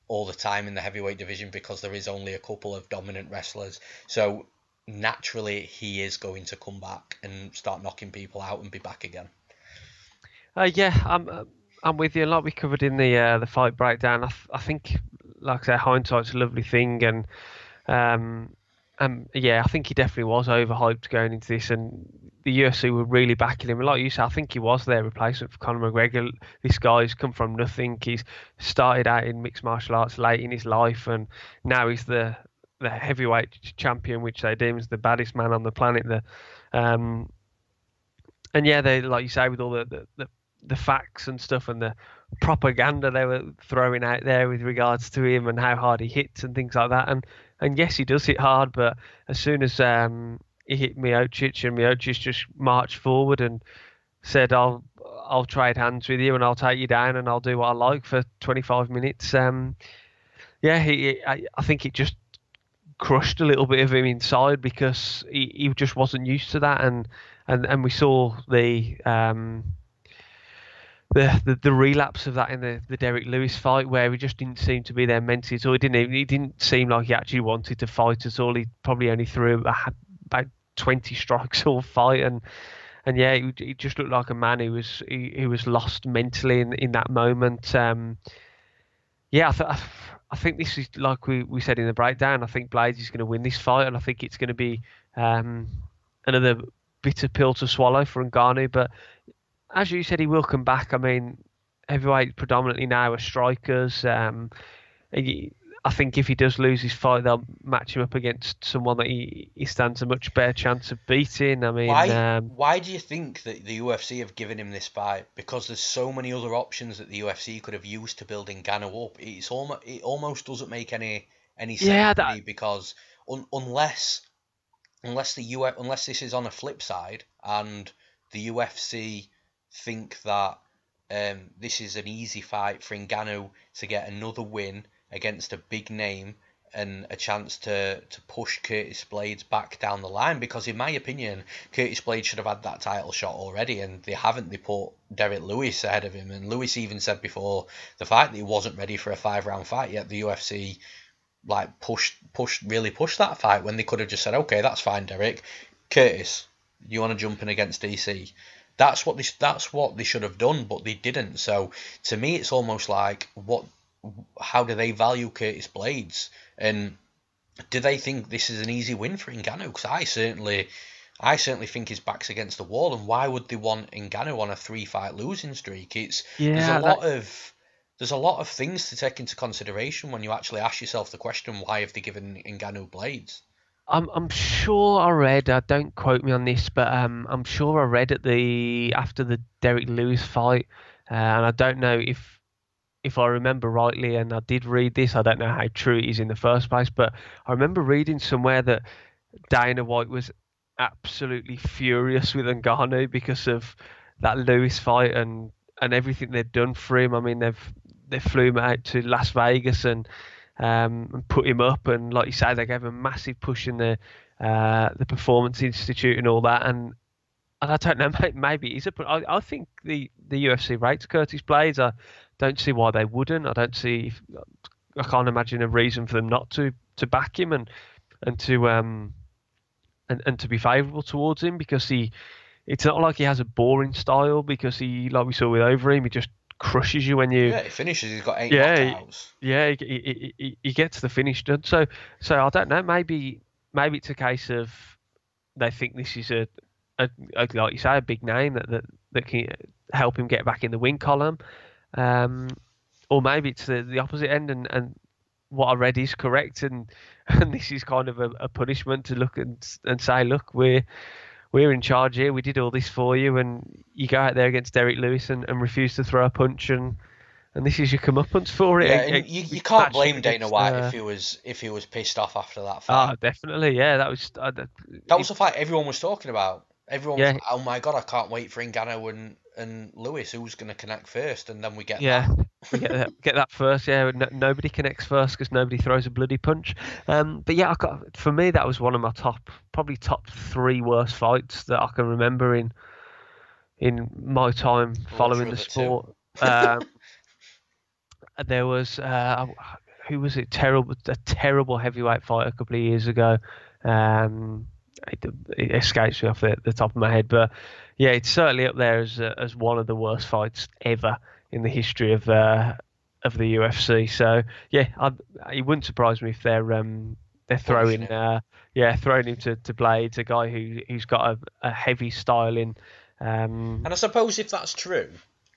Speaker 1: all the time in the heavyweight division, because there is only a couple of dominant wrestlers. So naturally, he is going to come back and start knocking people out and be back again.
Speaker 2: I'm with you. Like we covered in the fight breakdown, I think, like I say, hindsight's a lovely thing, and I think he definitely was overhyped going into this, and the UFC were really backing him. And like you said, I think he was their replacement for Conor McGregor. This guy's come from nothing. He's started out in mixed martial arts late in his life, and now he's the heavyweight champion, which they deem as the baddest man on the planet. They, like you say, with all the facts and stuff and the propaganda they were throwing out there with regards to him and how hard he hits and things like that. And yes, he does hit hard, but as soon as he hit Miocic, and Miocic just marched forward and said, I'll trade hands with you and I'll take you down and I'll do what I like for 25 minutes. I think it just crushed a little bit of him inside, because he just wasn't used to that, and we saw the relapse of that in the Derek Lewis fight, where he just didn't seem to be there mentally at all. He didn't seem like he actually wanted to fight at all. He probably only threw about 20 strikes all fight, and he just looked like a man who was lost mentally in that moment. I think this is, like we said in the breakdown, I think Blaydes is going to win this fight, and I think it's going to be another bitter pill to swallow for Ngannou. But as you said, he will come back. I mean, heavyweight predominantly now are strikers. I think if he does lose his fight, they'll match him up against someone that he stands a much better chance of beating. I mean,
Speaker 1: why do you think that the UFC have given him this fight? Because there's so many other options that the UFC could have used to build Ngannou up. It almost doesn't make any sense to me, because unless this is on a flip side and the UFC think that this is an easy fight for Ngannou to get another win against a big name and a chance to push Curtis Blaydes back down the line, because in my opinion Curtis Blaydes should have had that title shot already, and they haven't. They put Derek Lewis ahead of him, and Lewis even said before the fight that he wasn't ready for a 5-round fight, yet the UFC like pushed that fight when they could have just said, okay, that's fine, Derek. Curtis, you want to jump in against DC? That's what they should have done, but they didn't. So to me, it's almost like, how do they value Curtis Blaydes, and do they think this is an easy win for Ngannou? Because I certainly think his back's against the wall, and why would they want Ngannou on a 3-fight losing streak? There's a lot of things to take into consideration when you actually ask yourself the question, why have they given Ngannou Blaydes?
Speaker 2: I'm sure I read. Don't quote me on this, but I'm sure I read after the Derek Lewis fight, and I don't know if I remember rightly, and I did read this. I don't know how true it is in the first place, but I remember reading somewhere that Dana White was absolutely furious with Ngannou because of that Lewis fight and everything they'd done for him. I mean, they flew him out to Las Vegas and put him up, and like you say, they gave him a massive push in the Performance Institute and all that. And I don't know, maybe it is I think the UFC rates Curtis Blaydes. I don't see why they wouldn't. I can't imagine a reason for them not to back him and to be favourable towards him, because it's not like he has a boring style, because like we saw with Overeem, he just crushes you when you.
Speaker 1: Yeah, he finishes. He's got 8 knockouts.
Speaker 2: He gets the finish done. So I don't know. Maybe it's a case of they think this is a like you say, a big name that can help him get back in the win column, or maybe it's the opposite end, and what I read is correct, and this is kind of a punishment to look and say, look, we're in charge here. We did all this for you, and you go out there against Derek Lewis and refuse to throw a punch, and this is your comeuppance for it.
Speaker 1: Yeah, and you can't blame Dana White if he was pissed off after that fight.
Speaker 2: Oh, definitely, yeah. That was
Speaker 1: the fight everyone was talking about. Everyone was like, oh my god, I can't wait for Ngannou and Lewis. Who's going to connect first? And then we get that.
Speaker 2: We get that first. Yeah, nobody connects first because nobody throws a bloody punch. But yeah, for me, that was one of my probably top 3 worst fights that I can remember in my time following the sport. There was who was it? A terrible heavyweight fight a couple of years ago. It escapes me off the top of my head, but yeah, it's certainly up there as one of the worst fights ever in the history of the UFC. So yeah, it wouldn't surprise me if they're throwing him to Blaydes, a guy who's got a heavy styling.
Speaker 1: And I suppose if that's true,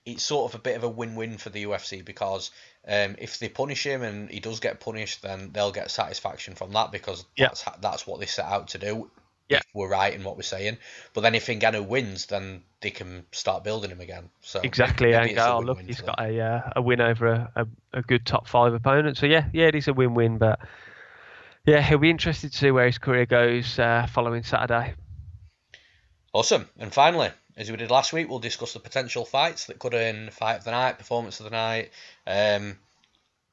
Speaker 1: it's sort of a bit of a win-win for the UFC, because if they punish him and he does get punished, then they'll get satisfaction from that, because that's what they set out to do.
Speaker 2: Yeah,
Speaker 1: if we're right in what we're saying. But then if Ngannou wins, then they can start building him again. So
Speaker 2: exactly, and look, he's got a win over a good top 5 opponent. So yeah, it is a win-win. But yeah, he'll be interested to see where his career goes following Saturday.
Speaker 1: Awesome. And finally, as we did last week, we'll discuss the potential fights that could earn Fight of the Night, Performance of the Night.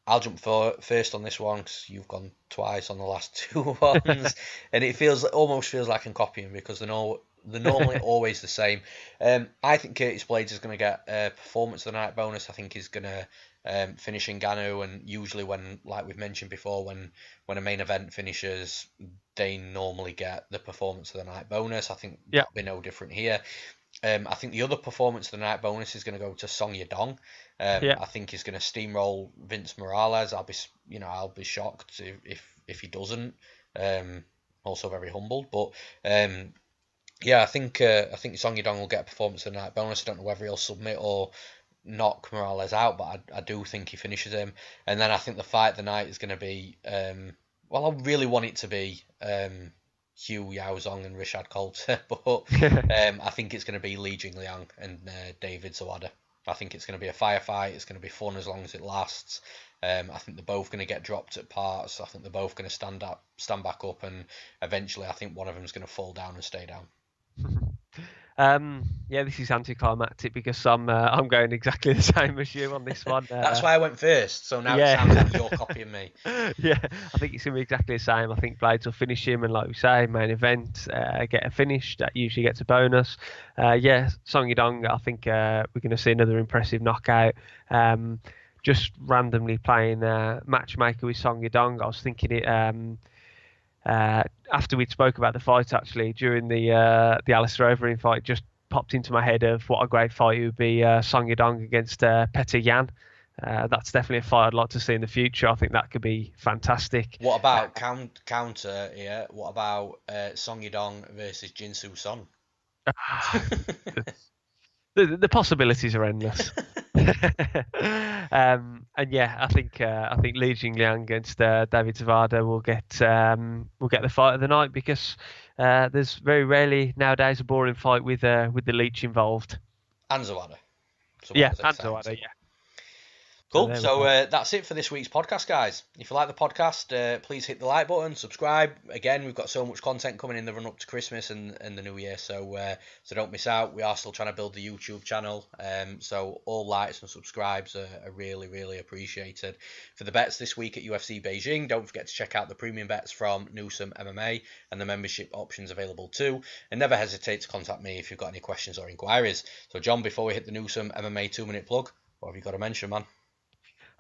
Speaker 1: I'll jump first on this one because you've gone twice on the last 2 ones, and it almost feels like I'm copying, because they're normally always the same. I think Curtis Blaydes is going to get a Performance of the Night bonus. I think he's going to finish Ngannou, and usually when, like we've mentioned before, when a main event finishes, they normally get the Performance of the Night bonus. I think that'll be no different here. I think the other Performance of the Night bonus is going to go to Yadong. I think he's going to steamroll Vince Morales. I'll be shocked if he doesn't. Also very humbled, but I think Song Yadong will get a Performance of the Night bonus. I don't know whether he'll submit or knock Morales out, but I do think he finishes him. And then I think the Fight of the Night is going to be I really want it to be Hugh Yaozong and Rashad Coulter, but I think it's going to be Li Jingliang and David Zawada. I think it's going to be a firefight. It's going to be fun as long as it lasts. I think they're both going to get dropped at parts. I think they're both going to stand back up, and eventually I think one of them is going to fall down and stay down.
Speaker 2: Yeah, this is anticlimactic because I'm going exactly the same as you on this one.
Speaker 1: That's why I went first. So now
Speaker 2: yeah.
Speaker 1: it sounds like you're copying me.
Speaker 2: Yeah, I think it's going to be exactly the same. I think Blaydes will finish him, and like we say, main event, get a finish. That usually gets a bonus. Yeah, Song Yadong, I think we're going to see another impressive knockout. Just randomly playing matchmaker with Song Yadong, I was thinking it. After we'd spoke about the fight, actually during the Alistair Overeem fight, just popped into my head of what a great fight it would be. Song Yadong against Petr Yan. That's definitely a fight I'd like to see in the future. I think that could be fantastic.
Speaker 1: What about counter here? What about Song Yadong versus Jinsu Son?
Speaker 2: The possibilities are endless. And yeah, I think Li Jingliang against David Zawada will get the fight of the night, because there's very rarely nowadays a boring fight with the Leech involved.
Speaker 1: And Zawada.
Speaker 2: Yeah, and Zawada, yeah.
Speaker 1: Cool. So that's it for this week's podcast, guys. If you like the podcast, please hit the like button, subscribe. Again, we've got so much content coming in the run up to Christmas and the New Year, so don't miss out. We are still trying to build the YouTube channel, so all likes and subscribes are really, really appreciated. For the bets this week at UFC Beijing, don't forget to check out the premium bets from Newsome MMA and the membership options available too. And never hesitate to contact me if you've got any questions or inquiries. So, John, before we hit the Newsome MMA 2-minute plug, what have you got to mention, man?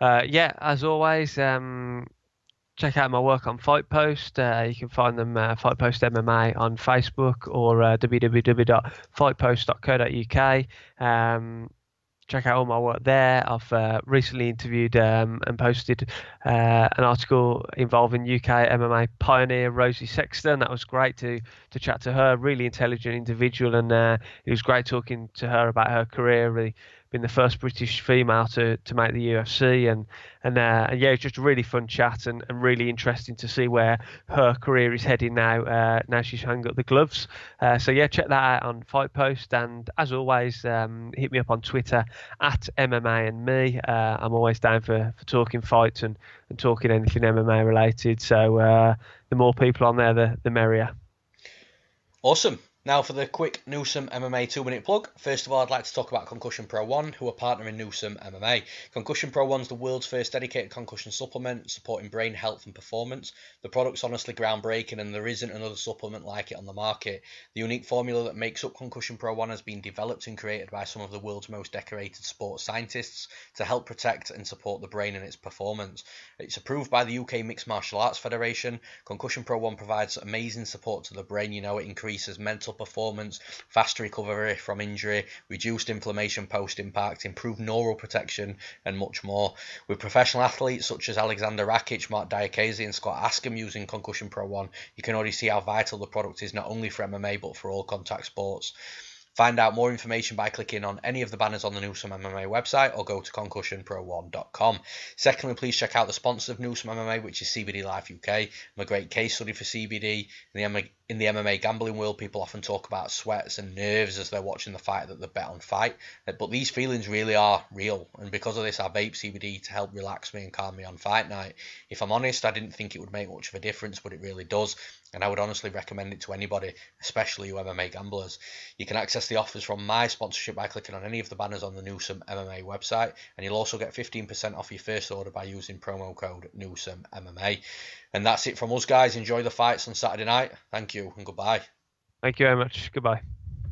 Speaker 2: Yeah, as always, check out my work on Fight Post. You can find them Fight Post MMA on Facebook or www.fightpost.co.uk. Check out all my work there. I've recently interviewed and posted an article involving UK MMA pioneer Rosie Sexton. That was great to chat to her. Really intelligent individual, and it was great talking to her about her career. Really been the first British female to make the UFC, and yeah, it's just a really fun chat and really interesting to see where her career is heading now. Now she's hung up the gloves. So yeah, check that out on Fight Post, and as always, hit me up on Twitter at MMA and me. I'm always down for talking fights and talking anything MMA related. So the more people on there, the merrier.
Speaker 1: Awesome. Now for the quick Newsome MMA 2-minute plug. First of all, I'd like to talk about Concussion Pro 1, who are partnering Newsome MMA. Concussion Pro 1 is the world's first dedicated concussion supplement, supporting brain health and performance. The product's honestly groundbreaking, and there isn't another supplement like it on the market. The unique formula that makes up Concussion Pro 1 has been developed and created by some of the world's most decorated sports scientists to help protect and support the brain and its performance. It's approved by the UK Mixed Martial Arts Federation. Concussion Pro 1 provides amazing support to the brain. It increases mental performance, fast recovery from injury, reduced inflammation post-impact, improved neural protection, and much more. With professional athletes such as Alexander Rakic, Mark Diakese, and Scott Askham using Concussion Pro 1, you can already see how vital the product is not only for MMA but for all contact sports. Find out more information by clicking on any of the banners on the Newsome MMA website or go to concussionpro1.com. Secondly, please check out the sponsor of Newsome MMA, which is CBD Life UK. I'm a great case study for CBD. In the MMA gambling world, people often talk about sweats and nerves as they're watching the fight that they bet on fight. But these feelings really are real. And because of this, I vape CBD to help relax me and calm me on fight night. If I'm honest, I didn't think it would make much of a difference, but it really does. And I would honestly recommend it to anybody, especially you MMA gamblers. You can access the offers from my sponsorship by clicking on any of the banners on the Newsome MMA website, and you'll also get 15% off your first order by using promo code Newsome MMA. And that's it from us, guys. Enjoy the fights on Saturday night. Thank you and goodbye.
Speaker 2: Thank you very much. Goodbye.